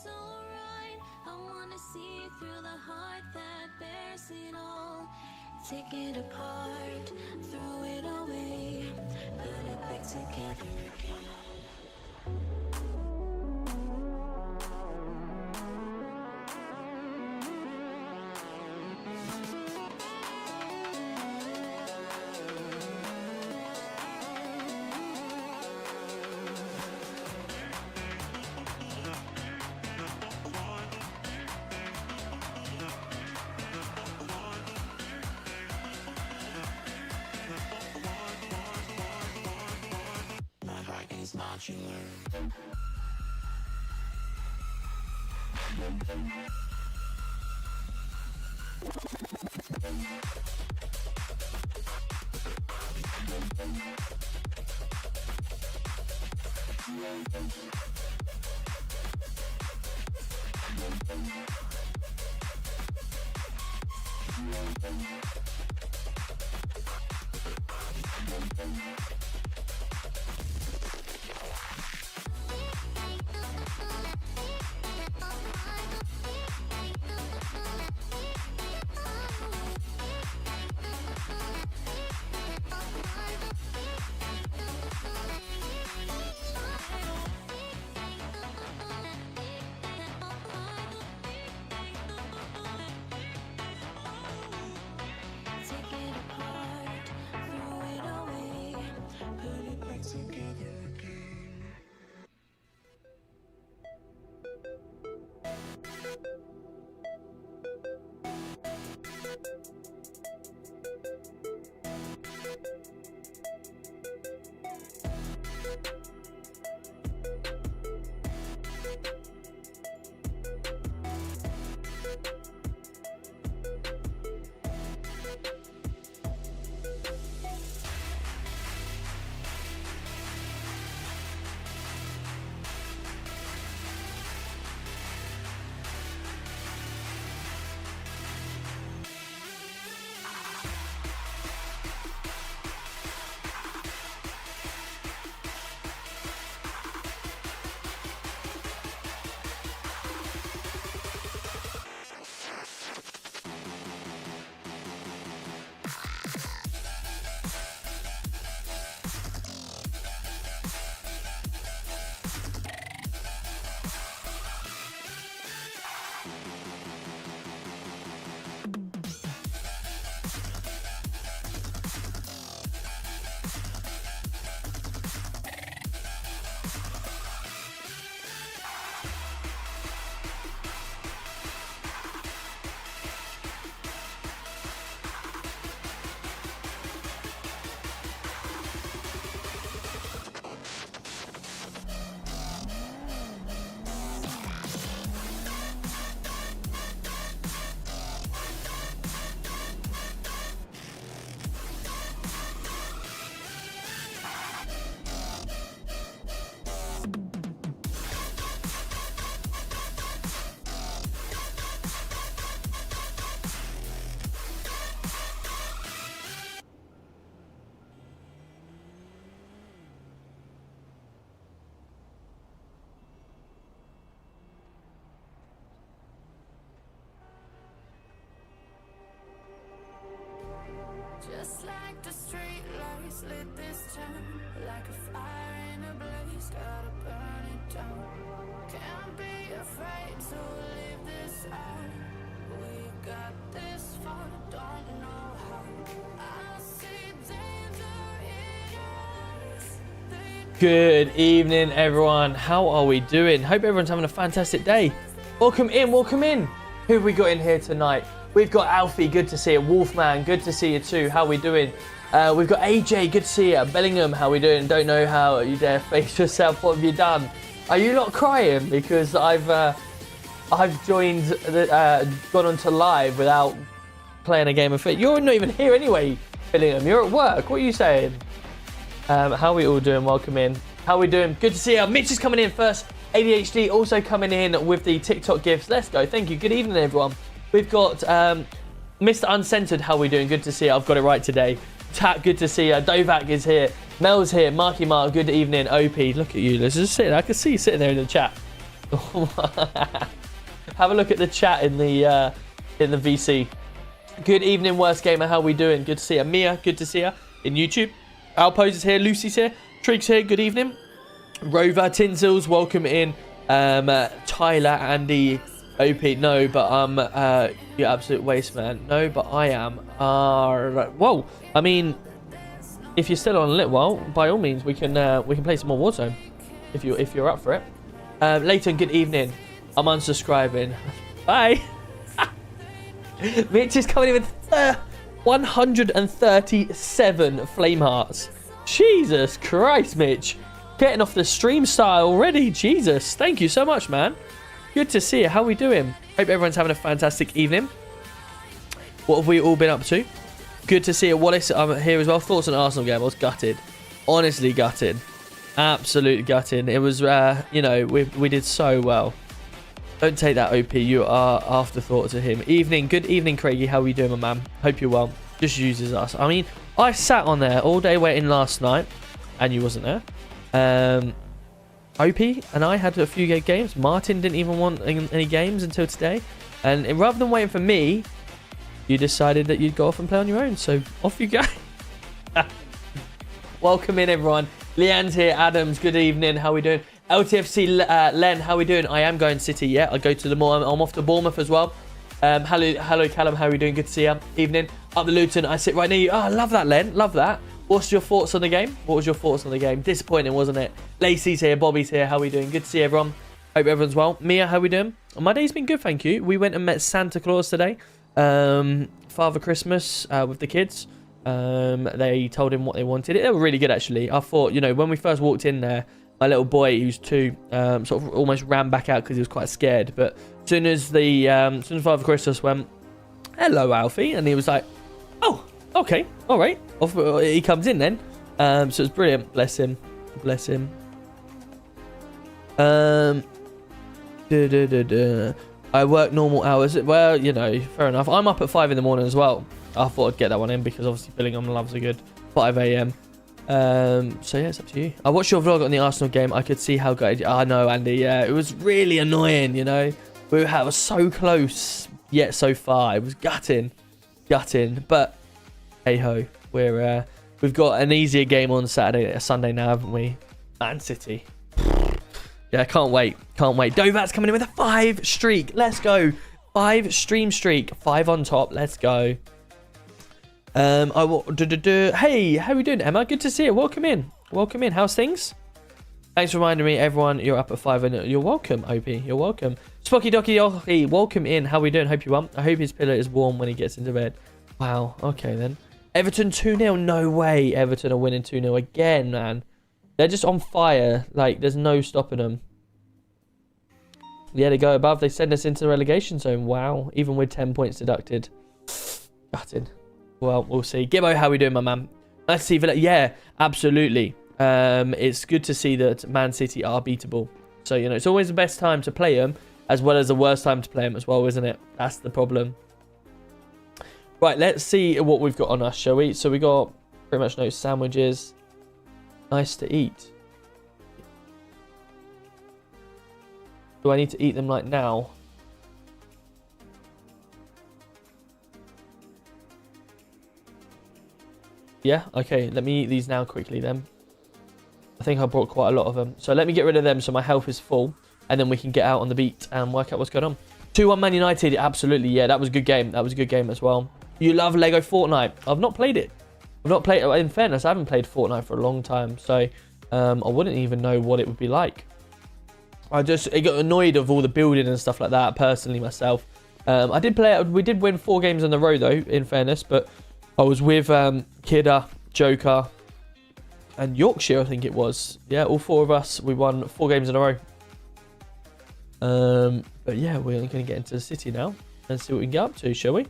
so right. I wanna see through the heart that bears it all. Take it apart, throw it away, put it back together again. Modular. Just like the street lights lit this town, like a fire in a blaze, gotta burn it down. Can't be afraid to leave this out. We got this far, don't know how. I see danger in your eyes. Good evening, everyone. How are we doing? Hope everyone's having a fantastic day. Welcome in, welcome in. Who have we got in here tonight? We've got Alfie, good to see you. Wolfman, good to see you too. How we doing? We've got AJ, good to see you. Bellingham, how we doing? Don't know how you dare face yourself. What have you done? Are you not crying because I've joined gone on to live without playing a game of Fit? You're not even here anyway, Bellingham. You're at work. What are you saying? How are we all doing? Welcome in. How are we doing? Good to see you. Mitch is coming in first. ADHD also coming in with the TikTok gifts. Let's go. Thank you. Good evening, everyone. We've got Mr. Uncensored. How are we doing? Good to see you. I've got it right today. Tat, good to see you. Dovac is here. Mel's here. Marky Mark, good evening. OP, look at you. Let's just sit there. I can see you sitting there in the chat. Have a look at the chat in the VC. Good evening, Worst Gamer. How we doing? Good to see you. Mia, good to see you in YouTube. Alpose is here. Lucy's here. Trig's here. Good evening. Rover, Tinsels, welcome in. Tyler, Andy, OP. No, but you absolute waste, man. No, but I am. Whoa. I mean, if you're still on a little while, by all means, we can play some more Warzone if you're up for it. Leighton, good evening. I'm unsubscribing. Bye. Mitch is coming in with 137 flame hearts. Jesus Christ, Mitch. Getting off the stream style already. Jesus. Thank you so much, man. Good to see you. How we doing? Hope everyone's having a fantastic evening. What have we all been up to? Good to see you. Wallace, I'm here as well. Thoughts on Arsenal game? I was gutted. Honestly gutted. Absolutely gutted. It was, you know, we did so well. Don't take that, OP. You are afterthought to him. Evening. Good evening, Craigie. How are you doing, my man? Hope you're well. Just uses us. I mean, I sat on there all day waiting last night, and you wasn't there. OP and I had a few good games. Martin didn't even want any games until today. And rather than waiting for me, you decided that you'd go off and play on your own. So off you go. Welcome in, everyone. Leanne's here. Adams, good evening. How we doing? LTFC Len, how we doing? I am going City, yeah. I go to the mall. I'm off to Bournemouth as well. Hello, Callum. How are we doing? Good to see you. Evening. Up the Luton. I sit right near you. Oh, I love that, Len. Love that. What's your thoughts on the game? What was your thoughts on the game? Disappointing, wasn't it? Lacey's here. Bobby's here. How are we doing? Good to see everyone. Hope everyone's well. Mia, how we doing? My day's been good, thank you. We went and met Santa Claus today. Father Christmas with the kids. They told him what they wanted. They were really good, actually. I thought, you know, when we first walked in there, my little boy, who's 2, sort of almost ran back out because he was quite scared. But as soon as Father Christmas went, "Hello, Alfie," and he was like, "Oh, okay, all right." Off he comes in then. So it's brilliant. Bless him. Bless him. I work normal hours. Well, you know, fair enough. I'm up at 5 in the morning as well. I thought I'd get that one in because obviously Billingham loves a good 5 a.m. So yeah, it's up to you. I watched your vlog on the Arsenal game. I could see how good. I know, Andy. Yeah, it was really annoying. You know, we were so close yet so far. It was gutting. But hey ho, we've got an easier game on Sunday now, haven't we? Man City. Yeah, can't wait. Dovat's coming in with a 5 streak. Let's go. 5 stream streak. 5 on top. Let's go. Hey, how are we doing, Emma? Good to see you. Welcome in. How's things? Thanks for reminding me, everyone. You're up at 5 and you're welcome, OP. You're welcome. Spocky Docky, welcome in. How are we doing? Hope you're well. I hope his pillow is warm when he gets into bed. Wow. Okay then. Everton 2-0. No way. Everton are winning 2-0 again, man. They're just on fire. Like, there's no stopping them. Yeah, they go above. They send us into the relegation zone. Wow. Even with 10 points deducted. Gutted. Well, we'll see. Gibbo, how we doing, my man? Nice to see Villa. Yeah, absolutely. It's good to see that Man City are beatable. So, you know, it's always the best time to play them, as well as the worst time to play them as well, isn't it? That's the problem. Right, let's see what we've got on us, shall we? So we got pretty much no sandwiches. Nice to eat. Do I need to eat them like now? Yeah, okay, let me eat these now quickly then. I think I brought quite a lot of them. So let me get rid of them so my health is full. And then we can get out on the beat and work out what's going on. 2-1 Man United, absolutely, yeah, that was a good game. That was a good game as well. You love Lego Fortnite. I've not played it. In fairness, I haven't played Fortnite for a long time. So I wouldn't even know what it would be like. I got annoyed of all the building and stuff like that, personally, myself. I did play it. We did win 4 games in a row, though, in fairness. But I was with Kidder, Joker, and Yorkshire, I think it was. Yeah, all 4 of us. We won 4 games in a row. But yeah, we're going to get into the city now and see what we can get up to, shall we?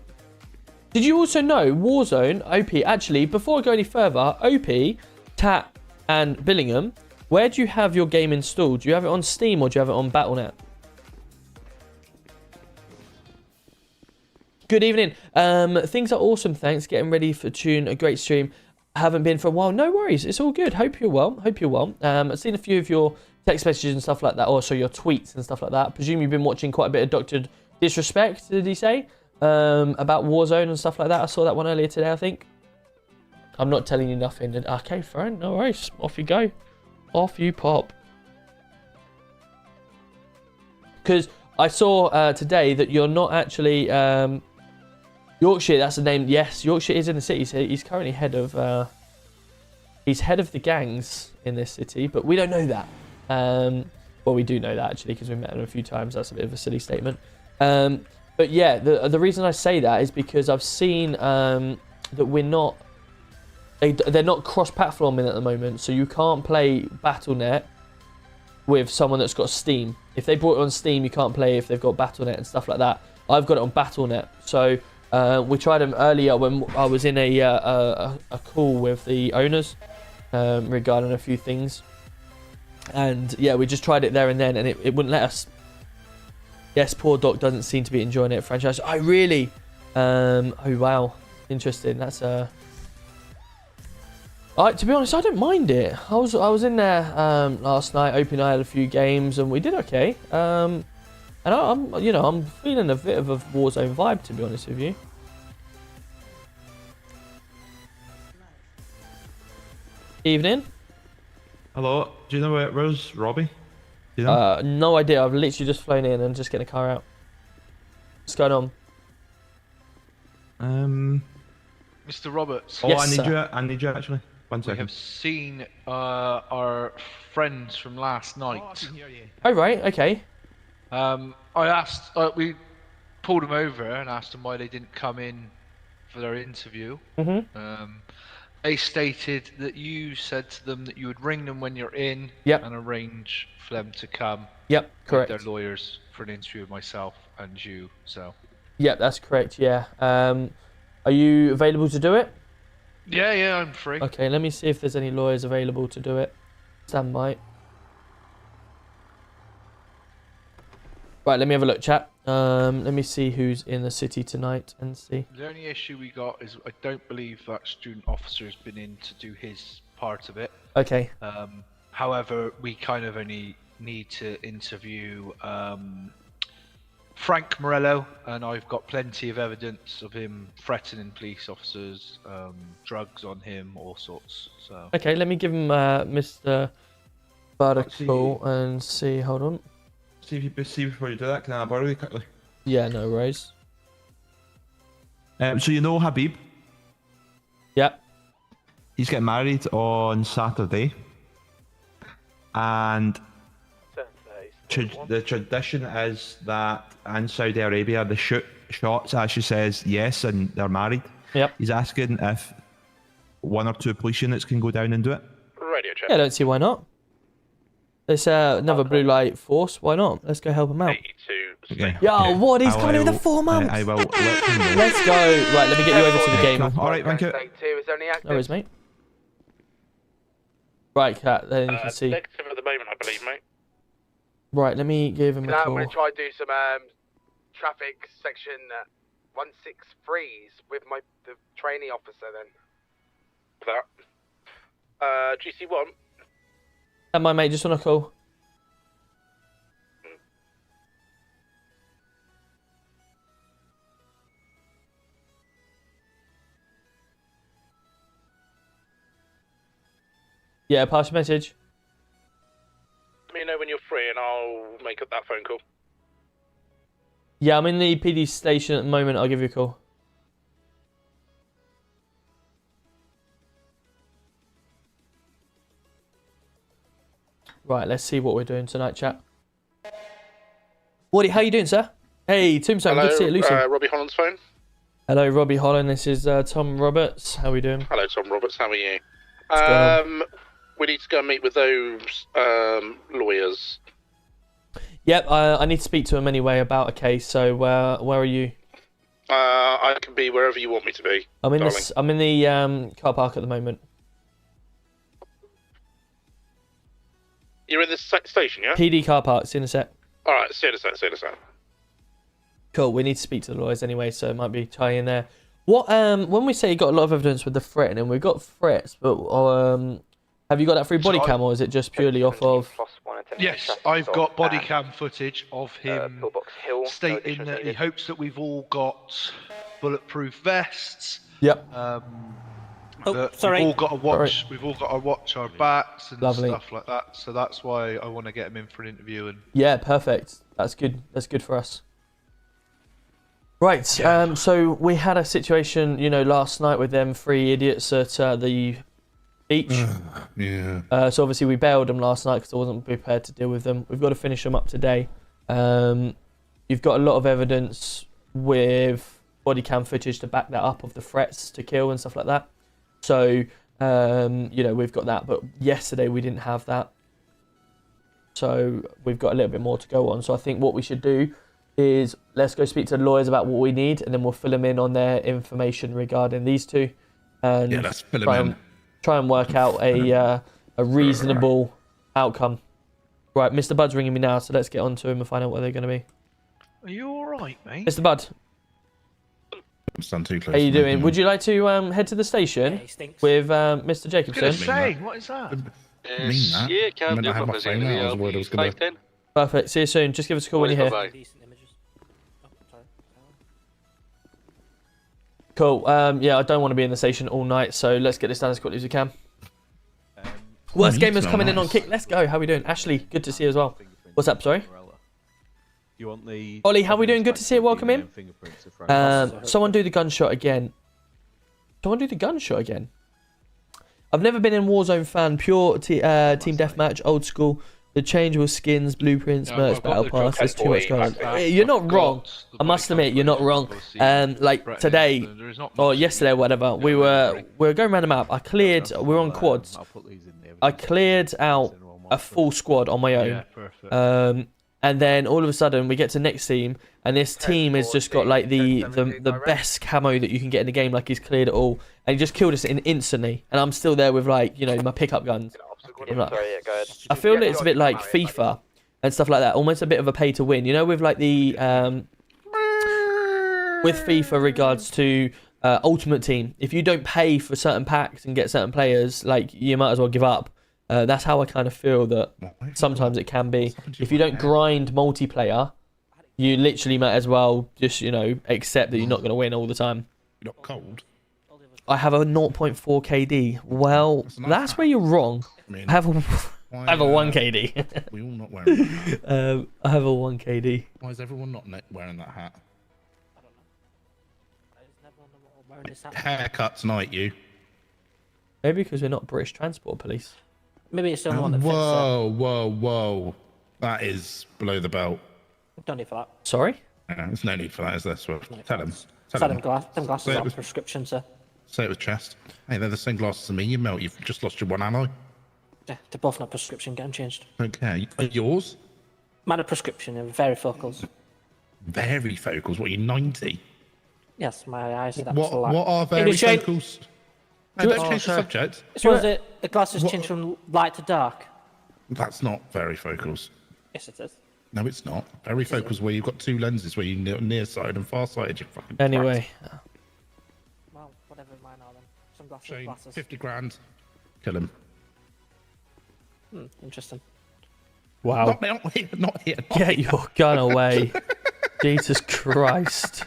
Did you also know Warzone, OP, actually, before I go any further, OP, Tat, and Billingham, where do you have your game installed? Do you have it on Steam or do you have it on Battle.net? Good evening. Things are awesome, thanks. Getting ready for Tune, a great stream. Haven't been for a while. No worries, it's all good. Hope you're well. I've seen a few of your text messages and stuff like that, or so your tweets and stuff like that. I presume you've been watching quite a bit of Dr. Disrespect, did he say? About Warzone and stuff like that. I saw that one earlier today, I think. I'm not telling you nothing. Okay, fine, no worries. Off you go. Off you pop. Because I saw today that you're not actually... Yorkshire, that's the name. Yes, Yorkshire is in the city. So he's currently head of... he's head of the gangs in this city, but we don't know that. Well, we do know that, actually, because we met him a few times. That's a bit of a silly statement. But yeah, the reason I say that is because I've seen that we're not... They're not cross-platforming at the moment, so you can't play Battle.net with someone that's got Steam. If they brought it on Steam, you can't play if they've got Battle.net and stuff like that. I've got it on Battle.net. So we tried them earlier when I was in a call with the owners regarding a few things. And yeah, we just tried it there and then, and it wouldn't let us. Yes, poor Doc doesn't seem to be enjoying it. Franchise. I really... oh, wow. Interesting. That's to be honest, I don't mind it. I was in there last night, hoping I had a few games, and we did okay. And I'm feeling a bit of a Warzone vibe, to be honest with you. Evening. Hello. Do you know where's Robbie? Do you know? No idea. I've literally just flown in and just getting a car out. What's going on? Mr. Roberts. Oh, Yes, I need you actually. 1 We second. have seen our friends from last night. Oh, right. Okay. I asked, we pulled them over and asked them why they didn't come in for their interview. Mm-hmm. They stated that you said to them that you would ring them when you're in Yep. and arrange for them to come Yep, correct. with their lawyers for an interview with myself and you. So. Yep, that's correct, yeah. Are you available to do it? Yeah, I'm free. Okay, let me see if there's any lawyers available to do it. Stand by. Right, let me have a look, chat. Let me see who's in the city tonight and see. The only issue we got is I don't believe that student officer has been in to do his part of it. Okay. However, we kind of only need to interview Frank Morello, and I've got plenty of evidence of him threatening police officers, drugs on him, all sorts. So. Okay, let me give him Mr. Bud a call and see. Hold on. See before you do that. Can I borrow you quickly? Yeah, no worries. So you know Habib? Yep. He's getting married on Saturday, and the tradition is that in Saudi Arabia they shoot shots as she says yes and they're married. Yep. He's asking if 1 or 2 police units can go down and do it. Radio check. Yeah, I don't see why not. There's another blue light force. Why not? Let's go help him out. 82. Okay. Yo, what? He's coming in with the 4 months. I will let you know. Let's go. Right, let me get you over to the game. Alright, thank you. No worries, mate. Right, Cat, then you can see. Negative at the moment, I believe, mate. Right, let me give him a I'm call. going to try to do some traffic section 163s with the trainee officer then. That. GC1. Am I, mate? Just on a call. Yeah, pass your message. Let me know when you're free and I'll make up that phone call. Yeah, I'm in the PD station at the moment. I'll give you a call. Right, let's see what we're doing tonight, chat. How you doing, sir? Hey, Tombstone, Hello, good to see you, Lucy. Robbie Holland's phone. Hello, Robbie Holland. This is Tom Roberts. How we doing? Hello, Tom Roberts. How are you? What's going on? We need to go and meet with those lawyers. Yep, I need to speak to him anyway about a case. So where are you? I can be wherever you want me to be. I'm in darling. I'm in the car park at the moment. You're in this station, yeah? PD car park. See you in a sec. All right, see you in a sec, see you in a sec. Cool. We need to speak to the lawyers anyway, so it might be tie in there. What when we say you got a lot of evidence with the threatening, we've got threats, but have you got that through body cam or is it just purely off of? Yes, I've got body cam footage of him Pillbox Hill. stating that he hopes that we've all got bulletproof vests. Yep. That sorry. We've all got to watch. Sorry. We've all got to watch our backs and Lovely. stuff like that. So that's why I want to get him in for an interview. And Yeah, perfect. That's good. That's good for us. Right. So we had a situation, last night with them 3 idiots at the beach. Yeah. So obviously we bailed them last night because I wasn't prepared to deal with them. We've got to finish them up today. You've got a lot of evidence with body cam footage to back that up of the threats to kill and stuff like that. So, we've got that. But yesterday we didn't have that. So we've got a little bit more to go on. So I think what we should do is let's go speak to the lawyers about what we need, and then we'll fill them in on their information regarding these two. And Yeah, let's fill them in. try and work out a reasonable outcome. Right, Mr. Bud's ringing me now, so let's get on to him and find out where they're going to be. are you all right, mate? Mr. Bud, Stand too close. how you to me. doing? Would you like to head to the Yeah, station he stinks. with Mr. I was gonna Jacobson? say, what is that? Mean that. Yeah, I can mean, do. I had my phone out. I was worried I was going to. 510. Perfect. See you soon. Just give us a call when you're here. Bye. Decent images. Oh, sorry. Cool. Yeah, I don't want to be in the station all night, so let's get this done as quickly as we can. Worst you gamers smell coming in on nice. kick. Let's go. How we doing? Ashley, good to see you as well. What's up, sorry? You want the Ollie, how we doing? Good to see you. Welcome in. fingerprints of Frank. Someone do the gunshot again. Someone do the gunshot again. I've never been in Warzone fan. Pure team deathmatch, old school. The changeable skins, blueprints, No, merch, I've got battle the pass. There's too much going on. I've You're not got wrong. the I must body admit, you're not wrong. obviously Like threatening, today, so there is not or much yesterday, or whatever, we were going around the map. I cleared. We were on quads. I'll put these in the I evidence. cleared out a full squad on my own. Yeah, perfect. And then all of a sudden we get to next team, and this team has just got like the best camo that you can get in the game. Like he's cleared it all, and he just killed us instantly. And I'm still there with like my pickup guns. I'm like- I feel that it's a bit like FIFA and stuff like that, almost a bit of a pay to win. With like the with FIFA regards to Ultimate Team. If you don't pay for certain packs and get certain players, like you might as well give up. That's how I kind of feel that sometimes it can be. If you don't grind multiplayer, you literally might as well just, accept that you're not going to win all the time. You're not cold. I have a 0.4 KD. Well, that's where you're wrong. I mean, I have a why, 1 KD. we all not wearing that hat? I have a 1 KD. Why is everyone not wearing that hat? I just never know what I'm wearing this hat. Haircut tonight, you. Maybe because we're not British Transport Police. Maybe it's the only one that fits. Whoa. That is below the belt. Don't need for that. Sorry? There's no need for that, is there, Swift? Tell him. So Tell them, him. them glasses Say it are was- prescription, sir. Say it with chest. Hey, they're the same glasses as me. You melt. You've just lost your one ally. Yeah, they're both not prescription. Get them changed. Don't care. Are yours? Mine are prescription and very focals. Very focals. What, are you 90? Yes, my eyes. That's What a lot. are Can you very change- focals? Hey, don't change the subject. So is it the glasses change from light to dark? That's not very focals. Yes, it is. No, it's not. Very focals where you've got two lenses where you're nearsighted and farsighted. You fucking Anyway. Well, whatever mine are then. Some glasses, Shane, glasses. 50 grand. Kill him. Interesting. Wow. Not here. Not here. Get your gun away. Jesus Christ.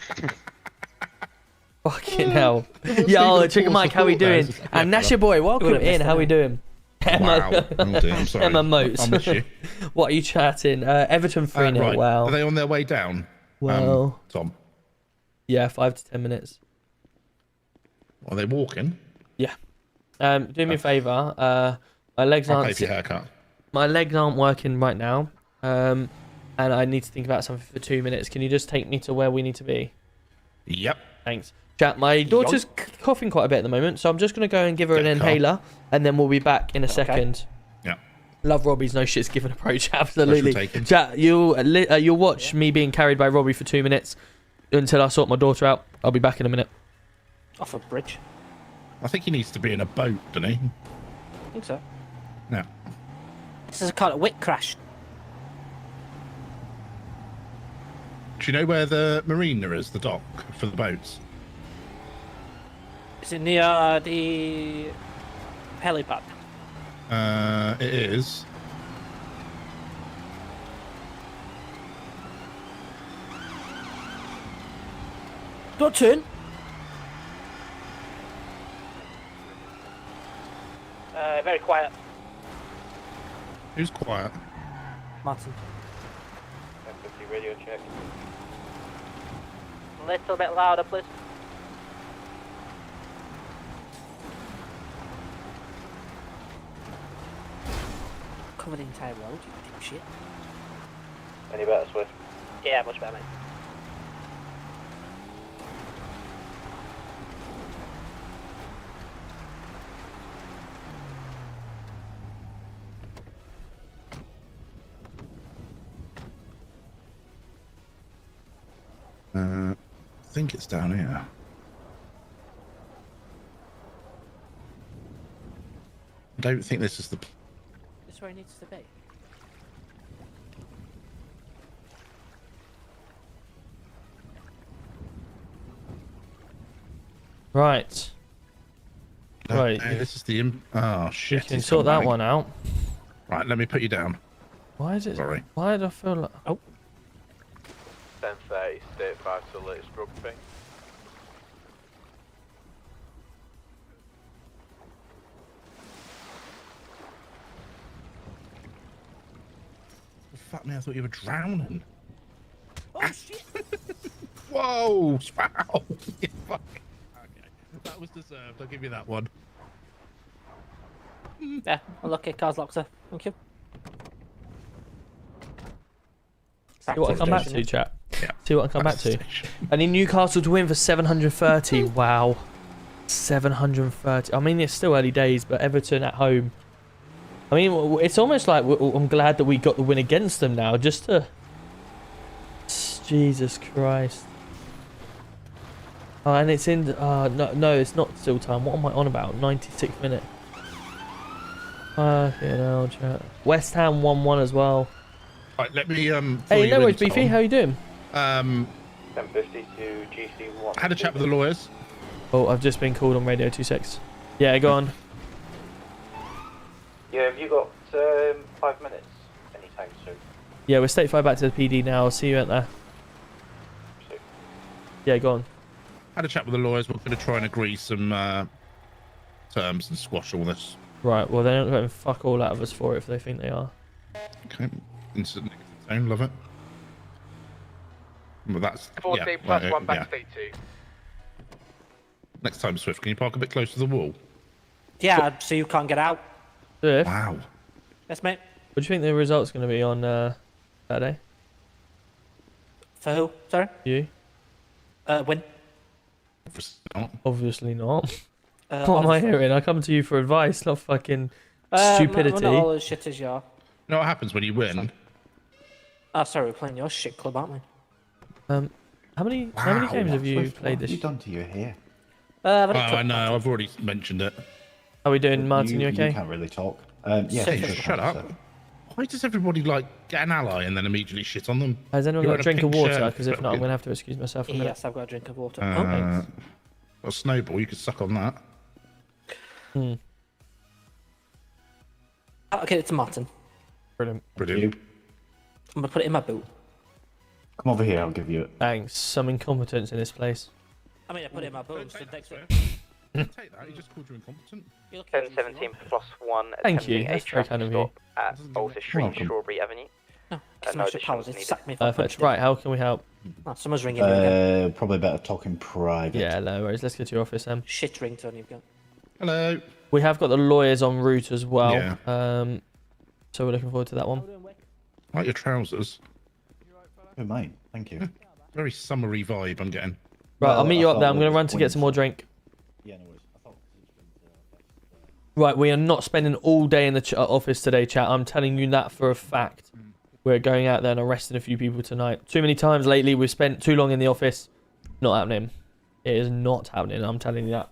Fucking hell. Yo, Chicken Mike, how we doing? And that's your boy. Welcome in. How we doing? Wow. Oh dear, I'm sorry. Emma Moats. I miss you. What are you chatting? Everton 3-0. Right. Wow. Are they on their way down? Well, Tom. yeah, 5 to 10 minutes. Are they walking? Yeah. Do me a favour. My legs I'll pay aren't for your haircut. my legs aren't working right now. And I need to think about something for 2 minutes. Can you just take me to where we need to be? Yep. Thanks. Chat, my daughter's coughing quite a bit at the moment, so I'm just going to go and give her an Get a car. inhaler, and then we'll be back in a second. Yeah. Love Robbie's no shit's given approach, absolutely. Pleasure taken. Chat, you'll watch me being carried by Robbie for 2 minutes until I sort my daughter out. I'll be back in a minute. Off a bridge. I think he needs to be in a boat, doesn't he? I think so. Yeah. This is called a wick crash. Do you know where the marina is, the dock for the boats? Is it near the helipad? It is. Don't turn. Very quiet. Who's quiet? Martin. 1050 radio check. A little bit louder, please. Cover the entire road, you shit. Any better, Swift? Yeah, much better, mate. I think it's down here. I don't think this is the. This is where he needs to be. Right. Right. No, this is the. Oh You shit! can he's sort come that back. one out. Right, let me put you down. Why is it? Sorry. Why did I feel like? Oh, 1030, state 5 to the latest drug thing. Fuck me! I thought you were drowning. Oh shit! Whoa! Wow! Yeah, fuck. Okay, that was deserved. I'll give you that one. Yeah, unlucky. Car's locked her. Thank you. see what I come back to, chat. Yeah. See what I come back to. Station. I need Newcastle to win for 730. Wow. 730. I mean, it's still early days, but Everton at home. I mean, it's almost like I'm glad that we got the win against them now, just to. Jesus Christ. Oh, and it's in. No, it's not still time. What am I on about? 96th minute. Okay, no, chat. West Ham 1-1 as well. Right, let me Hey, no worries, Tom. Beefy. How you doing? 1050 to GC1. Had a chat with the lawyers. Oh, I've just been called on radio. 2 secs. Yeah, go on. Yeah, have you got 5 minutes anytime soon? Yeah, we're state 5 back to the PD now. I'll see you out there. Sick. Yeah, go on. Had a chat with the lawyers. We're going to try and agree some terms and squash all this. Right, well, they're not going to fuck all out of us for it if they think they are. Okay. Instant negative zone. Love it. Well, that's 14 yeah, plus right, 1 back yeah. to state 2. Next time, Swift, can you park a bit closer to the wall? Yeah, so you can't get out. Swift, Wow. Yes, mate. what do you think the result's going to be on Saturday? For who? Sorry? You? Win. Obviously not. Obviously not. Uh, What am I obviously. hearing? I come to you for advice, not fucking We're stupidity. not all as shit as you are. You know what happens when you win? Oh, sorry, we're playing your shit club, aren't we? How many games have you played this? done to your hair? I've Oh, already I talked know. about it. I've already mentioned it. How are we doing, Martin? You okay? can't really talk. Yeah, Hey, sure. shut up. Why does everybody like get an ally and then immediately shit on them? Has anyone You're got a wearing drink of pink water? shirt, Because if not, I'm fucking- going to have to excuse myself for a minute. Yes, I've got a drink of water. Oh, thanks. A snowball, you could suck on that. I'll get it to Martin. Brilliant. Brilliant. I'm going to put it in my boot. Come over here, I'll give you it. Thanks. Some incompetence in this place. I mean, I put it in my boot, so next week. Take that. He just called you incompetent. You look at it if you 1017 want. plus 1 Thank you, attempting a that's very kind traffic of you. stop at Alta Street, Welcome. Strawberry Avenue. No, no smash the additionals powers. It needed. sacked me if I Perfect. punched it. Right, how can we help? Oh, someone's ringing me again. Probably better talking private. Yeah, no worries. Let's go to your office then. Shit ringtone you've got. Hello. We have got the lawyers en route as well. Yeah. So we're looking forward to that one. Like your trousers. Good mate, thank you. Very summery vibe I'm getting. Right, Well, I'll meet I you up thought there. I'm it going to was run to get some more drink. Yeah, no worries. I thought Right, we are not spending all day in the office today, chat. I'm telling you that for a fact. We're going out there and arresting a few people tonight. Too many times lately we've spent too long in the office. Not happening. It is not happening, I'm telling you that.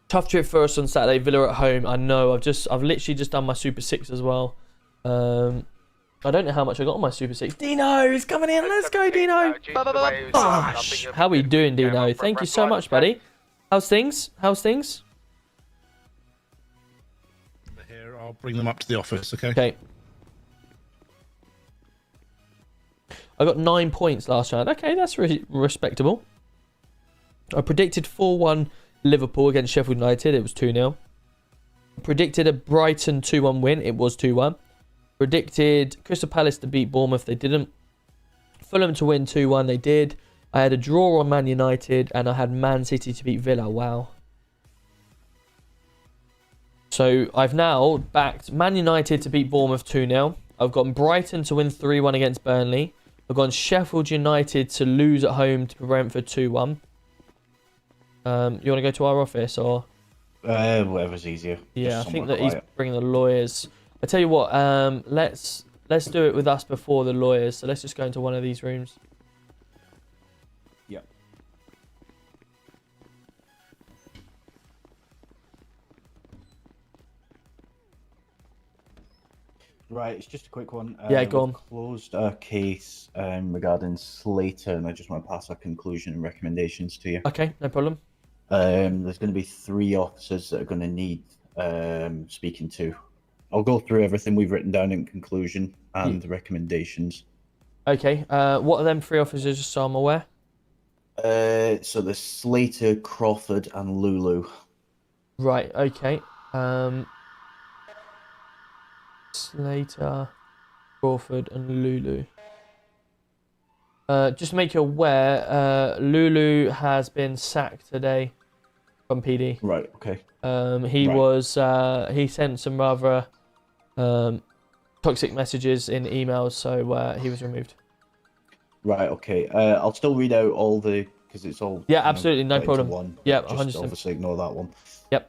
Tough trip for us on Saturday. Villa at home. I know. I've literally just done my Super 6 as well. I don't know how much I got on my Super 6. Dino is coming in. Let's go, Dino. Bosh. How are we doing, Dino? Thank you so much, buddy. How's things? Here, I'll bring them up to the office, okay? Okay. I got 9 points last round. Okay, that's respectable. I predicted 4-1 Liverpool against Sheffield United. It was 2-0. Predicted a Brighton 2-1 win. It was 2-1. Predicted Crystal Palace to beat Bournemouth. They didn't. Fulham to win 2-1. They did. I had a draw on Man United, and I had Man City to beat Villa. Wow. So I've now backed Man United to beat Bournemouth 2-0. I've got Brighton to win 3-1 against Burnley. I've gone Sheffield United to lose at home to Brentford 2-1. You want to go to our office or? Whatever's easier. Yeah, Just I think somewhere that he's quiet. bringing the lawyers. I tell you what, let's do it with us before the lawyers. So let's just go into one of these rooms. Yep. Right, it's just a quick one. Yeah, go on. We've closed our case regarding Slater, and I just want to pass our conclusion and recommendations to you. Okay, no problem. There's going to be 3 officers that are going to need speaking to. I'll go through everything we've written down in conclusion and recommendations. Okay, what are them 3 officers, just so I'm aware? So there's Slater, Crawford, and Lulu. Right, okay. Slater, Crawford, and Lulu. Just to make you aware, Lulu has been sacked today from PD. Right, okay. He sent some rather toxic messages in emails, so he was removed. Right, okay. I'll still read out all the, because it's all... Yeah, absolutely, no put into problem. One. Yeah, Just 100%. obviously ignore that one. Yep.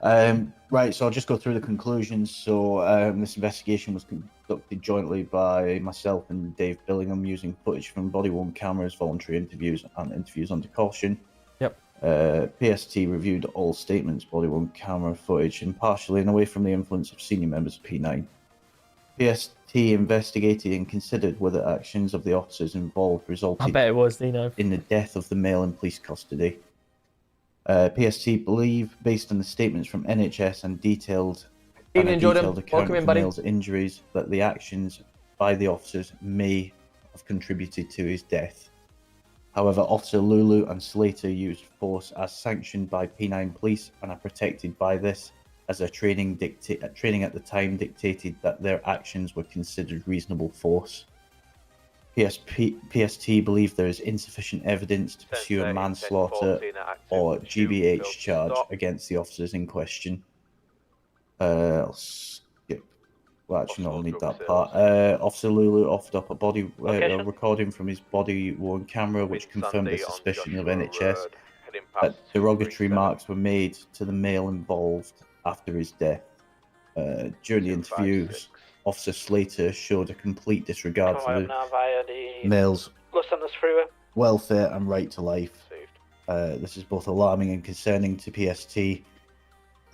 Right, so I'll just go through the conclusions. So this investigation was conducted jointly by myself and Dave Billingham using footage from body-worn cameras, voluntary interviews, and interviews under caution. Yep. PST reviewed all statements, body-worn camera footage, impartially and away from the influence of senior members of P9. PST investigated and considered whether actions of the officers involved resulted I bet it was, Dino. in the death of the male in police custody. PST believe, based on the statements from NHS and detailed Evening, Jordan. account Welcome of in, the buddy. male's injuries, that the actions by the officers may have contributed to his death. However, Officer Lulu and Slater used force as sanctioned by P9 police and are protected by this, as their training at the time dictated that their actions were considered reasonable force. PST believe there is insufficient evidence to pursue a manslaughter or GBH charge against the officers in question. I'll skip. Well, actually, no, I'll need that part. Officer Lulu offered up a recording from his body-worn camera, which confirmed the suspicion of NHS that derogatory remarks were made to the male involved after his death. During the interviews, Officer Slater showed a complete disregard for the male's welfare and right to life. This is both alarming and concerning to PST,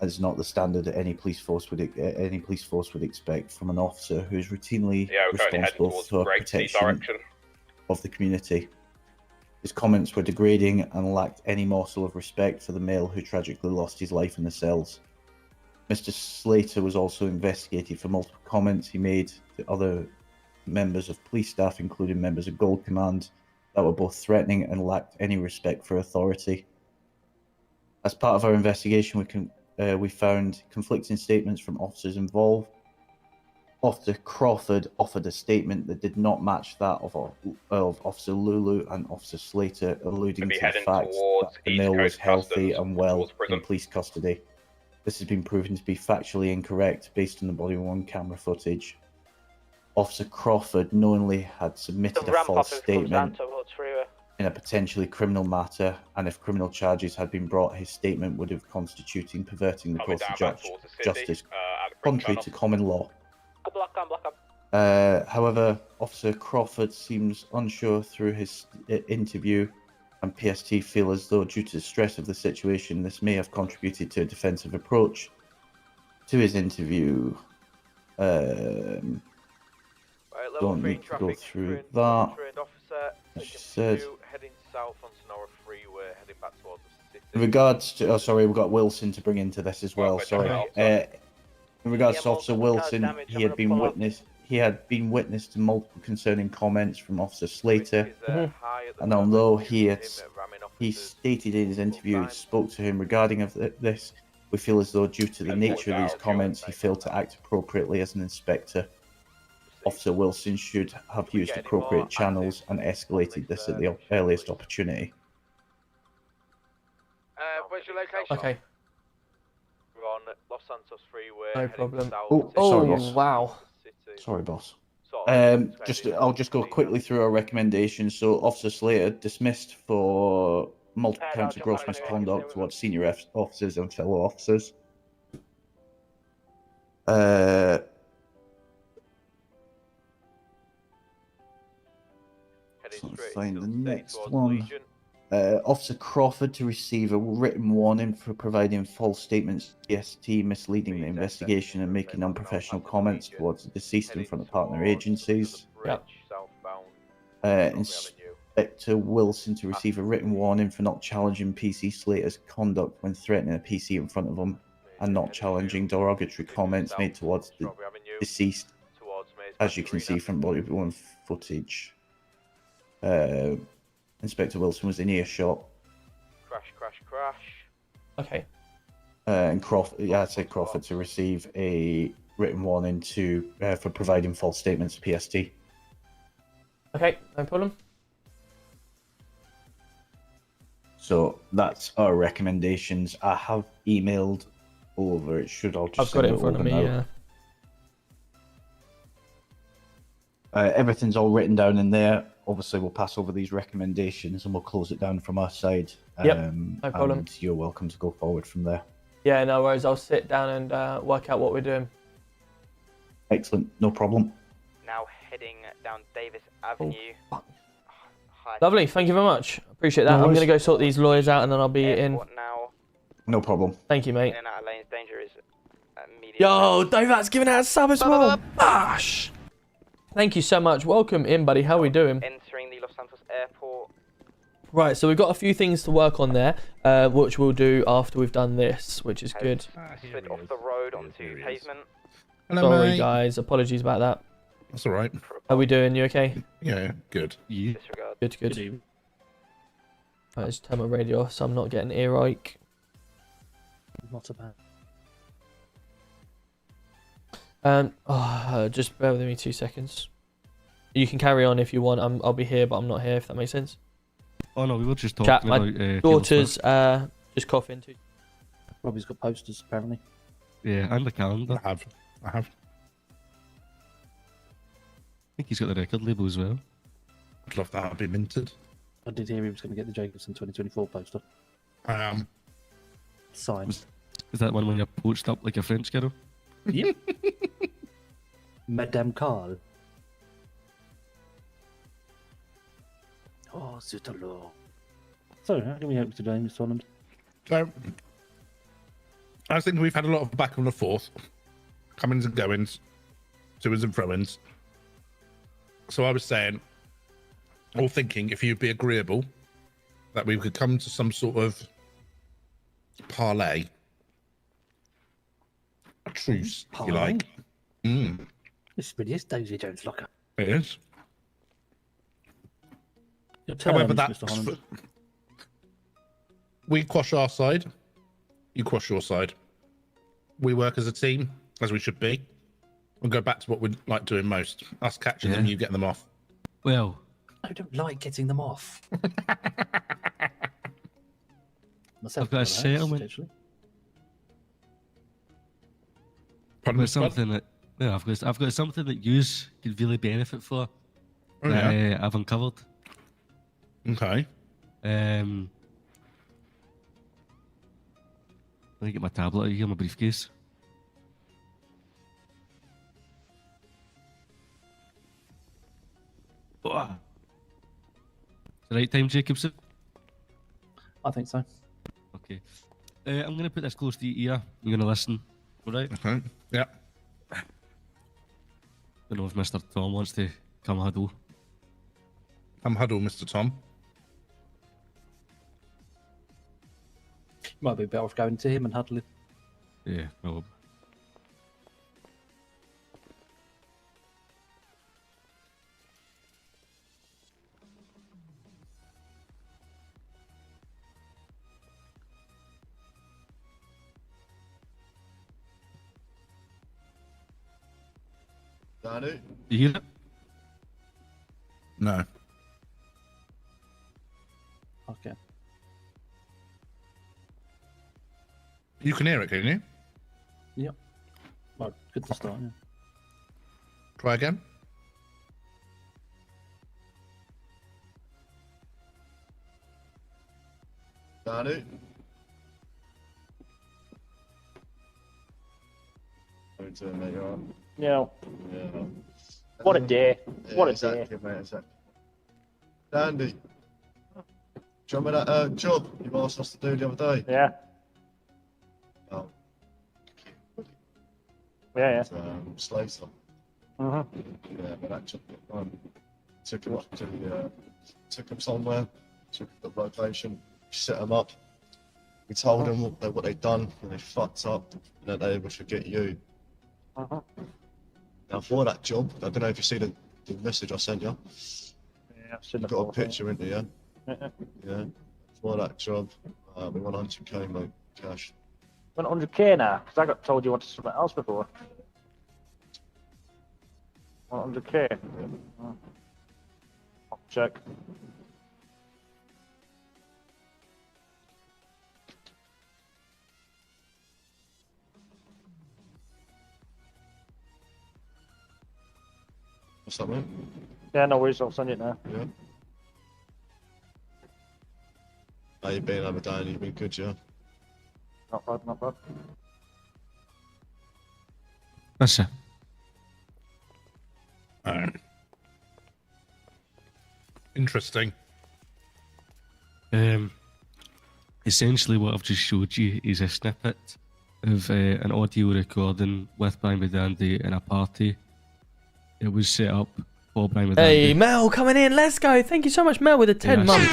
as not the standard that any police force would expect from an officer who is routinely responsible for protection of the community. His comments were degrading and lacked any morsel of respect for the male who tragically lost his life in the cells. Mr. Slater was also investigated for multiple comments he made to other members of police staff, including members of Gold Command, that were both threatening and lacked any respect for authority. As part of our investigation, we found conflicting statements from officers involved. Officer Crawford offered a statement that did not match that of Officer Lulu and Officer Slater, alluding to the fact that the male was healthy and well in police custody. This has been proven to be factually incorrect based on the body-worn camera footage. Officer Crawford knowingly had submitted a false statement in a potentially criminal matter, and if criminal charges had been brought, his statement would have constituted perverting the course of justice, contrary to common law. However, Officer Crawford seems unsure through his interview, and PST feel as though, due to the stress of the situation, this may have contributed to a defensive approach to his interview. Don't need to go through that. She said, in regards to, oh sorry, we've got Wilson to bring into this as well. Sorry. In regards to Officer Wilson, he had been he had been witness to multiple concerning comments from Officer Slater, and although he stated in his interview he spoke to him regarding this, we feel as though due to the nature of these comments, he failed to act appropriately as an inspector. Officer Wilson should have used appropriate channels and escalated this at the earliest opportunity. Where's your location? Okay. We're on Los Santos Freeway. No problem. Sorry, boss. Wow. Sorry, boss. I'll just go quickly through our recommendations. So, Officer Slater dismissed for multiple counts of gross misconduct towards senior officers and fellow officers. Let's find the next one. Officer Crawford to receive a written warning for providing false statements to PST, misleading the investigation and making unprofessional comments towards the deceased in front of partner agencies. Yep. Inspector Wilson to receive a written warning for not challenging PC Slater's conduct when threatening a PC in front of him and not challenging derogatory comments made towards the deceased, as you can see from body-worn footage. Inspector Wilson was in earshot. Crash. Okay. And Crawford, I'd say Crawford to receive a written warning for providing false statements to PST. Okay, no problem. So that's our recommendations. I have emailed over. It should all just. I've got it in front of me. Yeah. Everything's all written down in there. Obviously, we'll pass over these recommendations and we'll close it down from our side. Yep, no problem. And you're welcome to go forward from there. Yeah, no worries. I'll sit down and work out what we're doing. Excellent, no problem. Now heading down Davis Avenue. Lovely, thank you very much. Appreciate that. I'm going to go sort these lawyers out and then I'll be in. Now. No problem. Thank you, mate. In and out of lanes, danger is immediate. Yo, Dovat's giving out a sub as well. Bash! Thank you so much. Welcome in, buddy. How are we doing? Entering the Los Santos airport. Right, so we've got a few things to work on there, which we'll do after we've done this, which is good. Slid off the road onto pavement. Hello, Sorry, mate. guys. Apologies about that. That's all right. How are we doing? You okay? Yeah, good. Disregard. Good. Right, let's turn my radio off so I'm not getting earache. Not so bad. Just bear with me 2 seconds. You can carry on if you want. I'll be here, but I'm not here. If that makes sense. Oh no, we were just talking Chat, my about daughter's just coughing too. Robbie's got posters apparently. Yeah, and the calendar. I have. I think he's got the record label as well. I'd love that to be minted. I did hear he was going to get the Jacobson 2024 poster. Signed. Is that one when you're poached up like a French girl? Yep. Madame Carl. Oh, zut alors. So, how can we help today, Mr. Holland? So, I think we've had a lot of back and forth, comings and goings, to's and fro-ins. So I was saying, or thinking, if you'd be agreeable, that we could come to some sort of parlay, a truce, if you like. This really is Daisy Jones Locker. It is. Your terms, However, that's Mr. Holland. we quash our side, you quash your side. We work as a team, as we should be. We'll go back to what we like doing most. Us catching them, you getting them off. Well, I don't like getting them off. I've got a settlement. I've got something that I've got something that yous could really benefit for. Oh, yeah. I've uncovered. Okay. Let me get my tablet out of here, my briefcase. Oh. It's the right time, Jacobson? I think so. Okay. I'm going to put this close to your ear. You're going to listen. Alright? Okay. Yeah. Don't know if Mr. Tom wants to come huddle. Come huddle, Mr. Tom. Might be better off going to him and huddling. Yeah, probably. Danny? You hear it? No. Okay. You can hear it, can you? Yep. Well, good to start, yeah. Try again. Danny? How you doing, mate? You alright? No. Yeah. What a day. Yeah, What a exactly, day. mate, exactly. Dandy, do you remember that job you asked us to do the other day? Yeah. Oh. Yeah, yeah. Slater. Mm-hmm. Yeah, but that job, took him up to took him somewhere, took the location, set him up. We told them what they'd done, and they fucked up, and that they would forget you. Uh-huh. Now for that job, I don't know if you see the message I sent you. Yeah, I've seen You've the got a photo. picture, into you? Yeah. Yeah. For that job, we want 100k, mate, cash. Went 100k now, because I got told you wanted something else before. 100k? Oh. I'll check. What's that, mate? Yeah, no worries, I'll send it now. Yeah. How you been over there? You've been good, yeah? Not bad, not bad. That's it. Interesting. Essentially, what I've just showed you is a snippet of an audio recording with Brian Dandy in a party. It was set up for Brian Dandy. Hey, Mel, coming in. Let's go. Thank you so much, Mel, with the 10 months.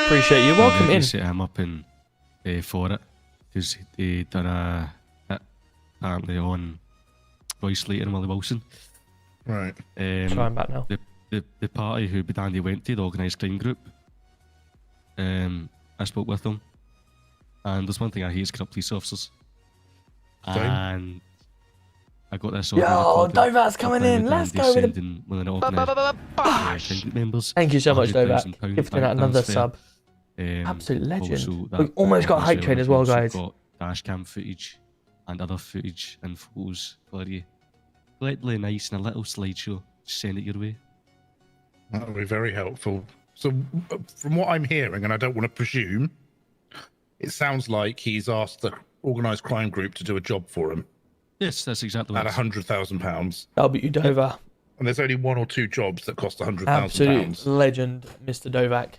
Appreciate you. Welcome in. Set him up in for it because he done a hit apparently on Roy Slater and Willie Wilson. Right. Trying back now. The party who Dandy went to, the organised crime group. I spoke with them, and there's one thing I hate is corrupt police officers. Same. And I got this. Yo, Dovat's coming in. Let's go with the one of the organised crime group members. Thank you so much, Dovat. £100,000 Gifting out another transfer. sub. Absolute legend. Also, We almost got a hype obviously train as we've well, also guys. got dash cam footage and other footage and photos for you. Slightly nice and a little slideshow. Send it your way. That would be very helpful. So, from what I'm hearing, and I don't want to presume, it sounds like he's asked the organised crime group to do a job for him. Yes, that's exactly at what £100,000. W Dover. And there's only one or two jobs that cost £100,000. Absolute legend, Mr. Dovac.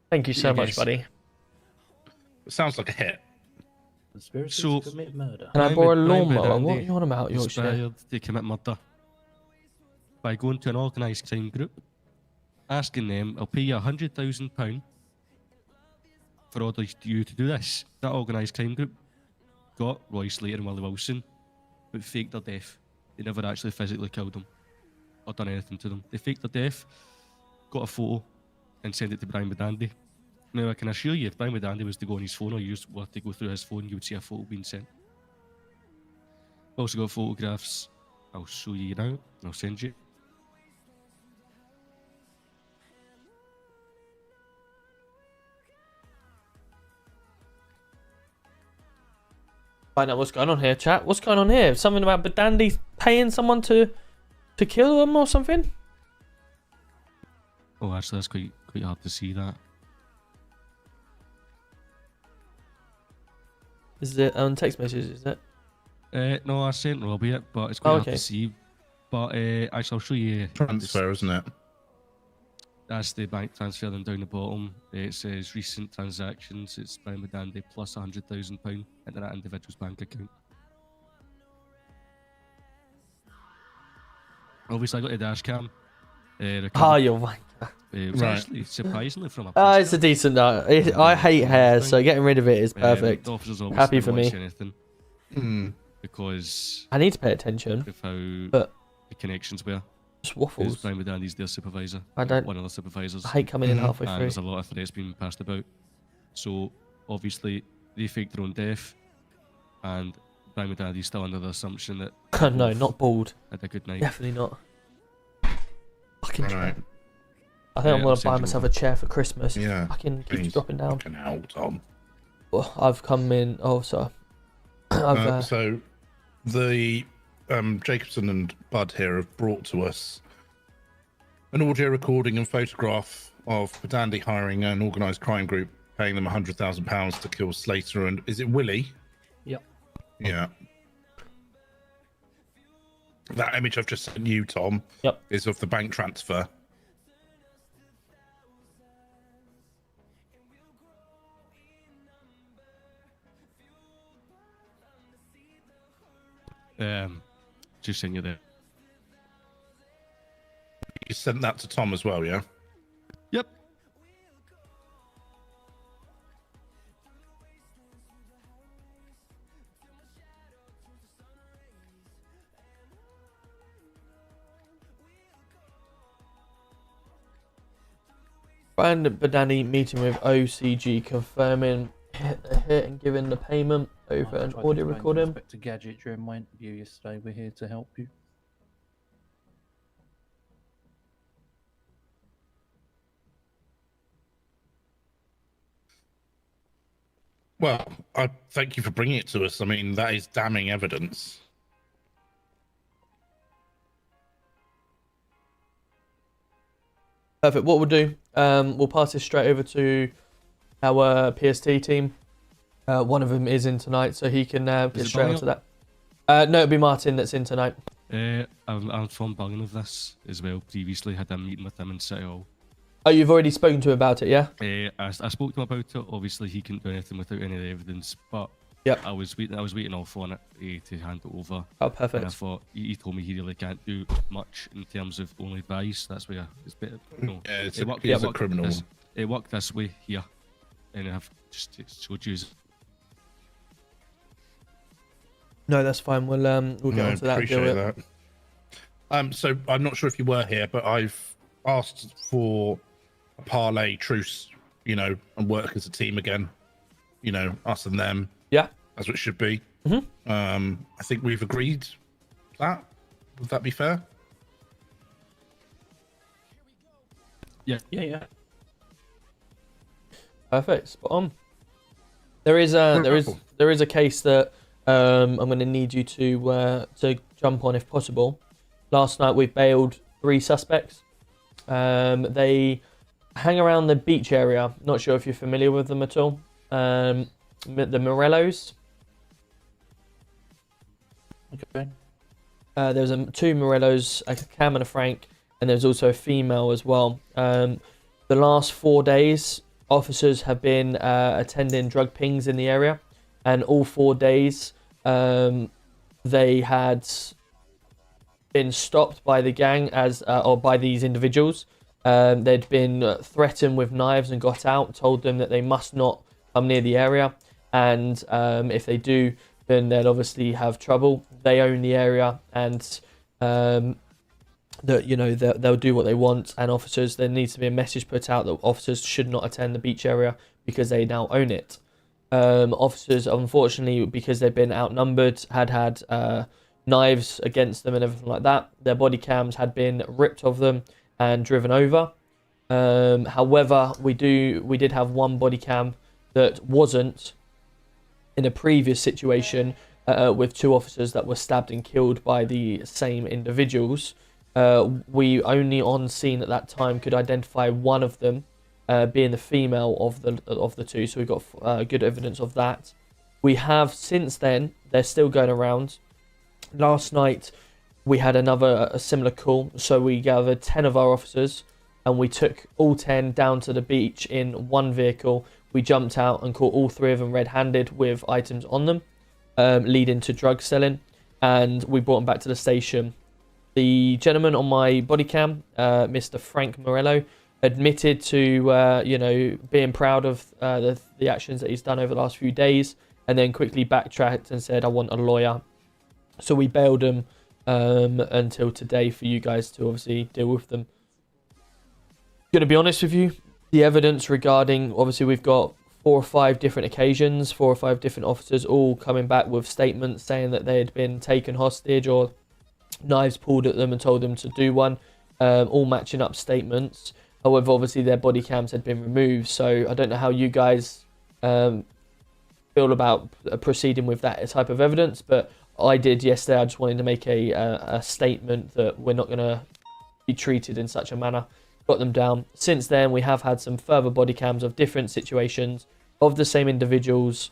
Thank you so much, buddy. It sounds like a hit. Conspiracy So, to commit murder. Can I borrow a Brian lawnmower? What are Dandy you on about, Yorkshire? inspired to commit murder by going to an organised crime group, asking them, I'll pay you £100,000 for order you to do this. That organised crime group got Roy Slater and Willie Wilson, but faked their death. They never actually physically killed them or done anything to them. They faked their death, got a photo, and sent it to Brian Dandy. Now, I can assure you, if Brian Dandy was to go on his phone or you were to go through his phone, you would see a photo being sent. I've also got photographs. I'll show you now. I'll send you. Find out what's going on here, chat. What's going on here? Something about Dandy paying someone to kill them or something? Oh, actually, that's quite hard to see that. Is it on text messages, is it? No, I sent Robbie it, but it's quite hard okay. to see. But I shall show you. Transfer, isn't it? That's the bank transfer, and down the bottom it says recent transactions. It's Brian Dandy plus £100,000 into that individual's bank account. Obviously, I got the dash cam. You're right. It was actually surprisingly from a. It's a decent. I hate hair, so getting rid of it is perfect. The officers obviously Happy for didn't watch me. anything, because I need to pay attention. of how but the connections were. Just waffles. Brian Dandy's their supervisor. I don't. One of the supervisors. I hate coming in halfway and through. there's a lot of threats being passed about. So obviously they faked their own death, and Prime Daddy's still under the assumption that... No, not bald. Had a good night. Definitely not. Fucking All chair. right. I think I'm I'll gonna send buy you myself one. a chair for Christmas. Yeah, Fucking keeps please. dropping down. Fucking hell, Tom. Well, I've come in. Oh, sorry. I've So, the Jacobson and Bud here have brought to us an audio recording and photograph of Padandy hiring an organised crime group, paying them £100,000 to kill Slater and is it Willie? Yep. Yeah. That image I've just sent you, Tom, Yep. is of the bank transfer. Just send you there. You sent that to Tom as well, yeah? Yep. Brandon Badani meeting with OCG confirming hit the hit and giving the payment over an audio recording. Inspector Gadget during my interview yesterday. We're here to help you. Well, I thank you for bringing it to us. I mean, that is damning evidence. Perfect. What we'll do, we'll pass this straight over to our PST team. One of them is in tonight, so he can get it straight Bung onto that. No, it'll be Martin that's in tonight. I'm informed Bungin of this as well. Previously had a meeting with him in City Hall. Oh, you've already spoken to him about it, yeah? I spoke to him about it. Obviously, he couldn't do anything without any of the evidence, but Yep. I was waiting off on it to hand it over. Oh, perfect. And I thought he told me he really can't do much in terms of only advice. That's why it's better. No, Yeah, it's it a, worked, he is it a worked criminal. it worked this way here, and I've just showed you. No, that's fine. We'll get onto that. And deal Appreciate with it. that. So I'm not sure if you were here, but I've asked for a parlay truce, and work as a team again. Us and them. Yeah. As it should be. Mhm. I think we've agreed that. Would that be fair? Yeah. Perfect. Spot on. There is a case that I'm going to need you to jump on if possible. Last night we bailed 3 suspects. They hang around the beach area. Not sure if you're familiar with them at all. The Morellos. Okay. There's 2 Morellos, a Cam and a Frank, and there's also a female as well. The last 4 days, officers have been attending drug pings in the area, and all 4 days they had been stopped by the gang or by these individuals. They'd been threatened with knives and got out, told them that they must not come near the area, and if they do, then they'll obviously have trouble. They own the area, and they'll do what they want. And officers, there needs to be a message put out that officers should not attend the beach area because they now own it. Officers, unfortunately, because they've been outnumbered, had knives against them and everything like that. Their body cams had been ripped of them and driven over. However, we did have one body cam that wasn't in a previous situation with 2 officers that were stabbed and killed by the same individuals. We only on scene at that time could identify one of them being the female of the 2, so we got good evidence of that. We have since then, they're still going around. Last night we had a similar call, so we gathered 10 of our officers and we took all 10 down to the beach in one vehicle. We jumped out and caught all 3 of them red-handed with items on them, leading to drug selling, and we brought them back to the station. The gentleman on my body cam, Mr. Frank Morello, admitted to being proud of the actions that he's done over the last few days, and then quickly backtracked and said, "I want a lawyer." So we bailed him until today for you guys to obviously deal with them. Going to be honest with you, the evidence regarding, obviously we've got 4 or 5 different occasions, 4 or 5 different officers all coming back with statements saying that they had been taken hostage or knives pulled at them and told them to do one, all matching up statements. However, obviously their body cams had been removed, so I don't know how you guys feel about proceeding with that type of evidence, but I did yesterday. I just wanted to make a statement that we're not going to be treated in such a manner. Got them down. Since then, we have had some further body cams of different situations of the same individuals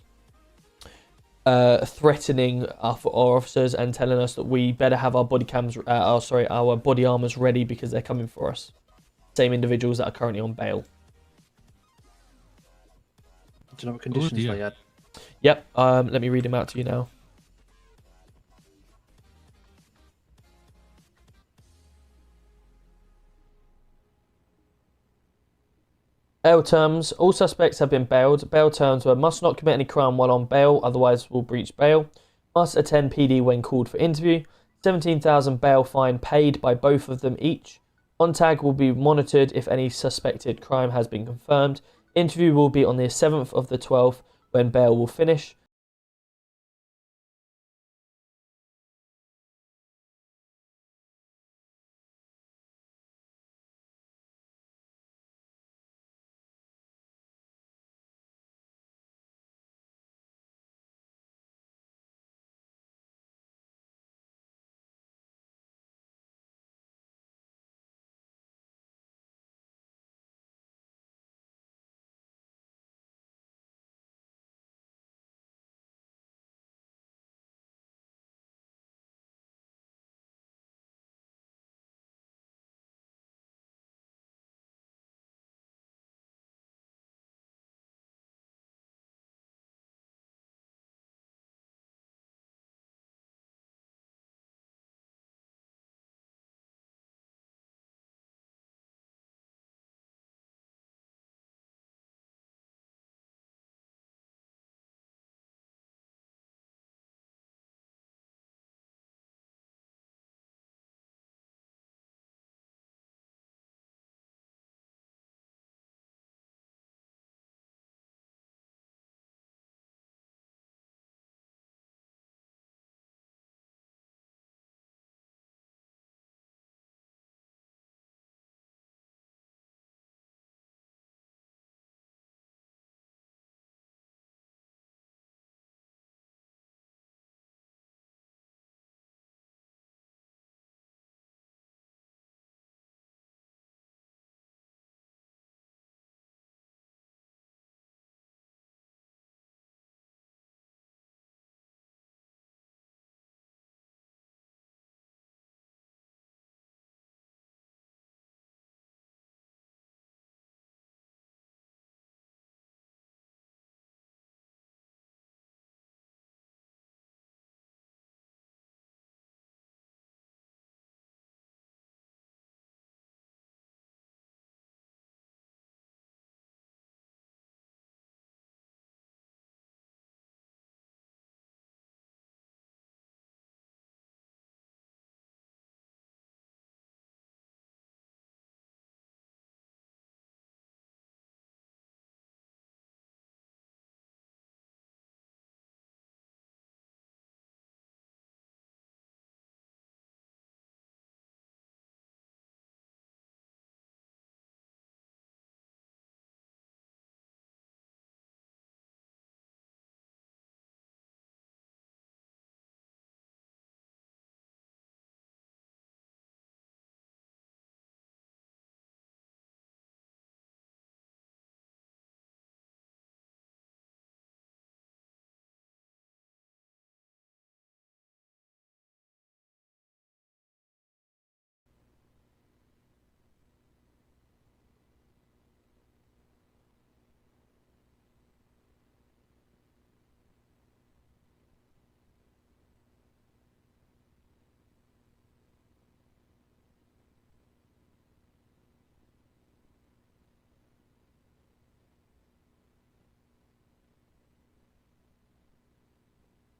threatening our officers and telling us that we better have our body cams, our body armors ready because they're coming for us. Same individuals that are currently on bail. Do you know what conditions they had? Yep. Let me read them out to you now. Bail terms. All suspects have been bailed. Bail terms were: must not commit any crime while on bail, otherwise will breach bail. Must attend PD when called for interview. 17,000 bail fine paid by both of them each. On tag will be monitored if any suspected crime has been confirmed. Interview will be on the 7th of the 12th when bail will finish.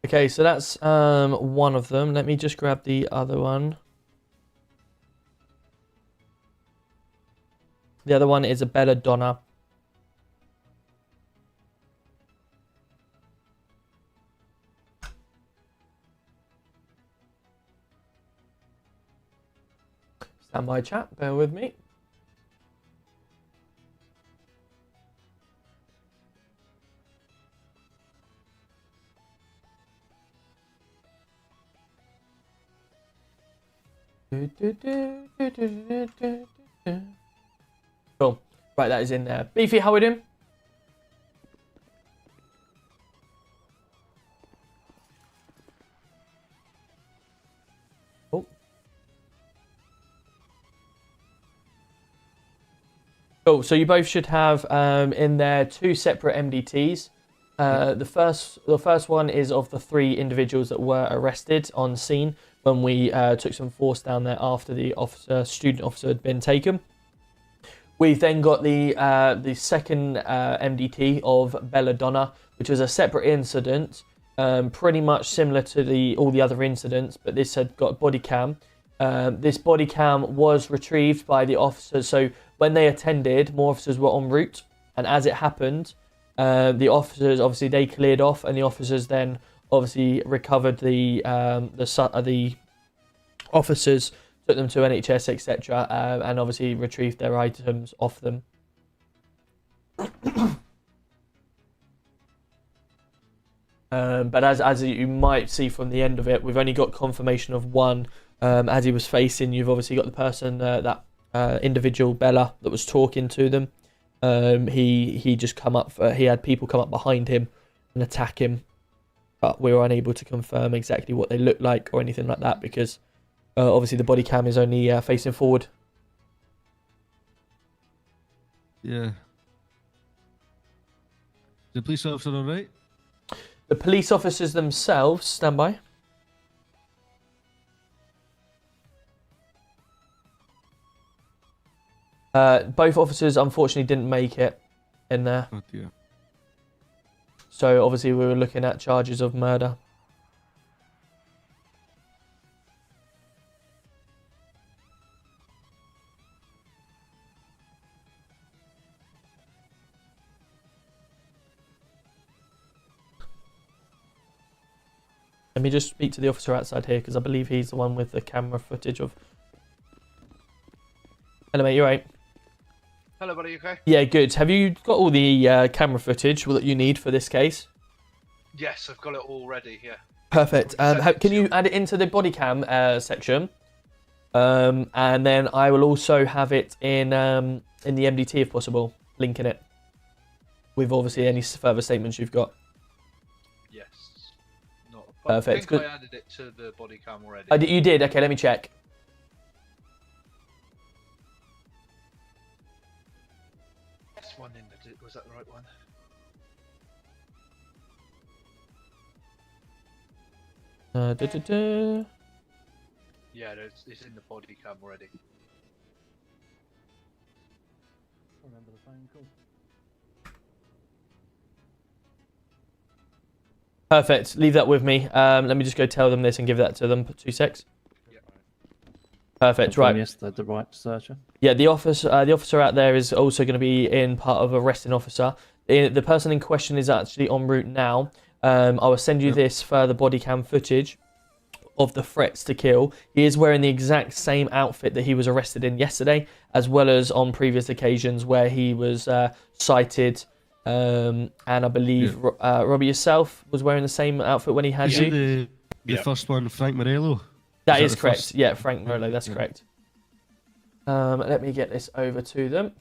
Okay, so that's one of them. Let me just grab the other one. The other one is a belladonna. Stand by, chat. Bear with me. Cool. Right, that is in there. Beefy, how we doing? Oh. Cool. So you both should have in there 2 separate MDTs. The first one is of the 3 individuals that were arrested on scene when we took some force down there after the student officer had been taken. We've then got the second MDT of Belladonna, which was a separate incident, pretty much similar to all the other incidents, but this had got body cam. This body cam was retrieved by the officers, so when they attended, more officers were en route, and as it happened, the officers, obviously, they cleared off, and the officers then obviously recovered the officers, took them to NHS, etc., and obviously retrieved their items off them. But as you might see from the end of it, we've only got confirmation of one. As he was facing, you've obviously got the person, that individual, Bella, that was talking to them. He just come up. He had people come up behind him and attack him, but we were unable to confirm exactly what they looked like or anything like that because obviously the body cam is only facing forward. Yeah. The police officer all right? The police officers themselves, stand by. Both officers unfortunately didn't make it in there. Oh dear. So obviously we were looking at charges of murder. Let me just speak to the officer outside here because I believe he's the one with the camera footage of... Hello mate, you right? Hello buddy, you okay? Yeah, good. Have you got all the camera footage that you need for this case? Yes, I've got it all ready, yeah. Perfect. Can you add it into the body cam section? And then I will also have it in the MDT if possible, linking it with obviously any further statements you've got. Yes. Perfect. I think I added it to the body cam already. You did? Okay, let me check. One in was that the right one? Yeah, it's in the body cam already. Remember the phone call. Perfect. Leave that with me. Let me just go tell them this and give that to them. 2 secs. Perfect. Right. Yes, the right searcher. Yeah, the officer out there is also going to be in part of arresting officer. The person in question is actually en route now. I will send you this further body cam footage of the threats to kill. He is wearing the exact same outfit that he was arrested in yesterday, as well as on previous occasions where he was cited. And I believe Robbie yourself was wearing the same outfit when he had you. The first one, Frank Morello. That is correct. First? Yeah, Frank Morello, that's correct. Let me get this over to them.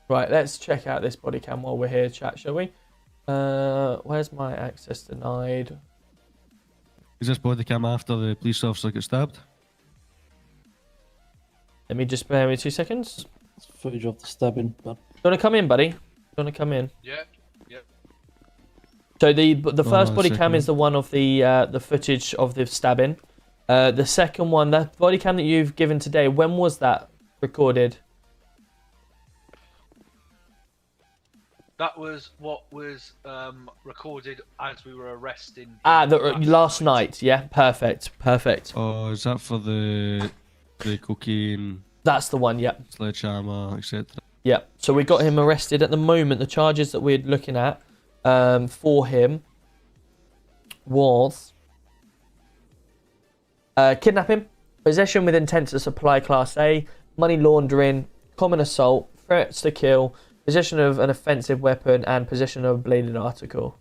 Right, let's check out this body cam while we're here, chat, shall we? Where's my access denied? Is this body cam after the police officer got stabbed? Let me just bear with me 2 seconds. It's footage of the stabbing. But... You want to come in, buddy? You want to come in? Yeah, yeah. So the first body cam is the one of the footage of the stabbing. The second one, that body cam that you've given today, when was that recorded? That was what was recorded as we were arresting. Last night. Yeah, perfect. Oh, is that for the cocaine? That's the one. Yeah. Sledgehammer, etc. Yeah, so we got him arrested. At the moment, the charges that we're looking at for him was kidnapping, possession with intent to supply Class A, money laundering, common assault, threats to kill, possession of an offensive weapon, and possession of a bladed article.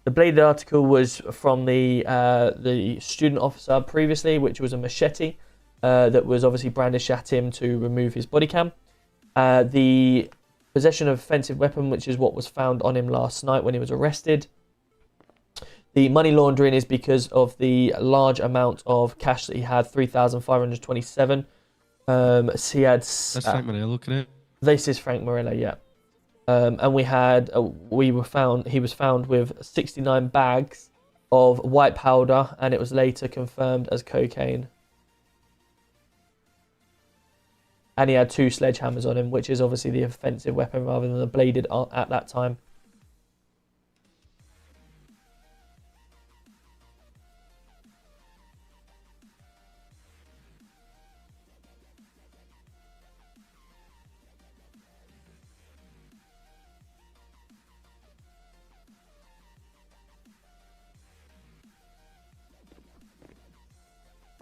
The bladed article was from the student officer previously, which was a machete that was obviously brandished at him to remove his body cam. The possession of offensive weapon, which is what was found on him last night when he was arrested. The money laundering is because of the large amount of cash that he had, 3,527. So he had. That's Frank Morello, correct? This is Frank Morello, yeah. And he was found with 69 bags of white powder, and it was later confirmed as cocaine. And he had 2 sledgehammers on him, which is obviously the offensive weapon rather than the bladed at that time.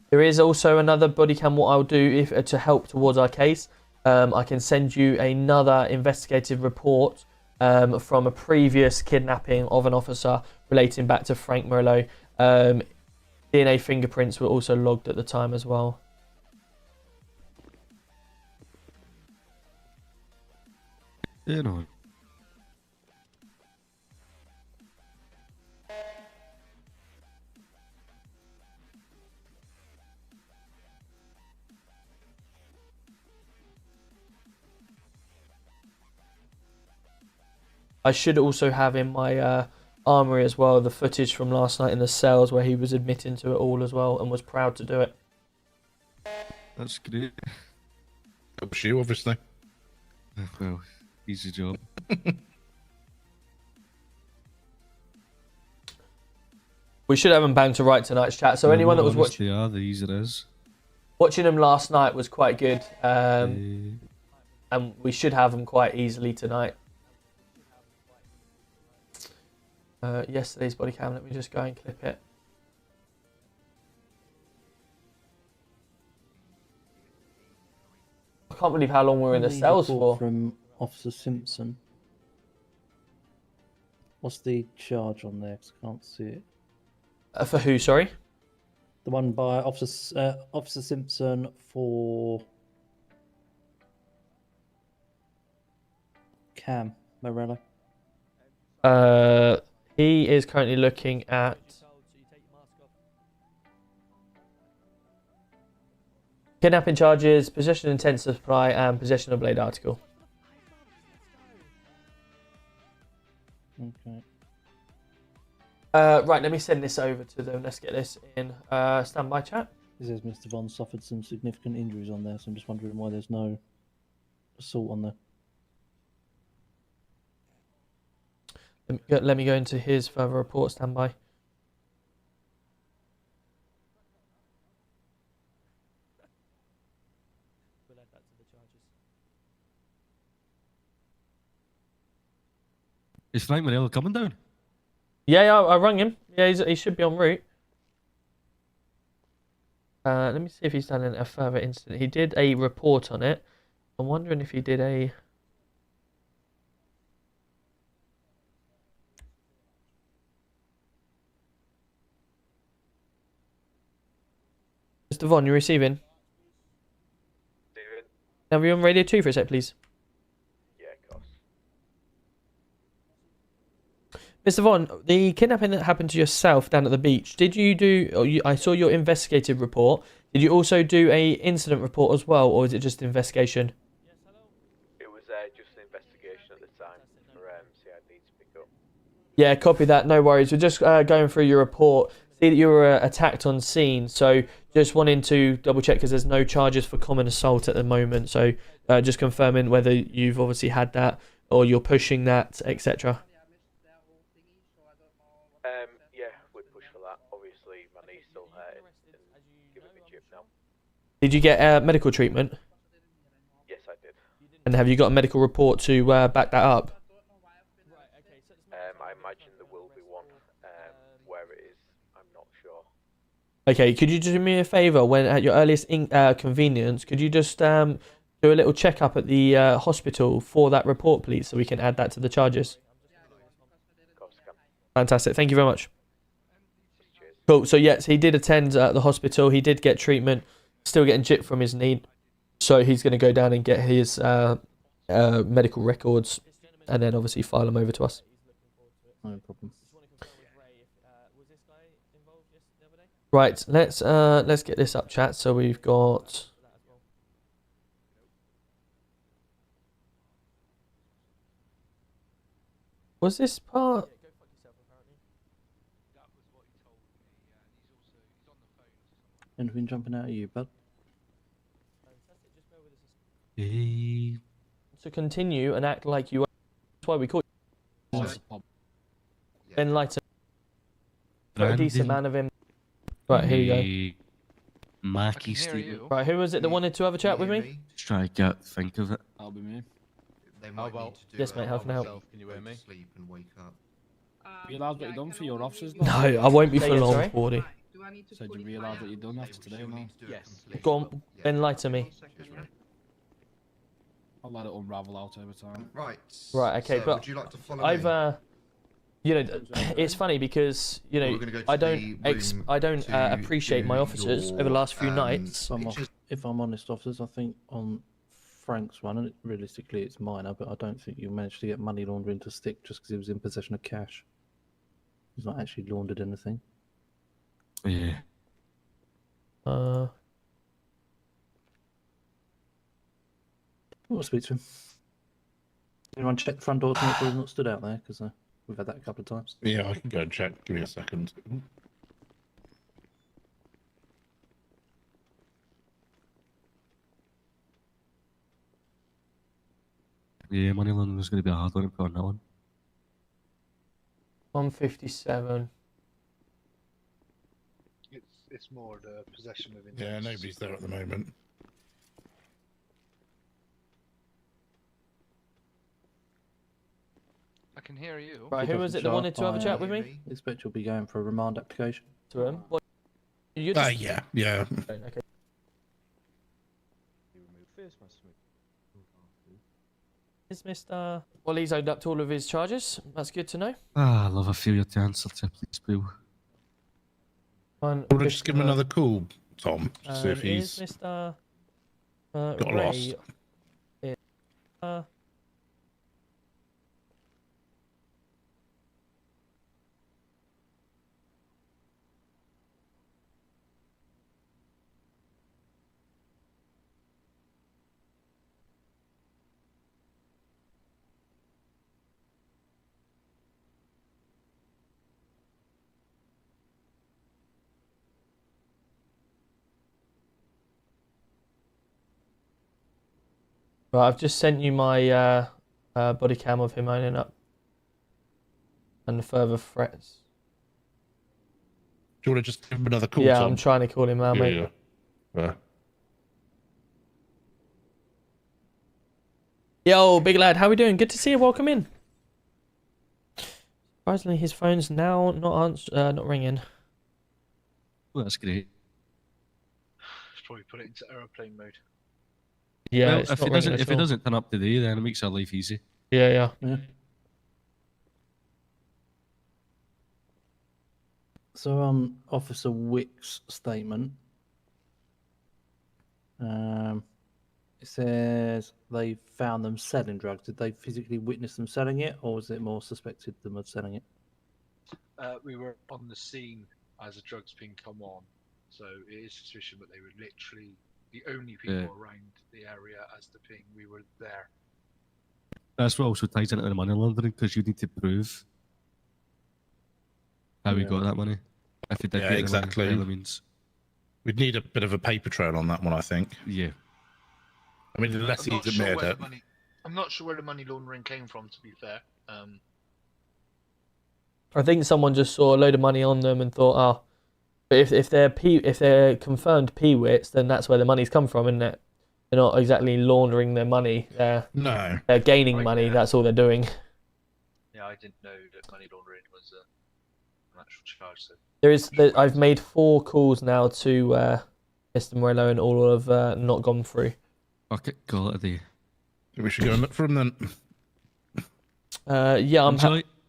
There is also another body cam. What I'll do to help towards our case, I can send you another investigative report from a previous kidnapping of an officer relating back to Frank Morello. DNA fingerprints were also logged at the time as well. You know. I should also have in my armory as well the footage from last night in the cells where he was admitting to it all as well and was proud to do it. That's great. That was you, obviously. Well, easy job. We should have them bang to right tonight's chat. So anyone that was watching, the easier it is. Watching them last night was quite good, and we should have them quite easily tonight. Yesterday's body cam, let me just go and clip it. I can't believe how long we were in the cells for. From Officer Simpson. What's the charge on there? 'Cause I can't see it. For who, sorry? The one by Officer Simpson for Cam Morello. He is currently looking at kidnapping charges, possession of intent to supply, and possession of blade article. Okay. Right, let me send this over to them. Let's get this in standby chat. It says Mr. Bond suffered some significant injuries on there, so I'm just wondering why there's no assault on there. Let me go into his further report. Standby. Is Frank Morello coming down? Yeah, I rang him. Yeah, he should be en route. Let me see if he's done a further incident. He did a report on it. I'm wondering if he did a... Mr. Vaughn, you're receiving? David? Now, are you on radio 2 for a sec, please? Yeah, of course. Mr. Vaughn, the kidnapping that happened to yourself down at the beach, did you do... I saw your investigative report. Did you also do a incident report as well, or is it just investigation? It was just an investigation at the time for CID to pick up. Yeah, copy that. No worries. We're just going through your report. See that you were attacked on scene. So just wanting to double check because there's no charges for common assault at the moment. So just confirming whether you've obviously had that or you're pushing that, etc. Yeah, we'd push for that. Obviously, my knee's still hurting and giving me chip now. Did you get medical treatment? Yes, I did. And have you got a medical report to back that up? I imagine there will be one. Where it is, I'm not sure. Okay, could you do me a favour? When at your earliest convenience, could you just do a little checkup at the hospital for that report, please, so we can add that to the charges? Fantastic. Thank you very much. Cool. So yes, he did attend the hospital. He did get treatment. Still getting jip from his knee. So he's going to go down and get his medical records, and then obviously file them over to us. No problem. Right. Let's get this up, chat. So we've got. Was this part? Anything jumping out at you, bud? To continue and act like you are. That's why we call you. Enlighten. A decent man of him. Right, here you go. Mackie Steve. Right, who was it that wanted to have a chat with me? Just try to think of it. That'll be me. They might need to do Yes, mate, how can I help? Can you hear me? Sleep and wake up. Realise what you've done for your officers? No, I won't be Say for again, long, sorry? 40. So do you realise what you've done after today, man? Yes. Go on, enlighten me. I'll let it unravel out over time. Right. Right, okay, So, but would you like to follow I've me? you know, it's funny because you know We're gonna go to I the don't room to appreciate my do officers your, over the last few nights. If I'm honest, officers, I think on Frank's one, and realistically it's minor, but I don't think you managed to get money laundering to stick just because he was in possession of cash. He's not actually laundered anything. Yeah. We'll speak to him. Anyone check the front door to make sure he's not stood out there? Because we've had that a couple of times. Yeah, I can go and check. Give me a second. Yeah, money laundering was going to be a hard one to put on that one. 157. It's more the possession of. Yeah, nobody's there at the moment. I can hear you. Right, who was it that wanted to have a chat with me? I expect you'll be going for a remand application. To him? What? You Yeah. Okay. Is Mr. Well, he's owned up to all of his charges. That's good to know. Ah, I love a failure to answer to please, Bill. One. We'll just give him another call, Tom, to see if he's Is Mr. got Ray, lost. Right, I've just sent you my body cam of him owning up. And the further threats. Do you want to just give him another call, Yeah, Tom? I'm trying to call him now, mate. Yeah. Yo, big lad, how we doing? Good to see you. Welcome in. Surprisingly, his phone's now not ringing. Well, that's great. Should probably put it into aeroplane mode. Yeah, well, it's if not it ringing at all. doesn't turn up today, then it makes our life easy. Yeah. So on Officer Wick's statement, it says they found them selling drugs. Did they physically witness them selling it, or was it more suspected them of selling it? We were on the scene as the drugs being come on, so it is suspicion that they were literally the only people around the area as the ping. We were there. That's what also ties into the money laundering, because you need to prove how we got that money. If you did Yeah, get exactly. The money, by all means. We'd need a bit of a paper trail on that one, I think. Yeah. I mean, unless he's admitted it. I'm not sure where the money laundering came from, to be fair. I think someone just saw a load of money on them and thought, oh, but if they're confirmed P-wits, then that's where the money's come from, isn't it? They're not exactly laundering their money. No. They're gaining money. That's all they're doing. Yeah, I didn't know that money laundering was an actual charge. So I've made 4 calls now to Mr. Morello, and all have not gone through. Fuck it, call it a day. We should go and look for him then. Yeah,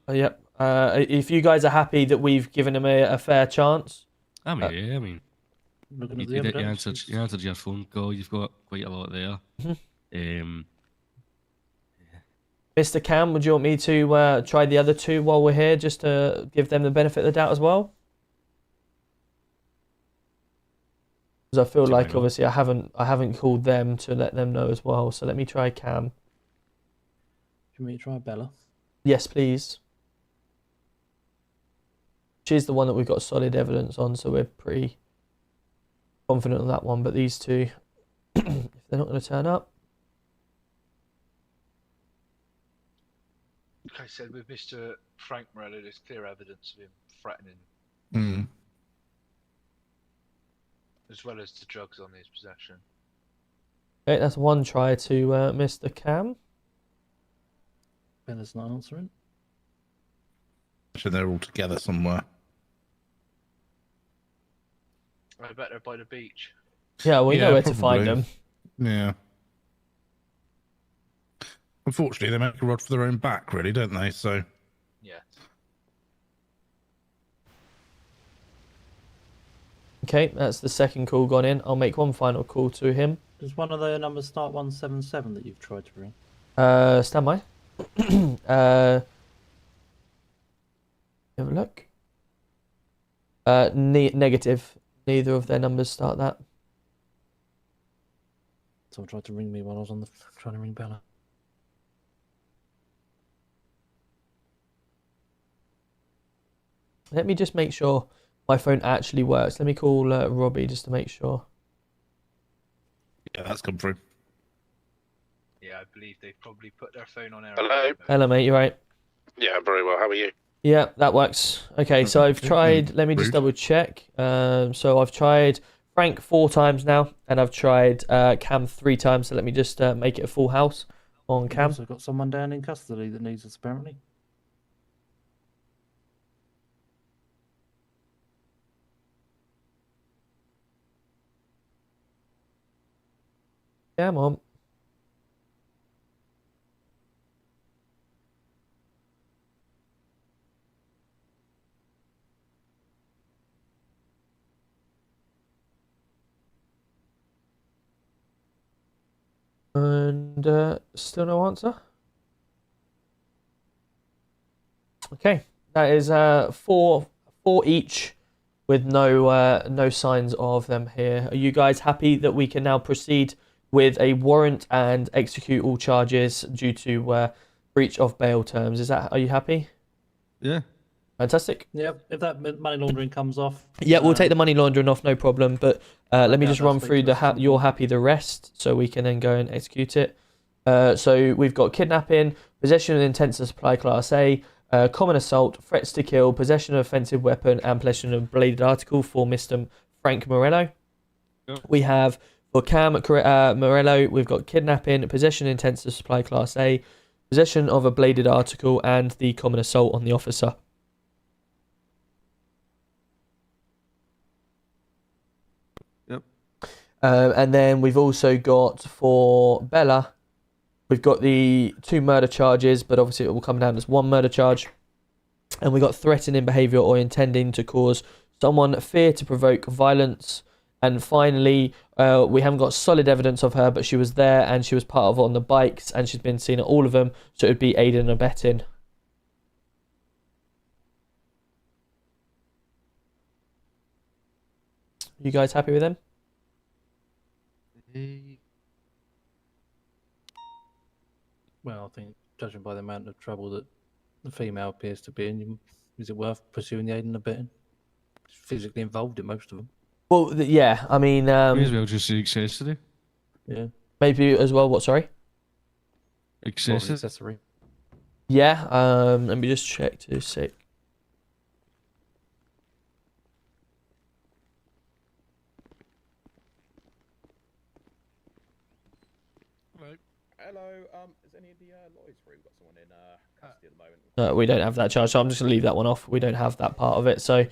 yep. If you guys are happy that we've given him a fair chance. I mean, yeah, I mean, Looking at you the evidence, answered your phone call. You've got quite a lot there. Mr. Cam, would you want me to try the other 2 while we're here, just to give them the benefit of the doubt as well? Because I feel like obviously I haven't called them to let them know as well. So let me try Cam. Can we try Bella? Yes, please. She's the one that we've got solid evidence on, so we're pretty confident on that one. But these 2, if they're not going to turn up. like I said, with Mr. Frank Morello, there's clear evidence of him threatening, as well as the drugs on his possession. Okay, that's 1 try to Mr. Cam. Bella's not answering. So they're all together somewhere. I bet they're by the beach. Yeah, we know where to find them. Yeah. Unfortunately, they make a rod for their own back, really, don't they? So. Yeah. Okay, that's the 2nd call gone in. I'll make 1 final call to him. Does one of their numbers start 177 that you've tried to ring? Stand by. Have a look. Negative. Neither of their numbers start that. Someone tried to ring me while I was on the trying to ring Bella. Let me just make sure my phone actually works. Let me call Robbie just to make sure. Yeah, that's come through. Yeah, I believe they probably put their phone on air. Hello. Hello, mate. You right? Yeah, very well. How are you? Yeah, that works. Okay, so I've tried. Let me just double check. So I've tried Frank 4 times now, and I've tried Cam 3 times. So let me just make it a full house on Cam. We've also got someone down in custody that needs us apparently. Yeah, Mom. And still no answer. Okay, that is 4 each, with no signs of them here. Are you guys happy that we can now proceed with a warrant and execute all charges due to breach of bail terms? Are you happy? Yeah. Fantastic. Yeah, if that money laundering comes off. Yeah, we'll take the money laundering off, no problem. But let me just run through you're happy the rest, so we can then go and execute it. So we've got kidnapping, possession of intent to supply class A, common assault, threats to kill, possession of offensive weapon, and possession of bladed article for Mr. Frank Morello. Yep. We have for Cam Morello, we've got kidnapping, possession of intent to supply class A, possession of a bladed article, and the common assault on the officer. And then we've also got for Bella, we've got the 2 murder charges, but obviously it will come down as 1 murder charge. And we got threatening behaviour or intending to cause someone fear to provoke violence. And finally, we haven't got solid evidence of her, but she was there and she was part of on the bikes and she's been seen at all of them. So it would be aiding and abetting. You guys happy with them? Well, I think judging by the amount of trouble that the female appears to be in, is it worth pursuing the aid and abetting? She's physically involved in most of them. Well, yeah, I mean... May as well just say accessory. Yeah. Maybe as well, what, sorry? Accessory. Yeah, let me just check 2 sec. is any of the lawyers free? We've got someone in custody at the moment. No, we don't have that charge, so I'm just going to leave that one off. We don't have that part of it. So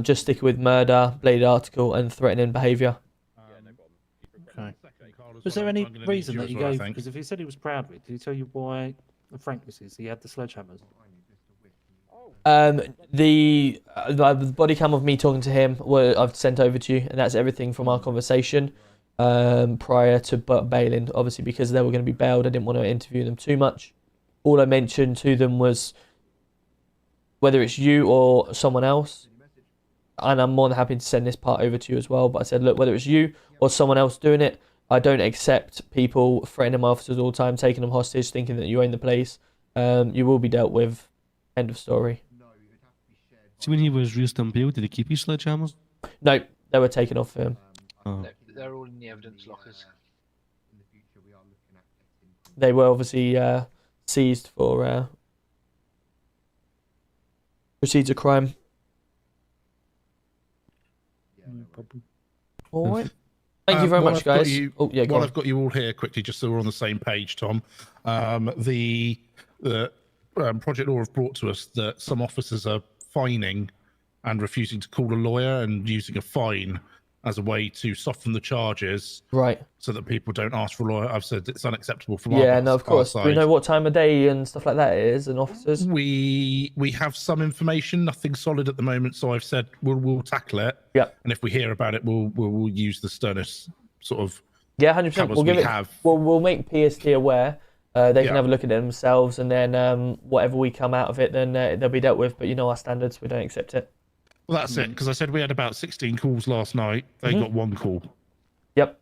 just stick with murder, bladed article, and threatening behaviour. Okay. Was there any reason that you gave? Because if he said he was proud of it, did he tell you why the Frankness is? He had the sledgehammers. The body cam of me talking to him, I've sent over to you, and that's everything from our conversation prior to bailing. Obviously, because they were going to be bailed, I didn't want to interview them too much. All I mentioned to them was whether it's you or someone else, and I'm more than happy to send this part over to you as well. But I said, look, whether it's you or someone else doing it, I don't accept people threatening my officers all the time, taking them hostage, thinking that you own the place. You will be dealt with. End of story. So when he was released on bail, did he keep his sledgehammers? No, they were taken off him. They're all in the evidence lockers. They were obviously seized for proceeds of crime. No problem. All right. Thank you very much, guys. While I've got you all here quickly, just so we're on the same page, Tom, the Project Law have brought to us that some officers are fining and refusing to call a lawyer and using a fine as a way to soften the charges, right? So that people don't ask for a lawyer. I've said it's unacceptable from no, of course. Do we know what time of day and stuff like that it is, and officers? We have some information, nothing solid at the moment. So I've said we'll tackle it. Yeah. And if we hear about it, we'll use the sternest sort of 100%. We'll give it. We'll make PST aware. They can have a look at it themselves, and then whatever we come out of it, then they'll be dealt with. But you know our standards, we don't accept it. Well, that's it, because I said we had about 16 calls last night. They got one call. Yep.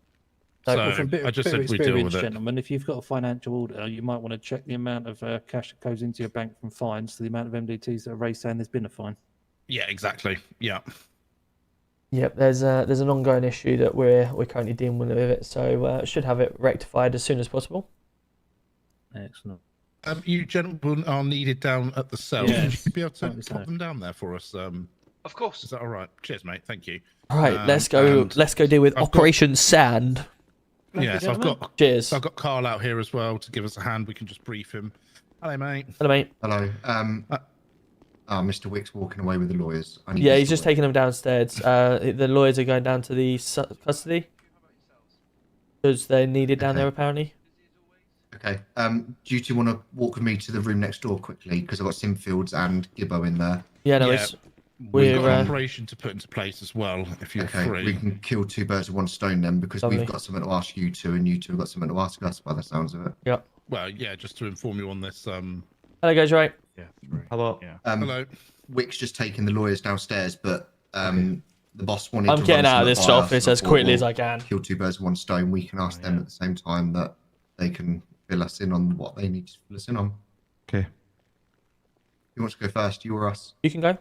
So Well, from I just said we deal with it. Gentlemen, if you've got a financial order, you might want to check the amount of cash that goes into your bank from fines to the amount of MDTs that are raised saying there's been a fine. Yeah, exactly. Yeah. Yep. There's an ongoing issue that we're currently dealing with it, so should have it rectified as soon as possible. Excellent. You gentlemen are needed down at the cell. Yes. Would you be able to pop them down there for us? Of course. Is that all right? Cheers, mate. Thank you. All right, let's go deal with Operation Sand. Yeah, so I've got Cheers. So I've got Carl out here as well to give us a hand. We can just brief him. Hello, mate. Hello, mate. Hello. Mr. Wick's walking away with the lawyers. Yeah, he's just taking them downstairs. The lawyers are going down to the custody because they're needed down there apparently. Okay. Do you two want to walk with me to the room next door quickly? Because I've got Simfields and Gibbo in there. Yeah, no, we've got an operation to put into place as well, if you're free. We can kill two birds with one stone then, because we've got something to ask you two, and you two have got something to ask us by the sounds of it. Yeah. Well, yeah, just to inform you on this. Hello, guys, right? Yeah. Hello. Yeah. Hello. Wick's just taking the lawyers downstairs, but the boss wanted I'm to getting run out of something this by us, office and I as thought, quickly as well, I can. Kill two birds with one stone. We can ask them at the same time that they can fill us in on what they need to fill us in on. Okay. Who wants to go first, you or us? You can go.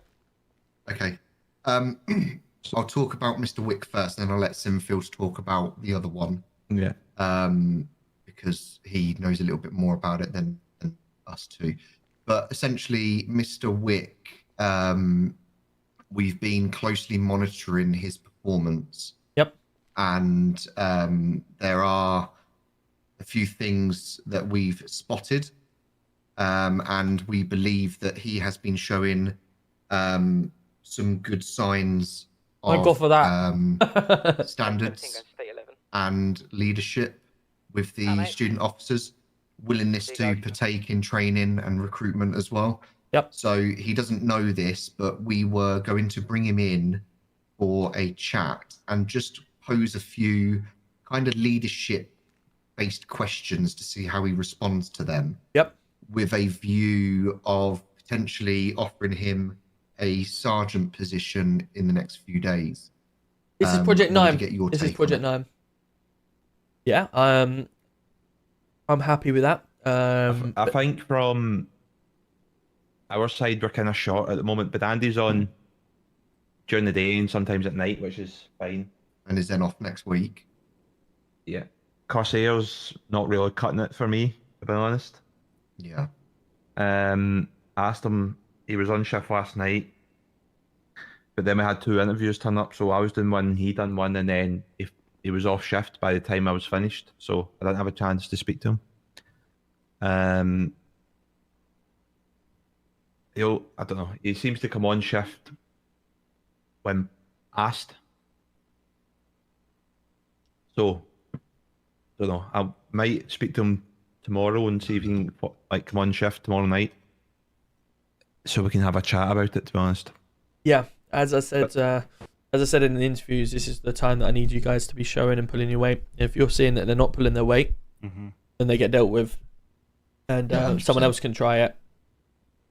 Okay. I'll talk about Mr. Wick first, then I'll let Simfields talk about the other one. Yeah. Because he knows a little bit more about it than us two. But essentially, Mr. Wick, we've been closely monitoring his performance. Yep. And there are a few things that we've spotted. And we believe that he has been showing some good signs of Thank God for that. standards and leadership with the student officers, willingness to partake in training and recruitment as well. Yep. So he doesn't know this, but we were going to bring him in for a chat and just pose a few kind of leadership-based questions to see how he responds to them. Yep. With a view of potentially offering him a sergeant position in the next few days. This is Project 9. This This is Project 9. Yeah, I'm happy with that. I think from our side we're kind of short at the moment, but Andy's on during the day and sometimes at night, which is fine. And is then off next week. Yeah. Corsair's not really cutting it for me, to be honest. Yeah. Asked him, he was on shift last night, but then we had 2 interviews turn up, so I was doing one, he done one, and then he was off shift by the time I was finished, so I didn't have a chance to speak to him. Um, I don't know. He seems to come on shift when asked. So, don't know. I might speak to him tomorrow and see if he can come on shift tomorrow night, so we can have a chat about it. To be honest. Yeah, as I said in the interviews, this is the time that I need you guys to be showing and pulling your weight. If you're seeing that they're not pulling their weight, then they get dealt with, and someone else can try it.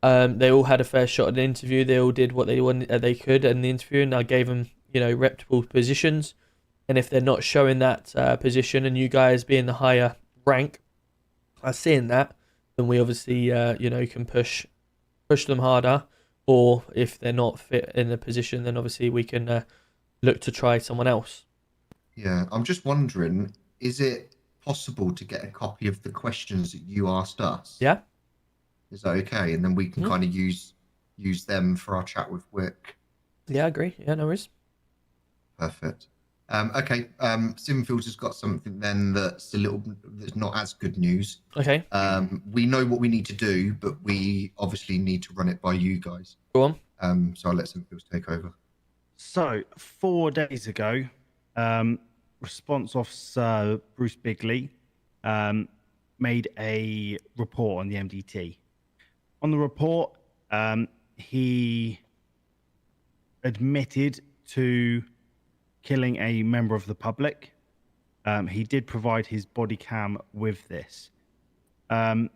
They all had a fair shot at the interview. They all did what they could in the interview, and I gave them, reputable positions. And if they're not showing that position, and you guys being the higher rank are seeing that, then we obviously, can push them harder. Or if they're not fit in the position, then obviously we can look to try someone else. Yeah, I'm just wondering, is it possible to get a copy of the questions that you asked us? Yeah. Is that okay? And then we can kind of use them for our chat with Wick. Yeah, I agree. Yeah, no worries. Perfect. Okay. Simfield has got something then that's not as good news. Okay. We know what we need to do, but we obviously need to run it by you guys. Go on. So I'll let Simfield take over. So 4 days ago, response officer Bruce Bigley made a report on the MDT. On the report, he admitted to killing a member of the public. He did provide his body cam with this. On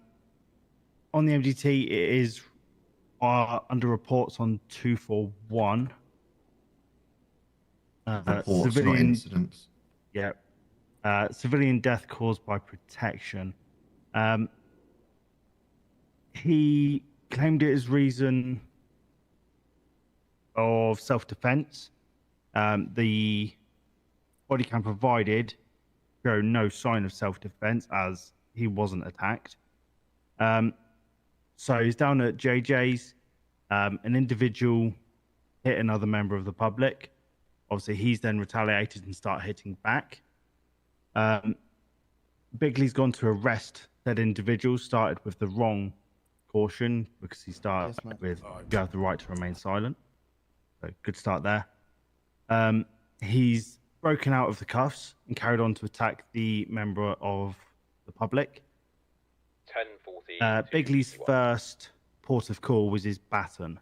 the MDT, it is under reports on 241. Reports, not incidents. Yeah. Civilian death caused by protection. He claimed it as reason of self-defense. The body cam provided showed no sign of self-defense as he wasn't attacked. So he's down at JJ's. An individual hit another member of the public. Obviously, he's then retaliated and started hitting back. Bigley's gone to arrest that individual, started with the wrong caution because he started with you have the right to remain silent. So good start there. He's broken out of the cuffs and carried on to attack the member of the public. 10-14. Bigley's first port of call was his baton.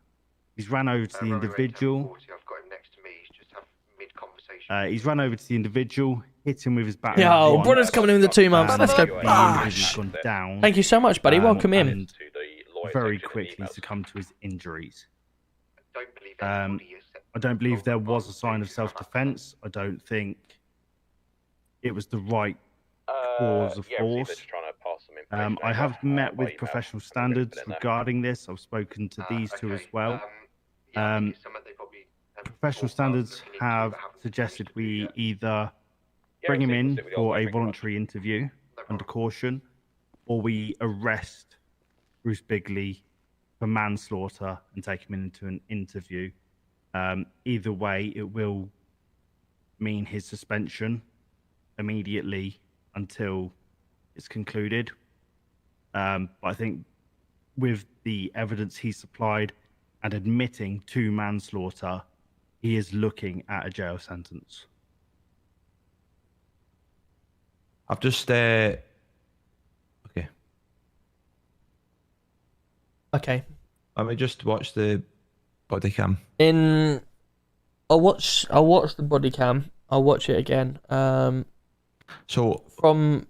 He's ran over to the individual. I've got him next to me. He's just mid-conversation. He's run over to the individual, hit him with his baton. Yo, brother's coming in with the 2 months. Let's go. The individual's gone down. Thank you so much, buddy. Welcome in. And very quickly succumbed to his injuries. I don't believe there was a sign of self-defense. I don't think it was the right cause of force. I have met with professional standards regarding this. I've spoken to these two as well. Professional standards have suggested we either bring him in for a voluntary interview under caution, or we arrest Bruce Bigley for manslaughter and take him into an interview. Either way, it will mean his suspension immediately until it's concluded. But I think with the evidence he supplied and admitting to manslaughter, he is looking at a jail sentence. I've just okay. Okay. Let me just watch the body cam. I'll watch the body cam. I'll watch it again. So from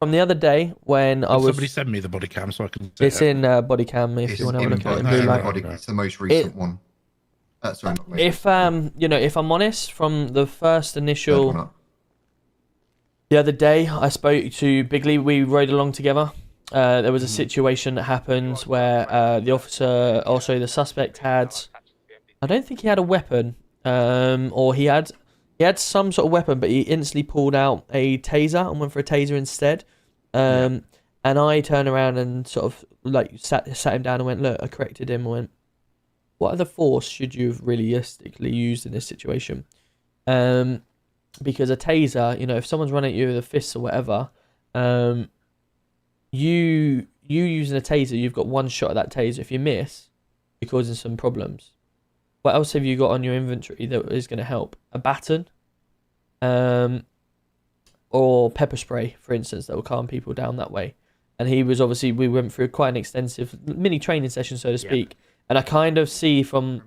the other day when I was somebody send me the body cam so I can see it's in body cam if you want to have a look at it. It's the most recent one. Sorry, not most if if I'm honest, from the first initial the other day I spoke to Bigley, we rode along together. There was a situation that happened where the officer, also the suspect, had, I don't think he had a weapon, or he had some sort of weapon, but he instantly pulled out a taser and went for a taser instead. And I turned around and sort of like sat him down and went, look, I corrected him and went, what other force should you have realistically used in this situation? Because a taser, if someone's running at you with a fist or whatever, you you using a taser, you've got one shot at that taser. If you miss, you're causing some problems. What else have you got on your inventory that is going to help? A baton, or pepper spray, for instance, that will calm people down that way. And he was obviously, we went through quite an extensive mini training session, so to speak. And I kind of see from,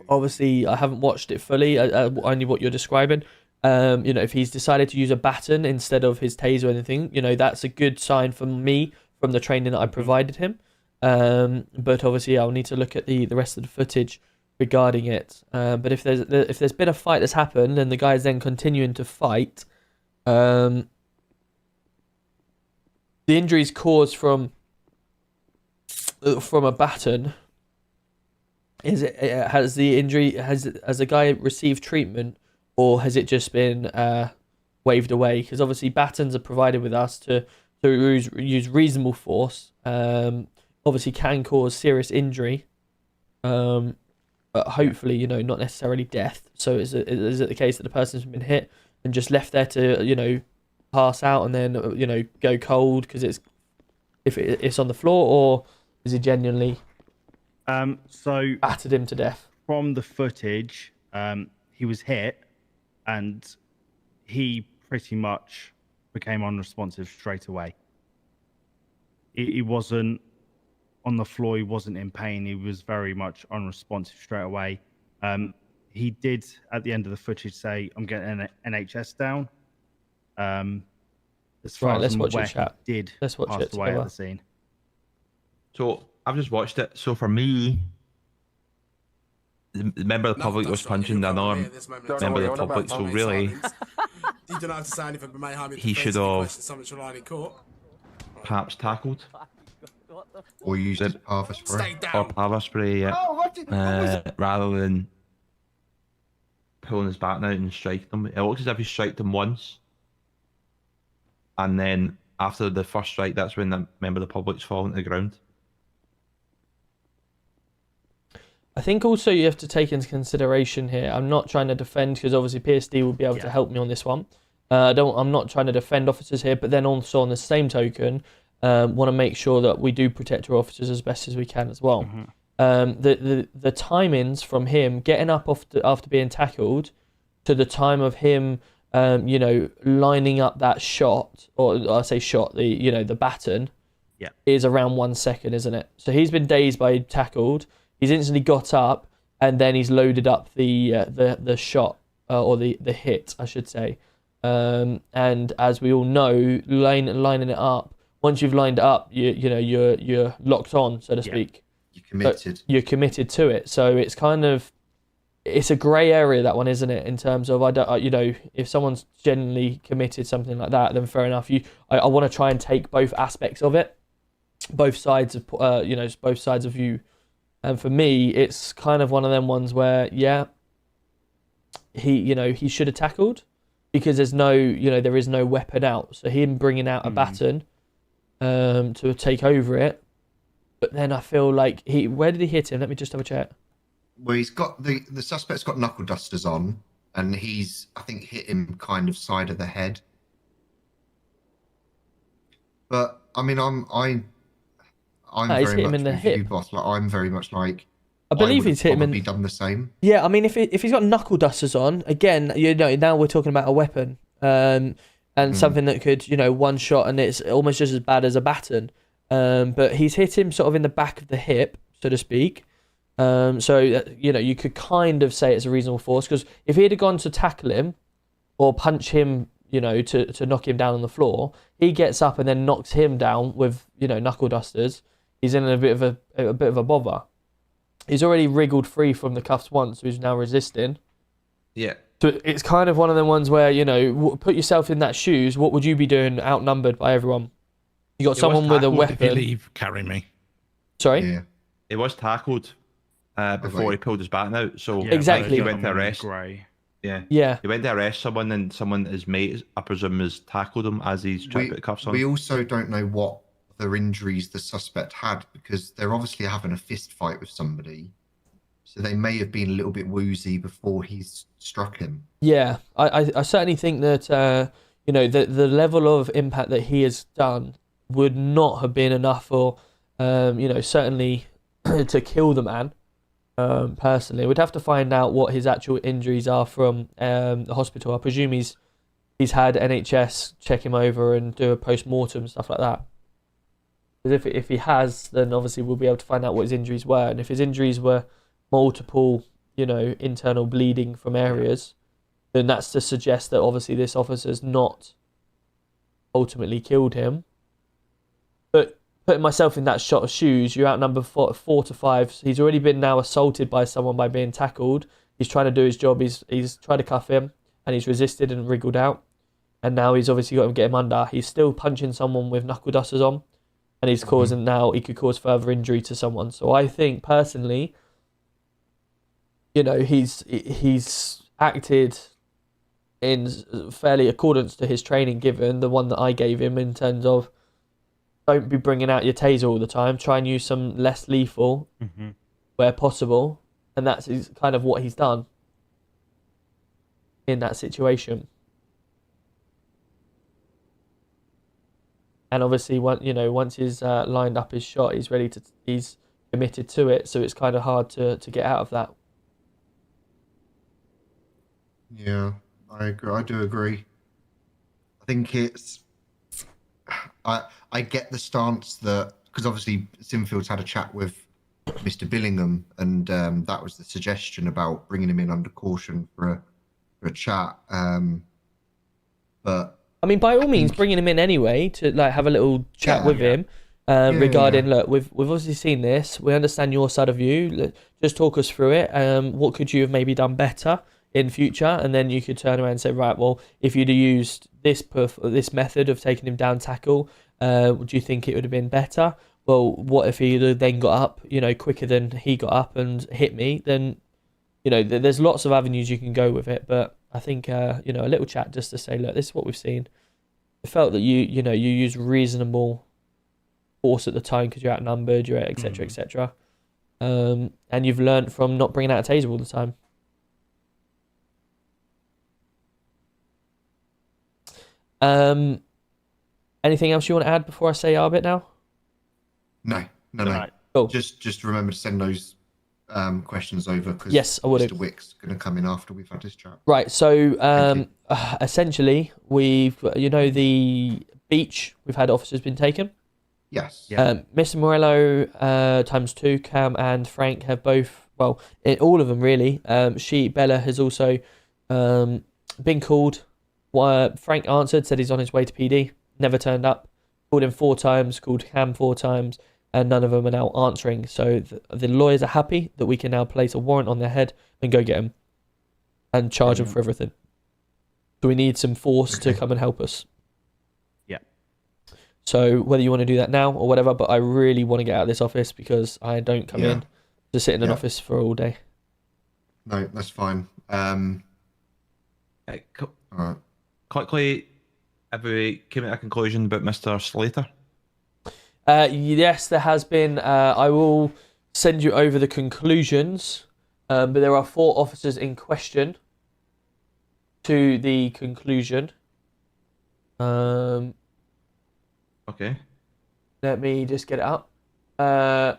obviously, I haven't watched it fully, only what you're describing. You know, if he's decided to use a baton instead of his taser or anything, you know, that's a good sign for me from the training that I provided him. But obviously, I'll need to look at the rest of the footage regarding it. But if there's been a fight that's happened and the guy's then continuing to fight, the injuries caused from a baton. Has the guy received treatment, or has it just been waved away? Because obviously batons are provided with us to use reasonable force. Obviously can cause serious injury, but hopefully, you know, not necessarily death. So is it the case that the person's been hit and just left there to, you know, pass out and then, you know, go cold because it's on the floor, or is he genuinely so battered him to death? From the footage, he was hit and he pretty much became unresponsive straight away. He wasn't on the floor, he wasn't in pain, he was very much unresponsive straight away. He did at the end of the footage say, "I'm getting an NHS down." As far as I'm aware, he did pass away at the scene. So I've just watched it. So for me, the member of the public was punching another member of the public. So really, he should have perhaps tackled. Or used power spray. Or power spray, yeah. Rather than pulling his baton out and striking him. It looks as if he struck him once. And then after the first strike, that's when the member of the public's fallen to the ground. I think also you have to take into consideration here, I'm not trying to defend, because obviously PSD will be able to help me on this one. I'm not trying to defend officers here, but then also on the same token, want to make sure that we do protect our officers as best as we can as well. The timings from him getting up after being tackled to the time of him, you know, lining up that shot, or I say shot, the baton, is around 1 second, isn't it? So he's been dazed by tackled. He's instantly got up, and then he's loaded up the shot, or the hit, I should say. And as we all know, lining it up. Once you've lined it up, you're locked on, so to speak. You're committed. You're committed to it. So it's kind of, it's a grey area, that one, isn't it? In terms of, if someone's genuinely committed something like that, then fair enough. I want to try and take both aspects of it, both sides of both sides of you. And for me, it's kind of one of them ones where, he should have tackled, because there is no weapon out. So him bringing out a baton to take over it. But then I feel like where did he hit him? Let me just double check. Well, he's got the suspect's got knuckle dusters on, and he's, I think, hit him kind of side of the head. But I mean, I'm he's very hit him much in the with hip. you, boss. Like, I'm very much like, I believe he's hit him in. Done the same. Yeah, I mean, if he's got knuckle dusters on, again, now we're talking about a weapon, and something that could, one shot, and it's almost just as bad as a baton. But he's hit him sort of in the back of the hip, so to speak. So you could kind of say it's a reasonable force, because if he had gone to tackle him or punch him, to knock him down on the floor, he gets up and then knocks him down with knuckle dusters. He's in a bit of a bother. He's already wriggled free from the cuffs once, so he's now resisting. Yeah. So it's kind of one of them ones where, put yourself in that shoes. What would you be doing outnumbered by everyone? You got someone with a weapon. If you leave, carry me. Sorry? Yeah. He was tackled before he pulled his baton out. So exactly. He went to arrest. Yeah. He went to arrest someone, and his mate, I presume, has tackled him as he's trying to put cuffs on. We also don't know what other injuries the suspect had, because they're obviously having a fist fight with somebody. So they may have been a little bit woozy before he's struck him. Yeah, I certainly think that the level of impact that he has done would not have been enough for, certainly to kill the man. Personally, we'd have to find out what his actual injuries are from the hospital. I presume he's had NHS check him over and do a post-mortem, stuff like that. Because if he has, then obviously we'll be able to find out what his injuries were. And if his injuries were multiple, internal bleeding from areas, then that's to suggest that obviously this officer's not ultimately killed him. But putting myself in that shot of shoes, you're outnumbered 4 to 5. He's already been now assaulted by someone by being tackled. He's trying to do his job. He's tried to cuff him, and he's resisted and wriggled out. And now he's obviously got to get him under. He's still punching someone with knuckle dusters on, and he's causing now he could cause further injury to someone. So I think personally, he's acted in fairly accordance to his training given, the one that I gave him, in terms of don't be bringing out your taser all the time. Try and use some less lethal where possible, and that's kind of what he's done in that situation. And obviously, once he's lined up his shot, he's committed to it. So it's kind of hard to get out of that. Yeah, I agree. I do agree. I think it's. I get the stance that, because obviously Sinfield's had a chat with Mr. Billingham, and that was the suggestion about bringing him in under caution for a chat. But I mean, by all means, bringing him in anyway to have a little chat with him regarding. Look, we've obviously seen this. We understand your side of view. Just talk us through it. What could you have maybe done better in future? And then you could turn around and say, right, well, if you'd have used this method of taking him down tackle, do you think it would have been better? Well, what if he'd have then got up, quicker than he got up and hit me? Then, there's lots of avenues you can go with it. But I think, a little chat just to say, look, this is what we've seen. I felt that you used reasonable force at the time because you're outnumbered, you're etc. etc. And you've learned from not bringing out a taser all the time. Anything else you want to add before I say our bit now? No. Cool. Just remember to send those questions over. Cause yes, I would. Mr. Wick's going to come in after we've had this chat. Right. So essentially, we've the beach. We've had officers been taken. Yes. Mr. Morello ×2, Cam and Frank have both. Well, all of them really. Bella has also been called. Frank answered, said he's on his way to PD, never turned up. Called him 4 times, called Cam 4 times, and none of them are now answering. So the lawyers are happy that we can now place a warrant on their head and go get him and charge them for everything. So we need some force to come and help us. Yeah. So whether you want to do that now or whatever, but I really want to get out of this office because I don't come in to sit in an office for all day. No, that's fine. All right. Quickly, have we came at a conclusion about Mr. Slater? Yes, there has been. I will send you over the conclusions, but there are 4 officers in question to the conclusion. Okay. Let me just get it up.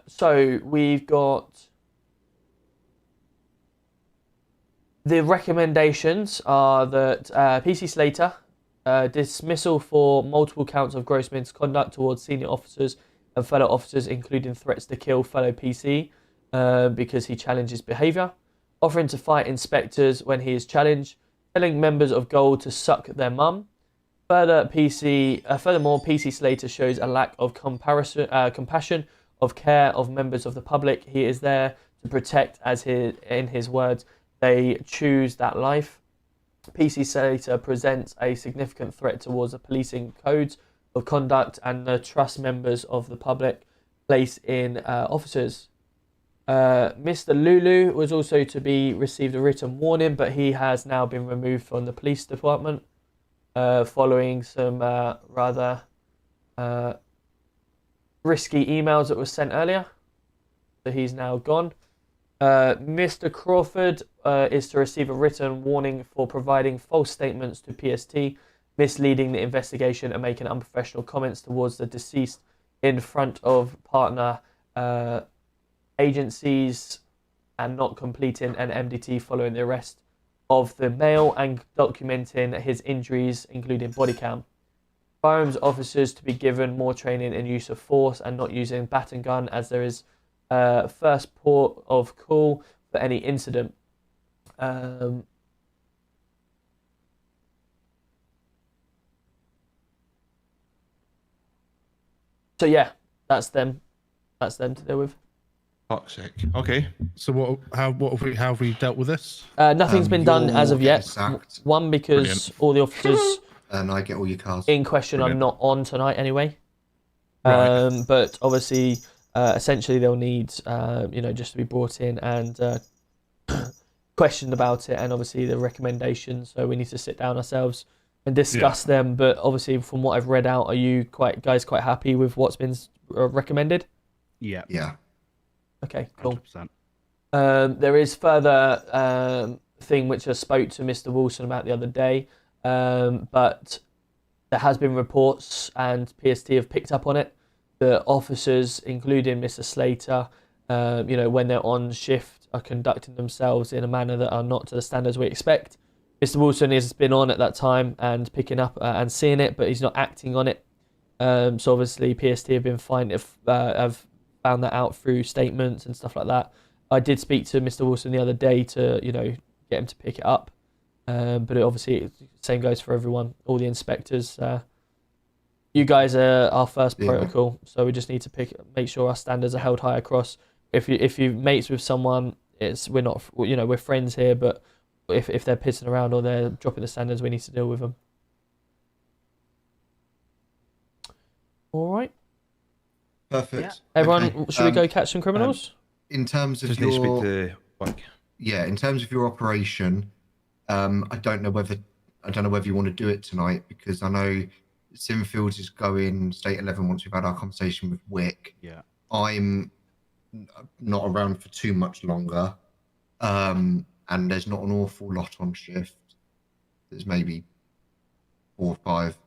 So we've got the recommendations are that PC Slater, dismissal for multiple counts of gross misconduct towards senior officers and fellow officers, including threats to kill fellow PC because he challenges behaviour, offering to fight inspectors when he is challenged, telling members of Gold to suck their mum. Furthermore, PC Slater shows a lack of compassion, of care of members of the public. He is there to protect, in his words, they choose that life. PC Slater presents a significant threat towards the policing codes of conduct and the trust members of the public place in officers. Mr. Lulu was also to be received a written warning, but he has now been removed from the police department following some rather risky emails that were sent earlier. So he's now gone. Mr. Crawford is to receive a written warning for providing false statements to PST misleading the investigation and making unprofessional comments towards the deceased in front of partner agencies and not completing an MDT following the arrest of the male and documenting his injuries, including body cam. FiveM's officers to be given more training in use of force and not using baton gun, as there is first port of call for any incident. So yeah, that's them. That's them to deal with. Fuck's sake. Okay. So how have we dealt with this? Nothing's been done as of yet. Sacked. One, because Brilliant. all the officers And I get all your cars. in question Brilliant. are not on tonight anyway. Right. But obviously, essentially they'll need, just to be brought in and questioned about it, and obviously the recommendations. So we need to sit down ourselves and discuss them. But obviously, from what I've read out, are you quite happy with what's been recommended? Yeah. Yeah. Okay, cool. 100%. There is further thing which I spoke to Mr. Wilson about the other day, but there has been reports, and PST have picked up on it, that officers, including Mr. Slater, when they're on shift, are conducting themselves in a manner that are not to the standards we expect. Mr. Wilson has been on at that time and picking up and seeing it, but he's not acting on it. So obviously PST have been have found that out through statements and stuff like that. I did speak to Mr. Wilson the other day to, get him to pick it up. But obviously, same goes for everyone, all the inspectors. You guys are our first protocol, so we just need to make sure our standards are held high across. If you mates with someone, we're friends here, but if they're pissing around or they're dropping the standards, we need to deal with them. All right. Perfect. Yeah. Everyone, Okay. should we go catch some criminals? In terms of Just need to speak your to in terms of your operation, I don't know whether you want to do it tonight, because I know Sinfields is going state 11 once we've had our conversation with Wick. Yeah. I'm not around for too much longer, and there's not an awful lot on shift. There's maybe 4 or 5.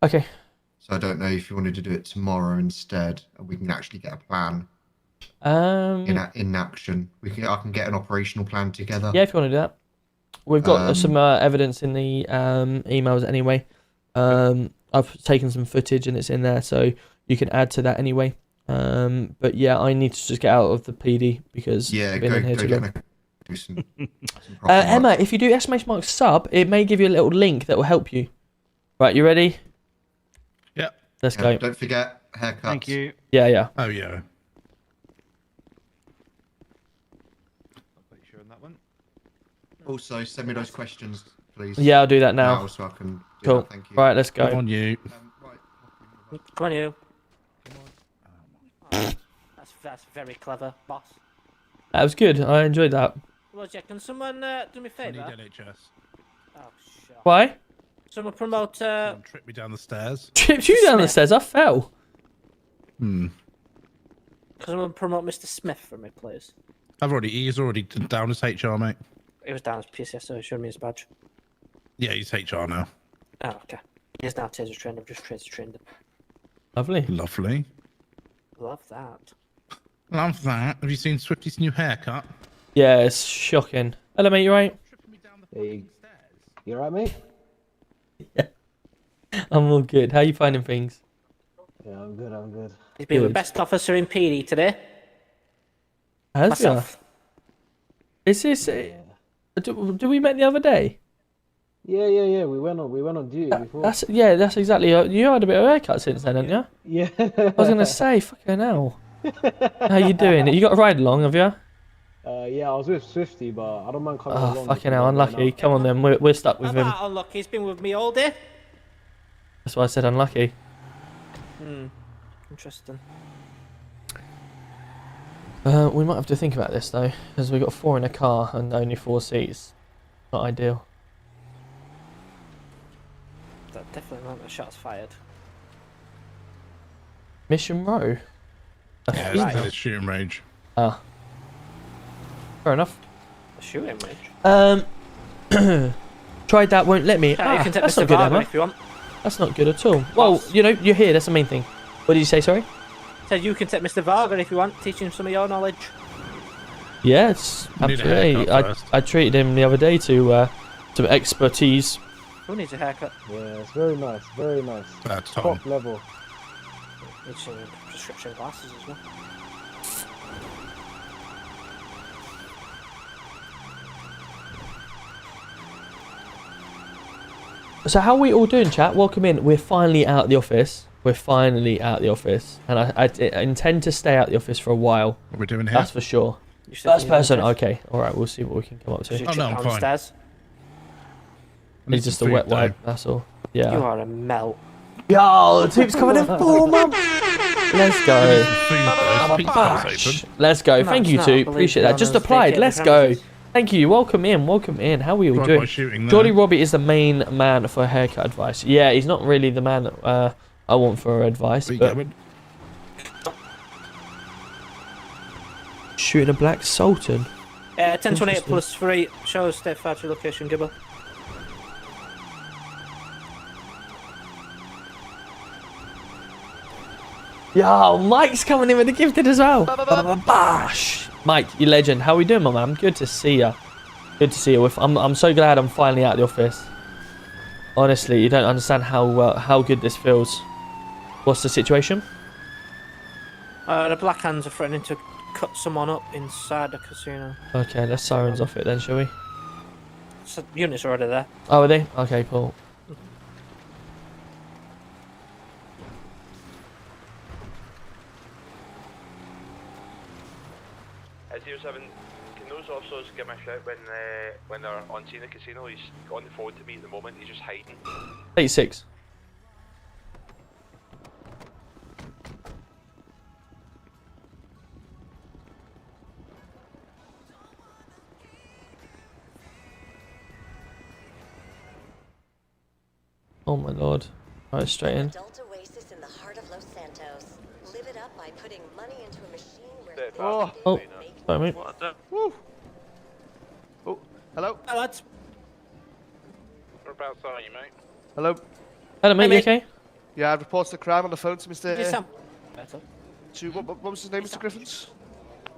Okay. So I don't know if you wanted to do it tomorrow instead, and we can actually get a plan in action. I can get an operational plan together. Yeah, if you want to do that. We've got some evidence in the emails anyway. I've taken some footage and it's in there, so you can add to that anyway. But yeah, I need to just get out of the PD because I've been in here too long. Do some Emma, if you do !mark sub, it may give you a little link that will help you. Right, you ready? Yeah. Let's go. Don't forget haircuts. Thank you. Yeah. Oh yeah. Also, send me those questions, please. Yeah, I'll do that now. So I can do cool. that. Thank you. Right, let's go. Come on, you. Come on, you. That's very clever, boss. That was good. I enjoyed that. Roger, can someone do me a favour? I need NHS. Oh, shit. Why? Someone promote. Someone tripped me down the stairs. Tripped you down the stairs? I fell. Can someone promote Mr. Smith for me, please? He's already down as HR, mate. He was down as PCS, so he showed me his badge. Yeah, he's HR now. Oh, okay. He's now taser trained. I've just taser trained him. Lovely. Lovely. Love that. Love that. Have you seen Swifty's new haircut? Yeah, it's shocking. Hello, mate. You right? Hey, you alright, mate? Yeah. I'm all good. How you finding things? Yeah, I'm good. He's been with best officer in PD today. Has Myself. Is this? Do we met the other day? Yeah. We went on duty before. That's exactly. You had a bit of a haircut since then, haven't you? Yeah. I was gonna say, fucking hell. How you doing? You got a ride along, have you? Yeah, I was with Swifty, but I don't mind coming along. Oh, fucking hell, unlucky. Come on then, we're stuck with him. Unlucky. He's been with me all day. That's why I said unlucky. Interesting. We might have to think about this though, because we've got 4 in a car and only 4 seats. Not ideal. That definitely not the shots fired. Mission Row. Yeah, it's a shooting range. Ah. Fair enough. A shooting range. Tried that, won't let me. You can take That's Mr. not good, Vargan Emma. if you want. That's not good at all. Well, you know, you're here. That's the main thing. What did you say, sorry? Said you can take Mr. Vargan if you want, teach him some of your knowledge. Yes, Need a absolutely. haircut first. I treated him the other day to some expertise. Who needs a haircut? Yeah, it's very nice, very nice. That's Tom. Top level. Needs some prescription glasses as well. So how are we all doing, chat? Welcome in. We're finally out of the office. We're finally out of the office. And I intend to stay out of the office for a while. What are we doing here? That's for sure. First person. Okay. All right. We'll see what we can come up to. Oh, no, I'm fine. Downstairs. It's just a wet wipe. That's all. Yeah. You are a melt. Yo, the team's coming in full, man. Let's go. Let's go. Thank you, two. Appreciate that. Just applied. Let's go. Thank you. Welcome in. Welcome in. How are you all doing? Jolly Robbie is the main man for haircut advice. Yeah, he's not really the man I want for advice. But shooting a black sultan. 1028 plus 3 shows state factory location, Gibber. Yo, Mike's coming in with the gifted as well. Bash. Mike, you legend. How are we doing, my man? Good to see ya. Good to see you. I'm so glad I'm finally out of the office. Honestly, you don't understand how good this feels. What's the situation? The Black Hands are threatening to cut someone up inside the casino. Okay, let's sirens off it then, shall we? So, units are already there. Oh, are they? Okay, cool. Can those officers give me a shout when they're on scene at the casino? He's on the phone to me at the moment, he's just hiding. 86. Oh my lord. Alright, straight in. Adult oasis in the heart of Los Santos. Live it up by putting money into a machine where Oh, sorry mate. Woo. Oh, hello? Hi, lads. Whereabouts are you, mate? Hello? Hello mate, you okay? Yeah, I reported the crime on the phone to Mr. Yes, Sam. What was his name, Mr. Griffiths?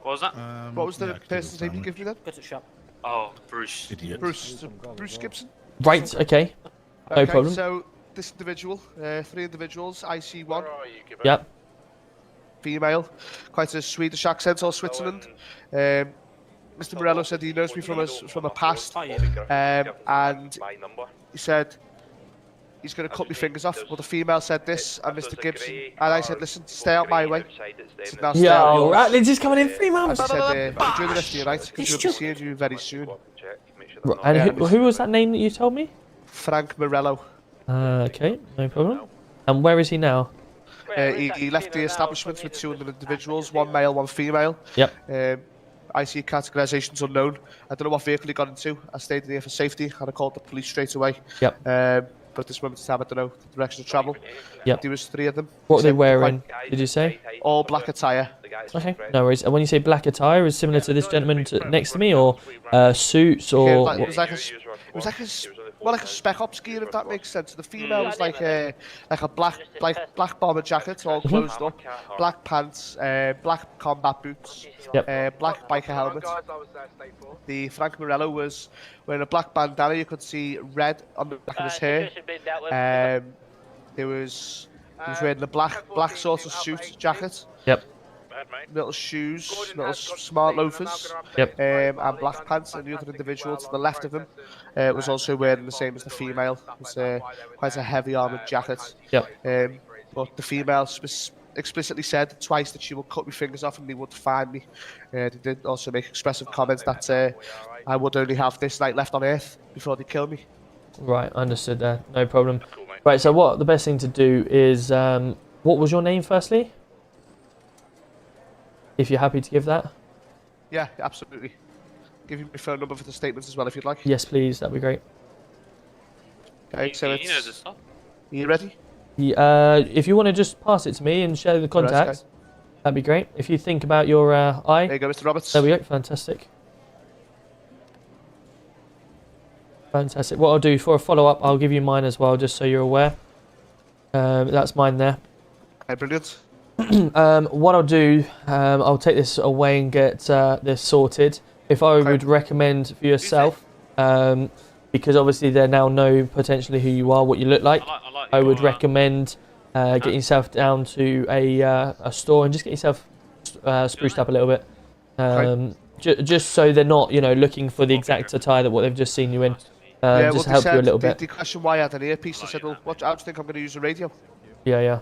What was that? What was the person's name you give me then? Go to shop. Oh, Bruce. Idiot. Bruce Gibson? Right, okay. No Okay, problem. so this individual, 3 individuals, IC1. Yep. Female, quite a Swedish accent, or Switzerland. Mr. Morello said he knows me from a past, and he said he's going to cut my fingers off. But the female said this, and Mr. Gibson, and I said, listen, stay out my way. Said, now stay out Yo, yours. Ratledge is coming in 3 months. And he said, enjoy the rest of your night, because we'll be seeing you very soon. And who was that name that you told me? Frank Morello. Okay, no problem. And where is he now? He left the establishment with 2 other individuals, 1 male, 1 female. Yep. IC categorization's unknown. I don't know what vehicle he got into. I stayed there for safety and I called the police straight away. Yep. But at this moment in time, I don't know the direction of travel. Yep. There was 3 of them. What were they wearing, did you say? All black attire. Okay, no worries. And when you say black attire, is similar to this gentleman next to me, or suits, or It was like a spec ops gear, if that makes sense. The female was like a black bomber jacket, all closed up, black pants, black combat boots, black biker helmet. The Frank Morello was wearing a black bandana. You could see red on the back of his hair. He was wearing the black sort of suit jacket. Yep. Little shoes, little smart loafers, Yep. and black pants. And the other individual to the left of him was also wearing the same as the female. It's quite a heavy armoured jacket. Yep. But the female explicitly said twice that she would cut my fingers off and they would find me. They did also make expressive comments that I would only have this night left on Earth before they kill me. Right, understood there. No problem. Right, so what the best thing to do is, what was your name firstly? If you're happy to give that. Yeah, absolutely. Give you my phone number for the statements as well if you'd like. Yes, please. That'd be great. Okay, so it's... Are you ready? If you want to just pass it to me and share the contacts, okay. That'd be great. If you think about your eye. There you go, Mr. Roberts. There we go. Fantastic. Fantastic. What I'll do for a follow-up, I'll give you mine as well, just so you're aware. That's mine there. Okay, brilliant. What I'll do, I'll take this away and get this sorted. If I would recommend for yourself, because obviously they now know potentially who you are, what you look like, I would recommend getting yourself down to a store and just get yourself spruced up a little bit. Just so they're not, you know, looking for the exact attire that what they've just seen you in. Yeah, just help you a little bit. The question why I had an earpiece, I said, well, how do you think I'm going to use the radio? Yeah.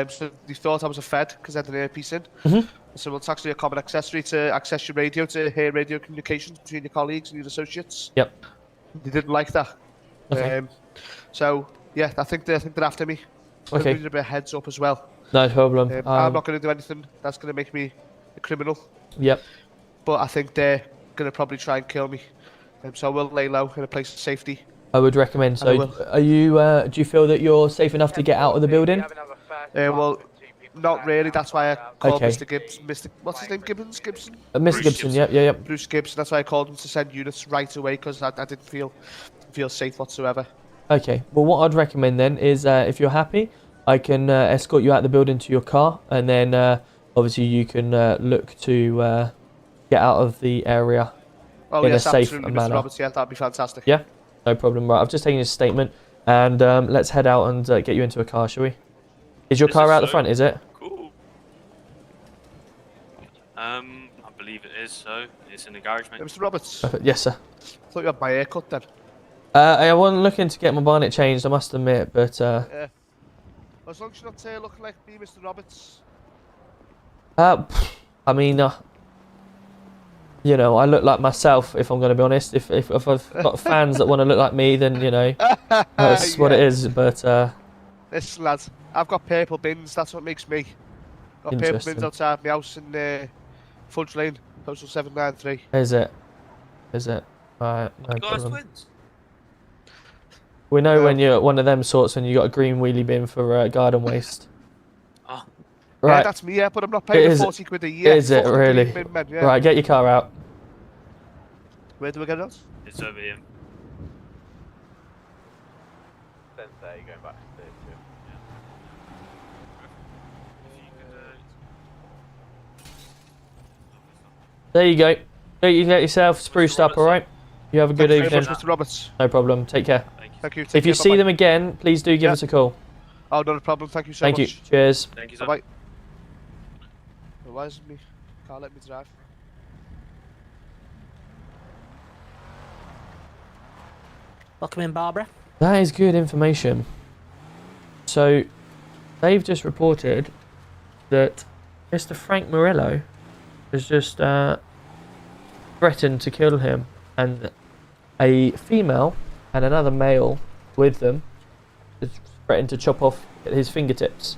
So they thought I was a Fed because I had an earpiece in. Mhm. So well, it's actually a common accessory to access your radio, to hear radio communications between your colleagues and your associates. Yep. They didn't like that. Okay. So yeah, I think they're after me. So Okay. I need a bit of heads up as well. No problem. I'm not going to do anything that's going to make me a criminal. Yep. But I think they're going to probably try and kill me. So I will lay low in a place of safety. I would recommend. And I So, will. are you? Do you feel that you're safe enough to get out of the building? Well, not really. That's why I called Okay. Mr. Gibbs. What's his name? Gibson? Mr. Gibson. Yep. Bruce Gibson. That's why I called him to send units right away because I didn't feel safe whatsoever. Okay. Well, what I'd recommend then is, if you're happy, I can escort you out the building to your car, and then obviously you can look to get out of the area in a safe absolutely, Mr. manner. Roberts. Yeah, that'd be fantastic. Yeah. No problem. Right. I've just taken your statement, and let's head out and get you into a car, shall we? Is your car out the front? Is it? Cool. I believe it is. So it's in the garage, mate. Mr. Roberts. Yes, sir. I thought you had my haircut then. I wasn't looking to get my bonnet changed, I must admit, but Yeah. As long as you're not looking like me, Mr. Roberts. I mean, you know, I look like myself, if I'm going to be honest. If I've got fans that want to look like me, then, you know, that's what it is. But Listen, lads, I've got purple bins. That's what makes me. Got purple Interesting. bins outside my house in Fudge Lane, postal 793. Is it? Right, no You guys problem. twins? We know when you're one of them sorts when you got a green wheelie bin for garden waste. Oh. Right. Yeah, that's me, yeah, but I'm not paying the 40 quid a year. Is it Fuck the really? green bin men, yeah. Right, get your car out. Where do we get it? It's over here. Then there, you're going back to stage 2. There you go. You get yourself spruced up, alright? You have a good Thank you evening. very much, Mr. Roberts. No problem. Take care. Thank you. If Take you care, see bye-bye. them again, please do give us a call. Oh, not a problem. Thank you so Thank you. much. Cheers. Thank you, sir. Bye-bye. Why isn't me? Can't let me drive. Welcome in, Barbara. That is good information. So, they've just reported that Mr. Frank Morello has just threatened to kill him, and a female and another male with them has threatened to chop off his fingertips.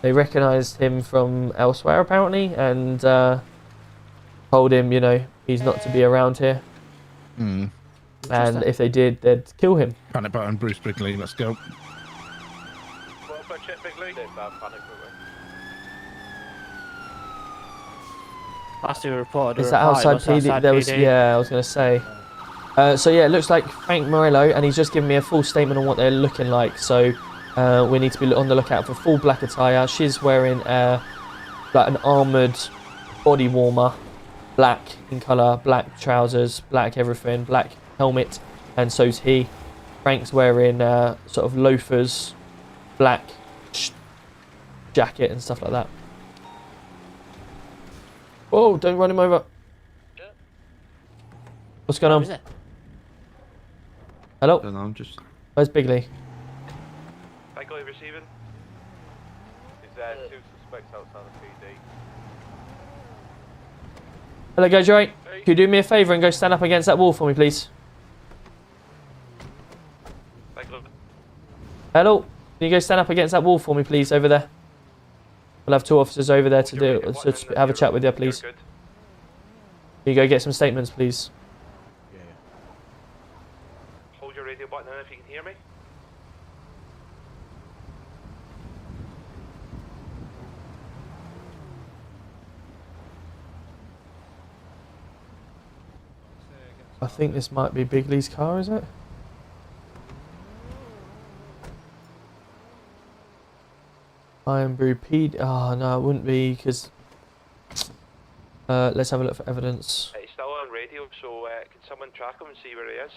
They recognised him from elsewhere apparently, and told him, you know, he's not to be around here. Hmm. And if they did, they'd kill him. Panic button, Bruce Bigley, let's go. What about Chet Bigley? Panic button. Last year reported. Is that outside PD? There was, yeah, I was going to say. So yeah, it looks like Frank Morello, and he's just given me a full statement on what they're looking like. So we need to be on the lookout for full black attire. She's wearing like an armoured body warmer, black in colour, black trousers, black everything, black helmet, and so's he. Frank's wearing sort of loafers, black jacket and stuff like that. Whoa, don't run him over. What's going on? Hello? don't know, I'm just... Where's Bigley? Bigley receiving. Is there 2 suspects outside the PD? Hello guys, you alright? Can you do me a favour and go stand up against that wall for me, please? Bigley. Hello? Can you go stand up against that wall for me, please, over there? We'll have 2 officers over there to have a chat with you, please. Can you go get some statements, please? Hold your radio button on if you can hear me. I think this might be Bigley's car, is it? Iron Brew P. Oh no, it wouldn't be because. Let's have a look for evidence. He's still on radio, so can someone track him and see where he is?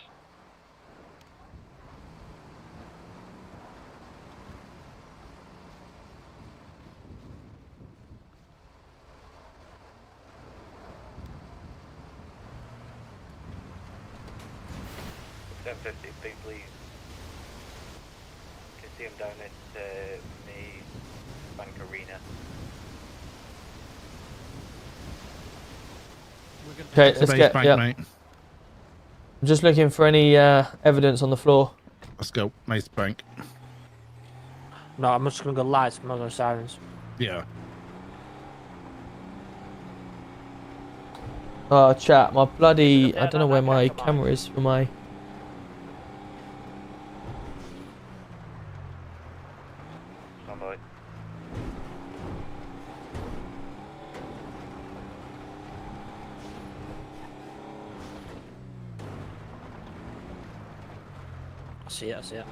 Bigley. Can see him down at May Bank Arena. Okay, let's get. Bank, Yep. mate. I'm just looking for any evidence on the floor. Let's go, Mace Bank. No, I'm just gonna go lights. I'm not going sirens. Yeah. Oh, chat, my bloody. I don't know where my camera is for my. I see it, I see it.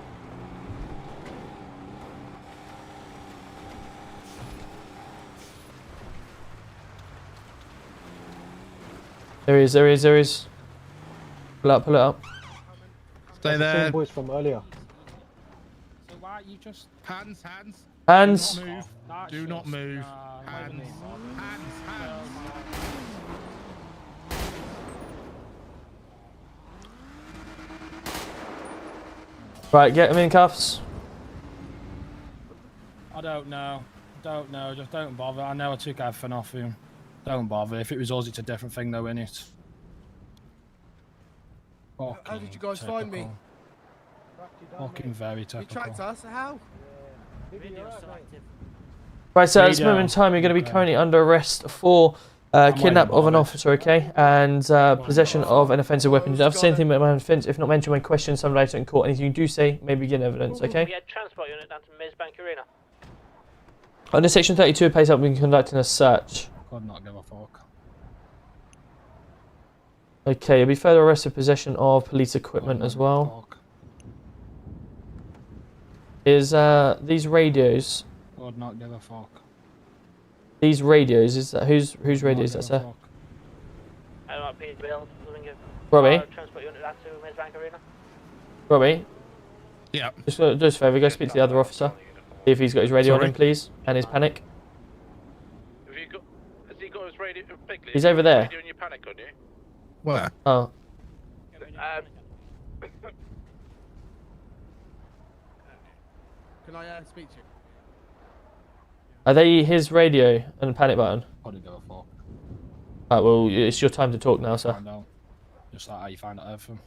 There he is. Pull it up. Stay there. Same voice from earlier. So why you just Hands. Hands. Do not move. Hands. Right, get him in cuffs. I don't know. Just don't bother. I know I took everything off him. Don't bother. If it was us, it's a different thing, though, innit? How did you guys find me? Fucking very You typical. tracked us? How? Right, so at this Radio. moment in time, you're going to be currently under arrest for kidnap of an officer, okay, and possession of an offensive weapon. You don't have to say anything about my offence. If not mentioned when questioned, some later in court. Anything you do say may begin evidence, okay? Yeah, transport unit down to Ms. Bank Arena. Under section 32, pays up when conducting a search. Could not give a fuck. Okay, you'll be further arrested for possession of police equipment as well. Is these radios? Could not give a fuck. These radios, is that whose radio is that, sir? Robbie? Transport unit down to Ms. Bank Arena. Robbie? Yeah. Just do us a favour, go speak to the other officer. See if he's got his radio on Sorry? him, please, and his panic. Has he got his radio? Bigley, He's over there. Radio in your panic on you? Where? Oh. Can I speak to you? Are they his radio and panic button? Couldn't give a fuck. Alright, well, it's your time to talk now, sir. I know. Just like how you find out everything.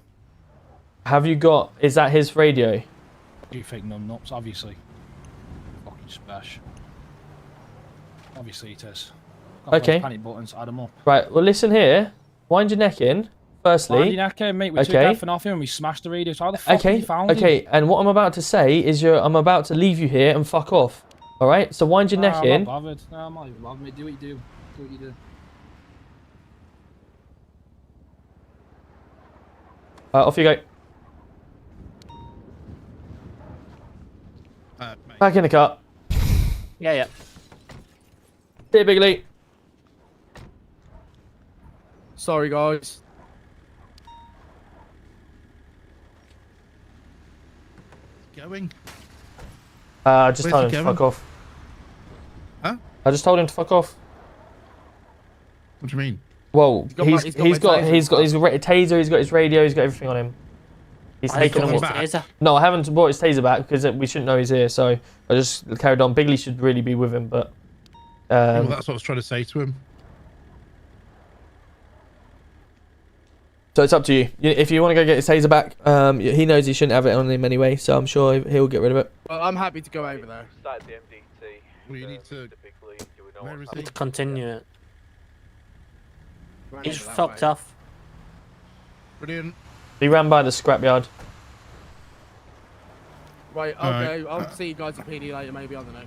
Have you got... Is that his radio? Do you think none nuts? Obviously. Fucking smash. Obviously it is. Got those Okay. panic buttons, add them up. Right, well, listen here. Wind your neck in, firstly. Wind your neck in, mate. We took Okay. everything off him and we smashed the radio. So how the fuck have you found Okay, him? and what I'm about to say is I'm about to leave you here and fuck off. Alright, so wind your neck I'm in. not bothered. No, I'm not even bothered, mate. Do what you do. Do what you do. Off you go. Back in the car. Yeah. See you, Bigley. Sorry, guys. Going. I just Where's told he him to going? fuck off. Huh? I just told him to fuck off. What do you mean? Well, got he's my got taser his taser, he's got his radio, he's got everything on him. He's taken got him. him back? No, I haven't brought his taser back because we shouldn't know he's here. So I just carried on. Bigley should really be with him, but Well, that's what I was trying to say to him. so it's up to you. If you want to go get his taser back, he knows he shouldn't have it on him anyway, so I'm sure he'll get rid of it. Well, I'm happy to go over there. Started the MDT. Well, you need to. Where is he? Continue it. Run He's over that fucked way. off. Brilliant. He ran by the scrapyard. Right, Alright. okay. I'll see you guys at PD later, maybe. I don't know.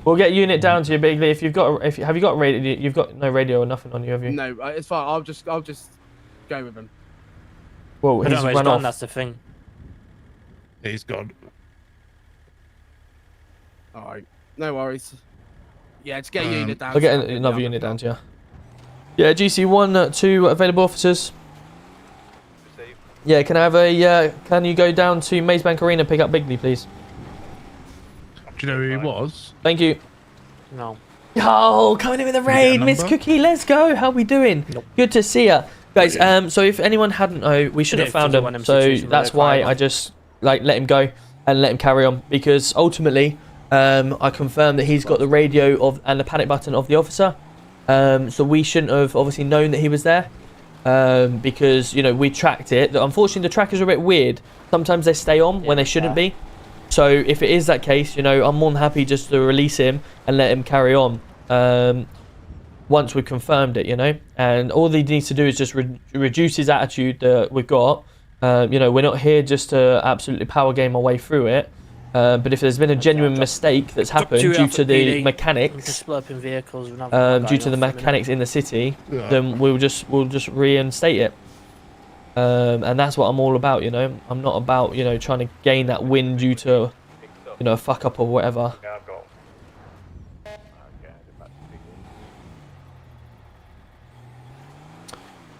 We'll get a unit down to you, Bigley. If you've got, have you got radio? You've got no radio or nothing on you, have you? No, it's fine. I'll just go with him. Well, I don't he's know where run gone, off. that's the thing. He's gone. Alright, no worries. Yeah, just get a unit down. I'll get another unit down to you. Yeah, GC1, 2 available officers. Yeah, can I have a, can you go down to Mazebank Arena and pick up Bigley, please? Do you know who he was? Thank you. No. Oh, coming in with a raid, Miss Cookie, let's go. How we doing? Good to see ya. Guys, so if anyone hadn't know, we should have found him. So that's why I just like let him go and let him carry on, because ultimately I confirmed that he's got the radio of and the panic button of the officer. So we shouldn't have obviously known that he was there, because you know we tracked it. Unfortunately, the trackers are a bit weird. Sometimes they stay on when they shouldn't be. So if it is that case, you know, I'm more than happy just to release him and let him carry on. Once we've confirmed it, you know, and all he needs to do is just reduce his attitude that we've got. You know, we're not here just to absolutely power game our way through it. But if there's been a genuine mistake that's happened due to the mechanics, due to the mechanics in the city, then we'll just reinstate it. And that's what I'm all about, you know. I'm not about, you know, trying to gain that win due to, you know, a fuck up or whatever.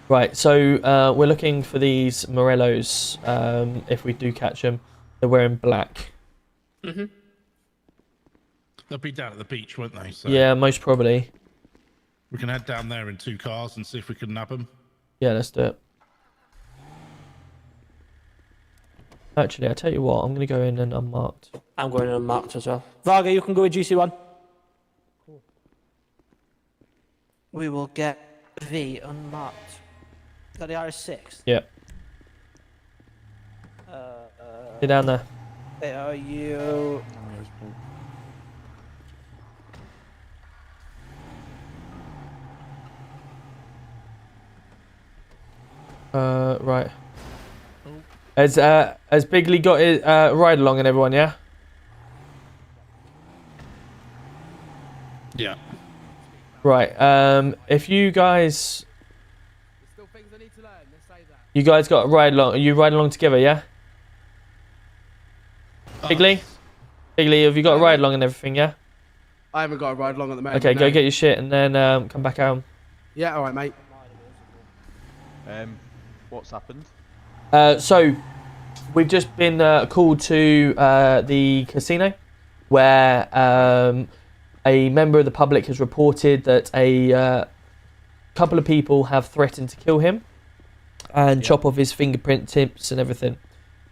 Right, so we're looking for these Morellos. If we do catch them, they're wearing black. They'll be down at the beach, won't they? So Yeah, most probably. we can head down there in 2 cars and see if we can nab them. Yeah, let's do it. Actually, I tell you what, I'm going to go in and unmarked. I'm going in unmarked as well. Varga, you can go with GC1. We will get V unmarked. Is that the RS6? Yeah. Get down there. Are you? Right. Has Bigley got his ride along and everyone? Yeah. Yeah. Right. If you guys, you guys got a ride along. Are you riding along together? Yeah. Bigley, have you got a ride along and everything? Yeah. I haven't got a ride along at the moment. Okay, no. go get your shit and then come back out. Yeah, alright, mate. What's happened? So we've just been called to the casino where a member of the public has reported that a couple of people have threatened to kill him and chop off his fingerprint tips and everything.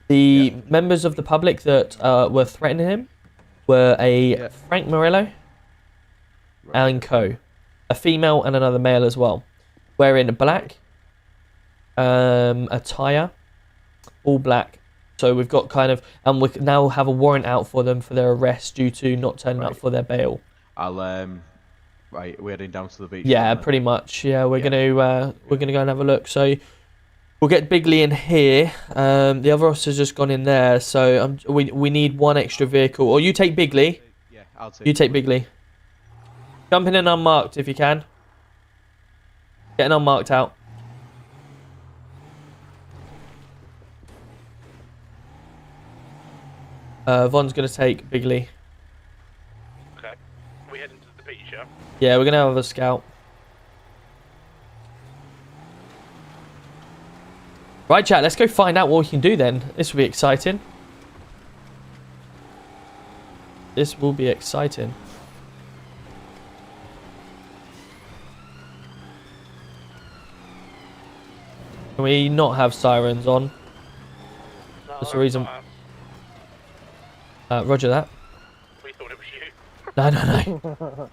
The members of the public that were threatening him were a Frank Morello and co. A female and another male as well. Wearing black attire, all black. So we've got kind of, and we now have a warrant out for them for their arrest due to not turning up for their bail. I'll right, we're heading down to the beach. Yeah, pretty much. Yeah, we're gonna go and have a look. So we'll get Bigley in here. The other officer's just gone in there. So we need one extra vehicle. Or you take Bigley. Yeah, I'll take. You take Bigley. Jump in and unmarked if you can. Get an unmarked out. Von's gonna take Bigley. Okay. We heading to the beach, yeah? Yeah, we're gonna have a scout. Right, chat, let's go find out what we can do then. This will be exciting. This will be exciting. Can we not have sirens on? That's the reason. Roger that. We thought it was you. No.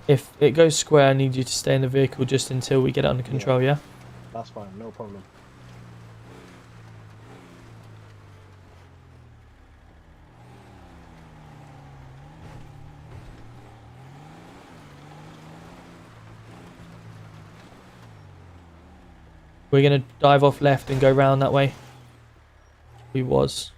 If it goes square, I need you to stay in the vehicle just until we get it under control, yeah? That's fine, no problem. We're going to dive off left and go round that way. We was.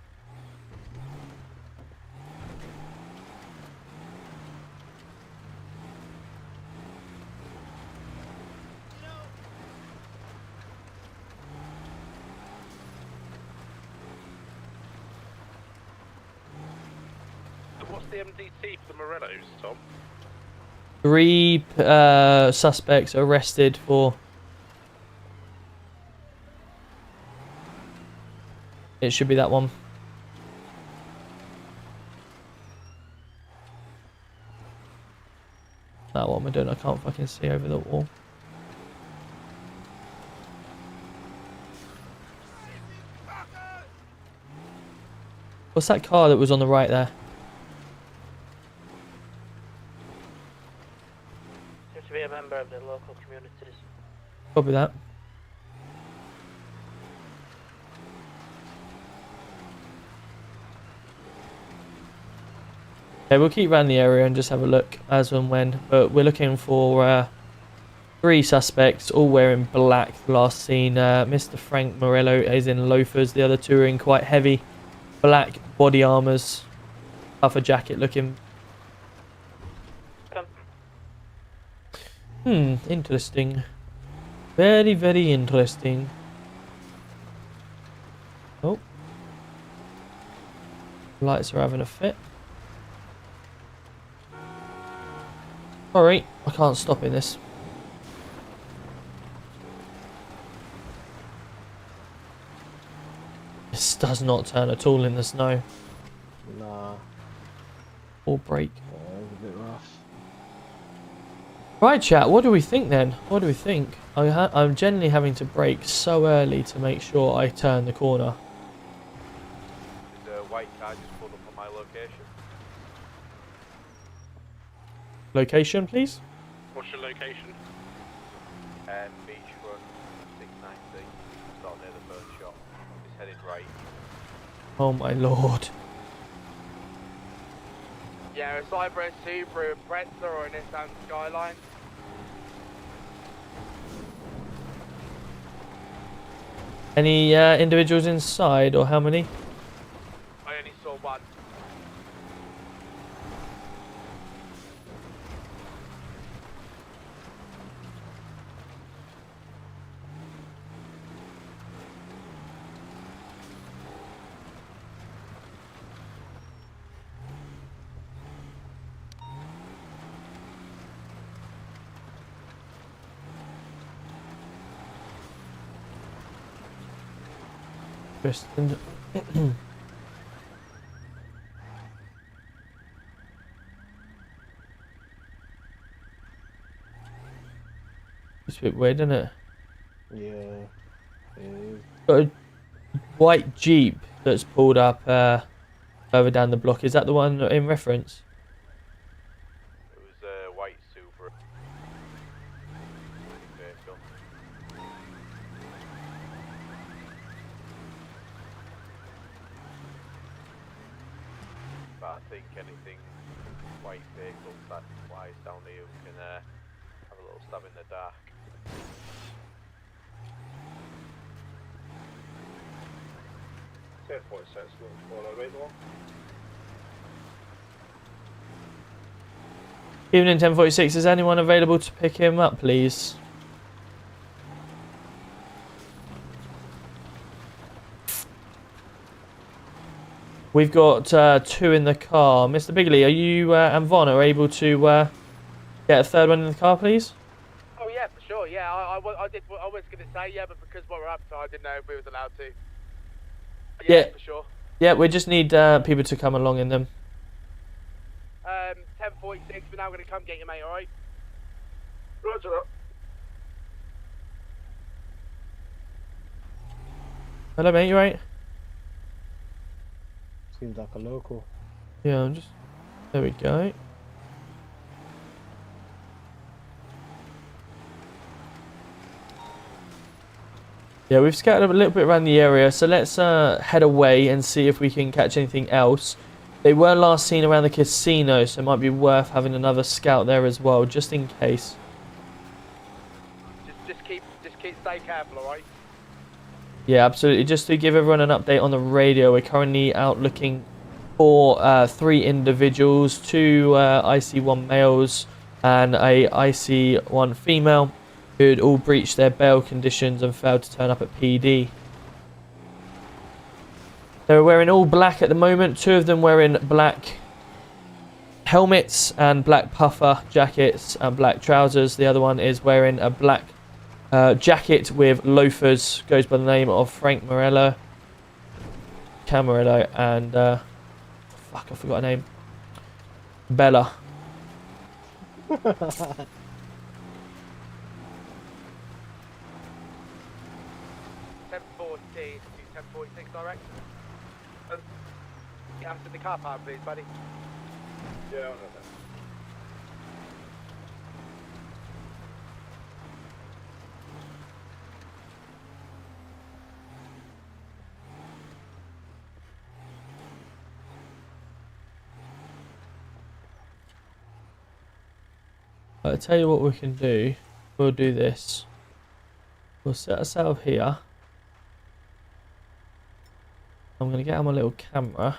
What's the MDT for the Morellos, Tom? 3 suspects arrested for... It should be that one. That one we're doing, I can't fucking see over the wall. What's that car that was on the right there? Seems to be a member of the local communities. Copy that. Okay, we'll keep around the area and just have a look as and when. But we're looking for 3 suspects, all wearing black. Last seen, Mr. Frank Morello is in loafers. The other 2 are in quite heavy black body armors, puffer jacket looking. Interesting. Very, very interesting. Oh. Lights are having a fit. Sorry, I can't stop in this. This does not turn at all in the snow. Nah. Or brake. It's a bit rough. Right, chat, what do we think then? What do we think? I'm generally having to brake so early to make sure I turn the corner. There's a white car just pulled up on my location. Location, please? What's your location? Beachfront 690. Not near the first shop. It's headed right. Oh my lord. Yeah, it's either a Subaru Impreza or a Nissan Skyline. Any individuals inside, or how many? I only saw one. Interesting. It's a bit weird, isn't it? Yeah. It is. Got a white Jeep that's pulled up further down the block. Is that the one in reference? It was a white Subaru. Vehicle. But I think anything white vehicle that flies down here we can have a little stab in the dark. Evening 1046, is anyone available to pick him up, please? We've got 2 in the car. Mr. Bigley, are you and Von are able to get a 3rd one in the car, please? Oh yeah, for sure. Yeah, I was going to say yeah, but because we're up, so I didn't know if we was allowed to. But yeah, for sure. Yeah, we just need people to come along in them. 1046, we're now going to come get you, mate. All right. Roger. Hello, mate. You right? Seems like a local. Yeah, I'm just... There we go. Yeah, we've scattered a little bit around the area, so let's head away and see if we can catch anything else. They were last seen around the casino, so it might be worth having another scout there as well, just in case. Just keep stay careful, all right? Yeah, absolutely. Just to give everyone an update on the radio, we're currently out looking for 3 individuals, 2 IC1 males and a IC1 female who had all breached their bail conditions and failed to turn up at PD. They're wearing all black at the moment. 2 of them wearing black helmets and black puffer jackets and black trousers. The other one is wearing a black jacket with loafers. Goes by the name of Frank Morello, Camarillo, and fuck, I forgot her name. Bella. 10:14 to 10:46 direct. Get after the car park, please, buddy. Yeah, I know that. I'll tell you what we can do. We'll do this. We'll set ourselves here. I'm going to get out my little camera.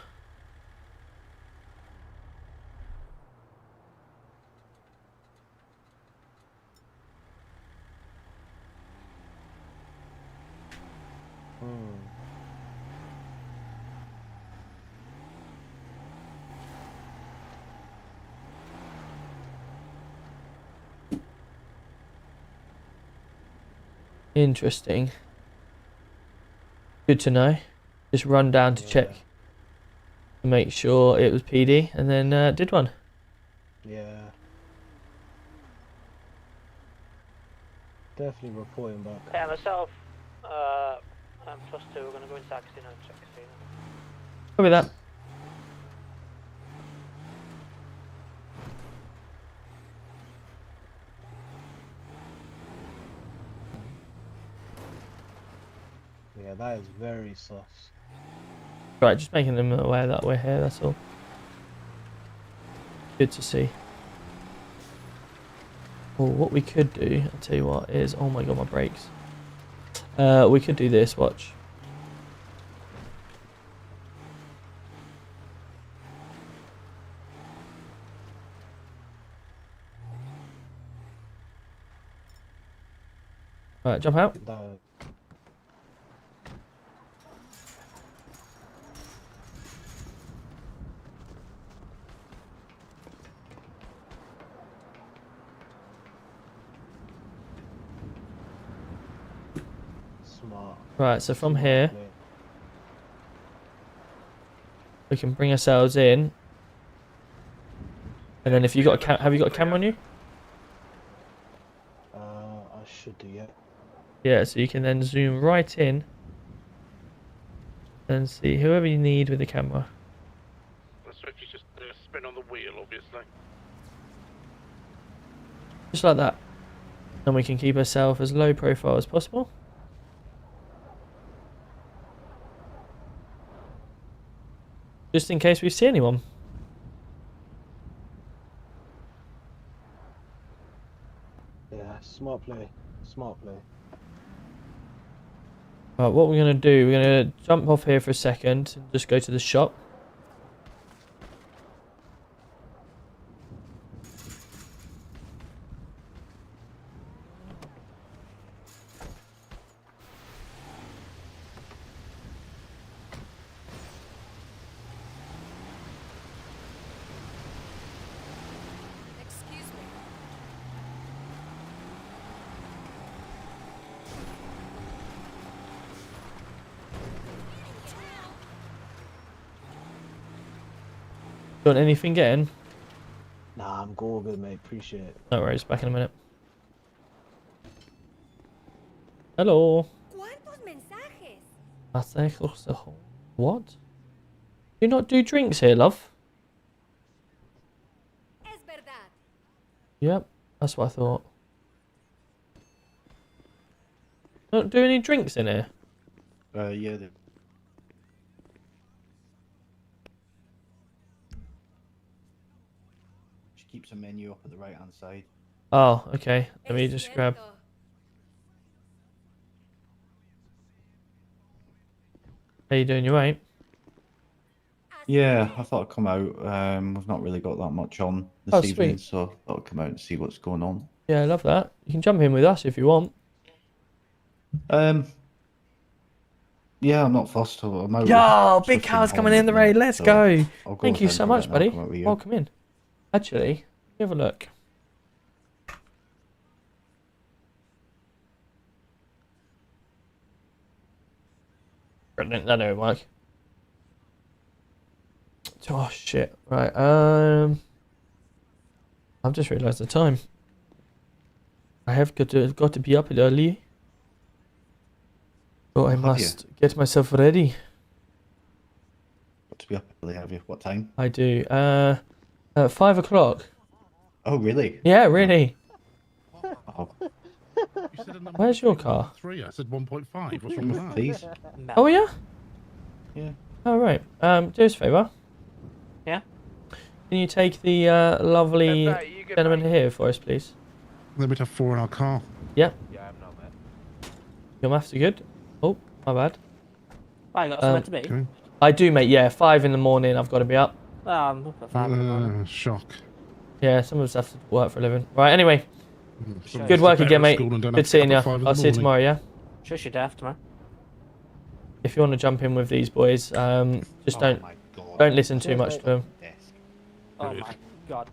Interesting. Good to know. Just run down to check to make sure it was PD, and then did one. Yeah. Definitely reporting back. Yeah, myself, I'm +2, we're going to go inside casino and check casino. Copy that. Yeah, that is very sus. Right, just making them aware that we're here, that's all. Good to see. Well, what we could do, I'll tell you what, is... Oh my god, my brakes. We could do this, watch. Right, jump out. No. Smart. Right, so from Smart here, play. we can bring ourselves in. And then if you got a have you got a camera on you? I should do, yeah. Yeah, so you can then zoom right in and see whoever you need with the camera. So if you just spin on the wheel, obviously. Just like that. And we can keep ourselves as low profile as possible. Just in case we see anyone. Yeah, smart play. Smart play. Right, what we're going to do, we're going to jump off here for a second and just go to the shop. You want anything getting? Nah, I'm good, mate. Appreciate it. No worries, back in a minute. Hello. What? Do you not do drinks here, love? Yep, that's what I thought. Don't do any drinks in here? Yeah. She keeps a menu up at the right hand side. Oh, okay. Let me just grab... How you doing? You right? Yeah, I thought I'd come out. We've not really got that much on this evening, sweet. so I thought I'd come out and see what's going on. Yeah, I love that. You can jump in with us if you want. Yeah, I'm not fussed. I'm out. Yo, with Big Swifty Car's and coming Holland in the at minute, raid. Let's so go. I'll go Thank you ahead so and much, then I'll buddy. come out with you. Welcome in. Actually, have a look. That don't work. Oh shit! Right. I've just realised the time. I have got to be up early. So I must get myself ready. Got to be up early, have you? What time? I do. 5 o'clock. Oh, really? Yeah, really. Oh. Where's your car? 3. I said 1.5. What's wrong with that? Please. Oh yeah. Yeah. Oh right. Do us a favour. Yeah. Can you take the lovely gentleman here for us, please? Then we'd have 4 in our car. Yep. Yeah, I'm not there. Your maths are good. Oh, my bad. I got somewhere to be. Okay. I do, mate. Yeah, 5 in the morning. I've got to be up. Oh, I'm up at 5 in the morning. Shock. Yeah, some of us have to work for a living. Right. Anyway. Some Good of us work are again, better mate. at school and don't Good have to seeing get you. up at 5 in the I'll see you morning. tomorrow. Yeah. Shush your death tomorrow. If you want to jump in with these boys, just don't listen too much to them. Oh my god.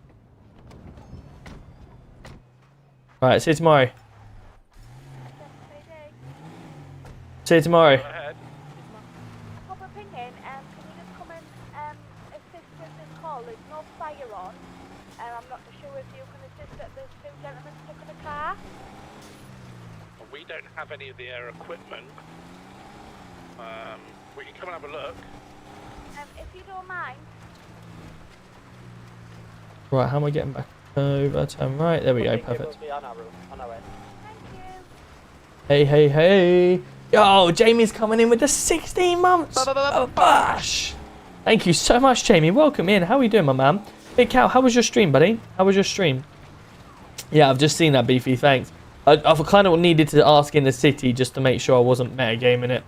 Right. See you tomorrow. See you tomorrow. Pop a ping in, can you just come and assist with this call? There's no fire on, and I'm not sure if you can assist that there's 2 gentlemen stuck in a car. We don't have any of the air equipment. We can come and have a look. If you don't mind. Right. How am I getting back over? Turn right. There we go. Perfect. Hey, hey, hey. Yo, Jamie's coming in with the 16 months. Bash. Thank you so much, Jamie. Welcome in. How are you doing, my man? Big Cow, how was your stream, buddy? How was your stream? Yeah, I've just seen that, Beefy. Thanks. I've kind of needed to ask in the city just to make sure I wasn't metagaming it.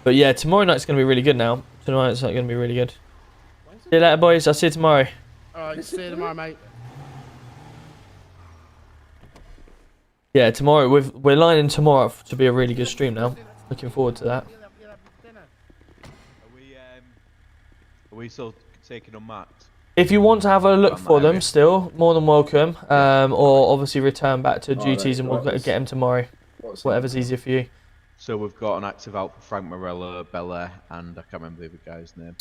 But yeah, tomorrow night's going to be really good now. Tonight's going to be really good. See you later, boys. I'll see you tomorrow. Alright, see you tomorrow, mate. Yeah, tomorrow we're lining tomorrow up to be a really good stream now. Looking forward to that. Are we still taking on Max? If you want to have a look for them, still more than welcome. Or obviously return back to duties and we'll get them tomorrow. Whatever's easier for you. So we've got an active out for Frank Morella, Belair, and I can't remember the other guy's name.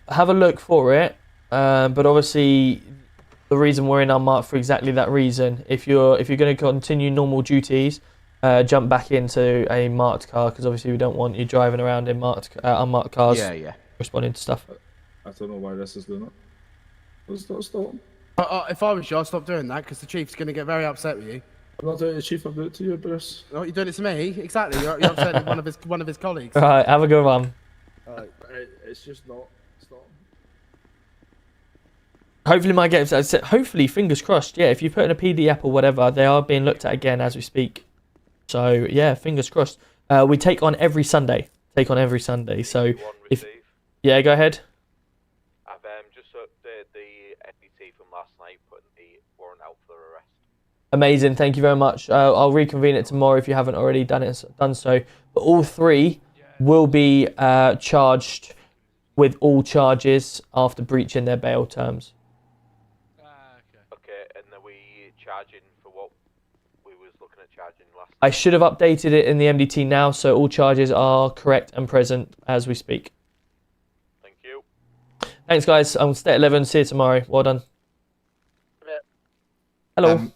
Have a look for it. But obviously, the reason we're in unmarked for exactly that reason. If you're going to continue normal duties, jump back into a marked car because obviously we don't want you driving around in unmarked cars. Yeah. Responding to stuff. I don't know why this is doing it. Stop. If I was you, I'd stop doing that because the chief's going to get very upset with you. I'm not doing it to the chief, I'm doing it to you, Bruce. Oh, you're doing it to me? Exactly. You're upsetting one of his colleagues. Alright, have a good one. It's just not. Stop. Hopefully my games. Hopefully, fingers crossed. Yeah, if you put in a PD app or whatever, they are being looked at again as we speak. So yeah, fingers crossed. We take on every Sunday. So if go ahead. I've just updated the FBT from last night, putting the warrant out for arrest. Amazing, thank you very much. I'll reconvene it tomorrow if you haven't already done so. But all 3 will be charged with all charges after breaching their bail terms. Okay, and are we charging for what we was looking at charging last I should have updated it in the MDT now, so all charges are correct and present as we speak. Thank you. Thanks, guys. I'm stay at 11. See you tomorrow. Well done. Hello.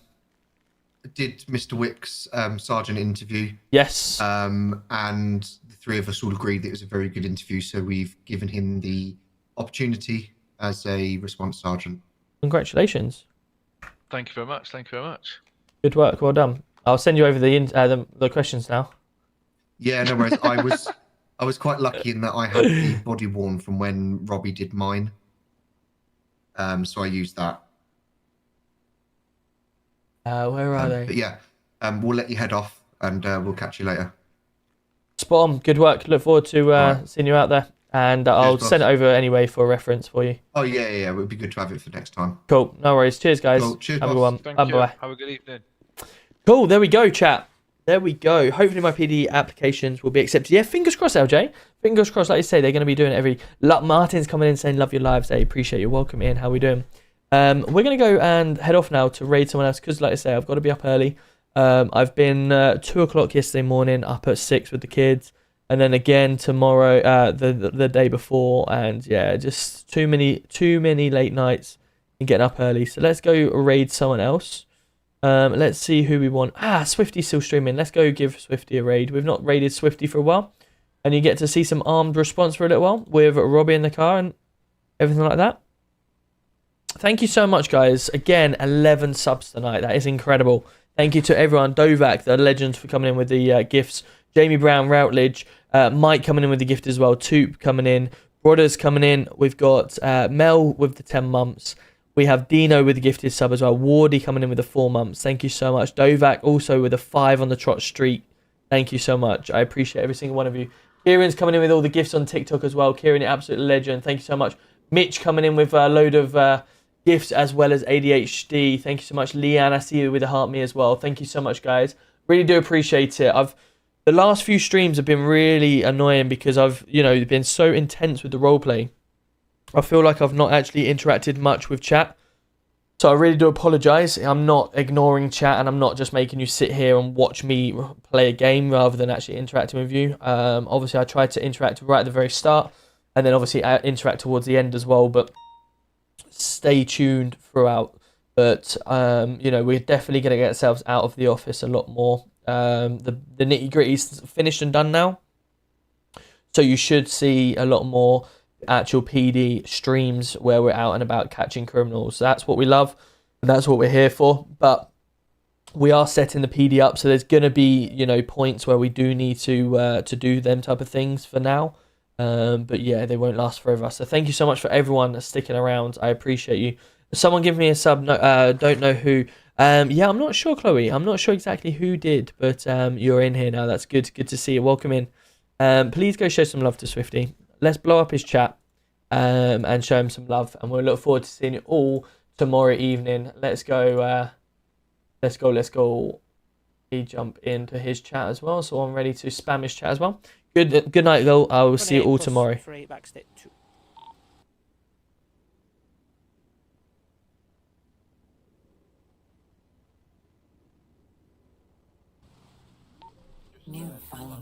Did Mr. Wick's sergeant interview? Yes. And the 3 of us all agreed that it was a very good interview, so we've given him the opportunity as a response sergeant. Congratulations. Thank you very much. Thank you very much. Good work. Well done. I'll send you over the questions now. Yeah, no worries. I was quite lucky in that I had the body worn from when Robbie did mine. So I used that. Where are they? But yeah, we'll let you head off. and we'll catch you later. Spot on. Good work. Look forward to seeing you out there. And I'll boss. send it over anyway for reference for you. Oh, yeah. It would be good to have it for next time. Cool. No worries. Cheers, guys. Cool. Cheers, have a boss. good one. Thank you. Bye-bye. Have a good evening. Cool. There we go, chat. There we go. Hopefully my PD applications will be accepted. Yeah, fingers crossed, LJ. Fingers crossed. Like you say, they're going to be doing it every... Martin's coming in saying, love your lives. Hey, appreciate you. Welcome in. How we doing? We're going to go and head off now to raid someone else because, like I say, I've got to be up early. I've been 2 o'clock yesterday morning, up at 6 with the kids. And then again tomorrow, the day before, and yeah, just too many late nights and getting up early. So let's go raid someone else. Let's see who we want. Swifty's still streaming. Let's go give Swifty a raid. We've not raided Swifty for a while, and you get to see some armed response for a little while with Robbie in the car and everything like that. Thank you so much, guys. Again, 11 subs tonight. That is incredible. Thank you to everyone. Dovak, the legends, for coming in with the gifts. Jamie Brown, Routledge. Mike coming in with the gift as well. Toop coming in. Brothers coming in. We've got Mel with the 10 months. We have Dino with the gifted sub as well. Wardy coming in with the 4 months. Thank you so much. Dovak also with a 5 on the trot street. Thank you so much. I appreciate every single one of you. Kieran's coming in with all the gifts on TikTok as well. Kieran, the absolute legend. Thank you so much. Mitch coming in with a load of gifts as well as ADHD. Thank you so much. Leanne, I see you with a heart me as well. Thank you so much, guys. Really do appreciate it. The last few streams have been really annoying because I've, been so intense with the roleplay. I feel like I've not actually interacted much with chat. So I really do apologise. I'm not ignoring chat and I'm not just making you sit here and watch me play a game rather than actually interacting with you. Obviously, I tried to interact right at the very start and then obviously interact towards the end as well. But stay tuned throughout. But, we're definitely going to get ourselves out of the office a lot more. The nitty gritty is finished and done now, so you should see a lot more actual PD streams where we're out and about catching criminals. That's what we love and that's what we're here for. But we are setting the PD up, so there's going to be points where we do need to do them type of things for now, but yeah, they won't last forever. So thank you so much for everyone that's sticking around. I appreciate you. Someone give me a sub. No, don't know who. Yeah, I'm not sure, Chloe. I'm not sure exactly who did, but you're in here now. That's good. Good to see you. Welcome in. Please go show some love to Swifty. Let's blow up his chat and show him some love. And we'll look forward to seeing you all tomorrow evening. Let's go. Let's go. He jump into his chat as well. So I'm ready to spam his chat as well. Good night, though. I will see you all tomorrow. New follower.